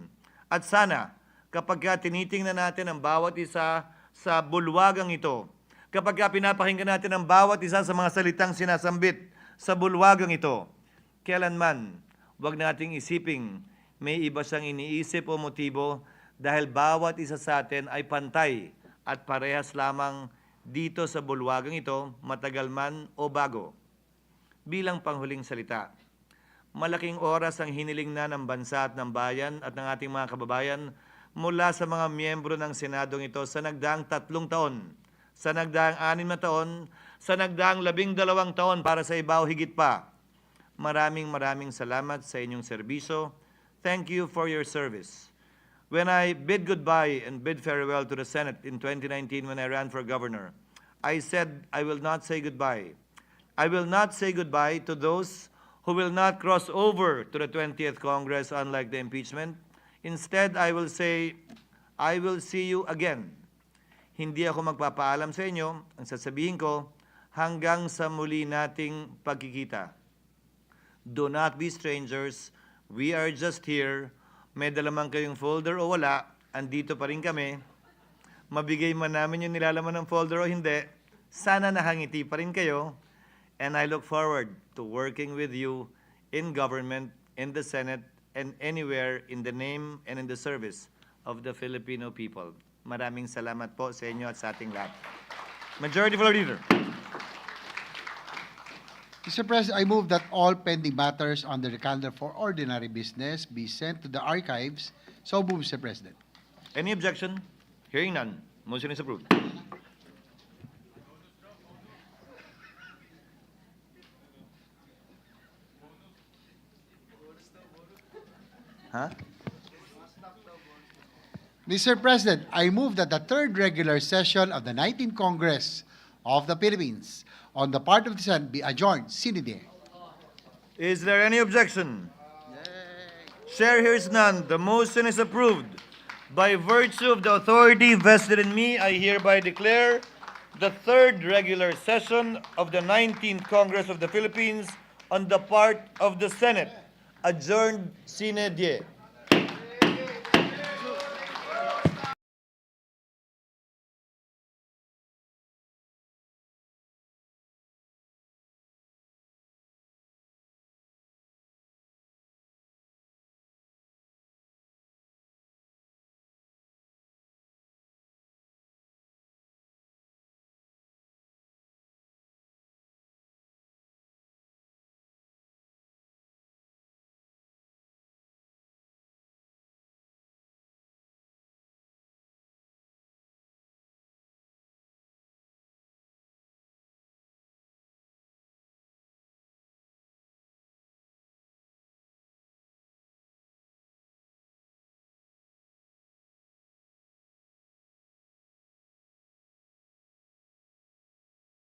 At sana, kapag ka tinitingnan natin ang bawat isa sa bulwagang ito, kapag ka pinapakinggan natin ang bawat isa sa mga salitang sinasambit sa bulwagang ito, kailanman huwag nating isiping may iba siyang iniisip o motibo dahil bawat isa sa atin ay pantay at parehas lamang dito sa bulwagang ito, matagal man o bago. Bilang panghuling salita, malaking oras ang hiniling na ng bansa at ng bayan at ng ating mga kababayan mula sa mga miyembro ng Senadong ito sa nagdaang 3 taon, sa nagdaang 6 na taon, sa nagdaang 12 taon para sa iba o higit pa. Maraming salamat sa inyong serbisyo. Thank you for your service. When I bid goodbye and bid farewell to the Senate in 2019 when I ran for governor, I said I will not say goodbye. I will not say goodbye to those who will not cross over to the 20th Congress unlike the impeachment. Instead, I will say, I will see you again. Hindi ako magpapaalam sa inyo. Ang sasabihin ko, hanggang sa muli nating pagkikita. Do not be strangers. We are just here. May dala man kayong folder o wala, andito pa rin kami. Mabigay man namin yung nilalaman ng folder o hindi, sana nakangiti pa rin kayo. And I look forward to working with you in government, in the Senate, and anywhere in the name and in the service of the Filipino people. Maraming salamat po sa inyo at sa ating lahat. Majority Floor Leader. Mr. President, I move that all pending matters under the calendar for ordinary business be sent to the archives. So move, Mr. President. Any objection? Hearing none. Motion is approved. Huh? Mr. President, I move that the third regular session of the 19th Congress of the Philippines on the part of the Senate be adjourned sine die. Is there any objection? Chair hears none. The motion is approved. By virtue of the authority vested in me, I hereby declare the third regular session of the 19th Congress of the Philippines on the part of the Senate adjourned sine die.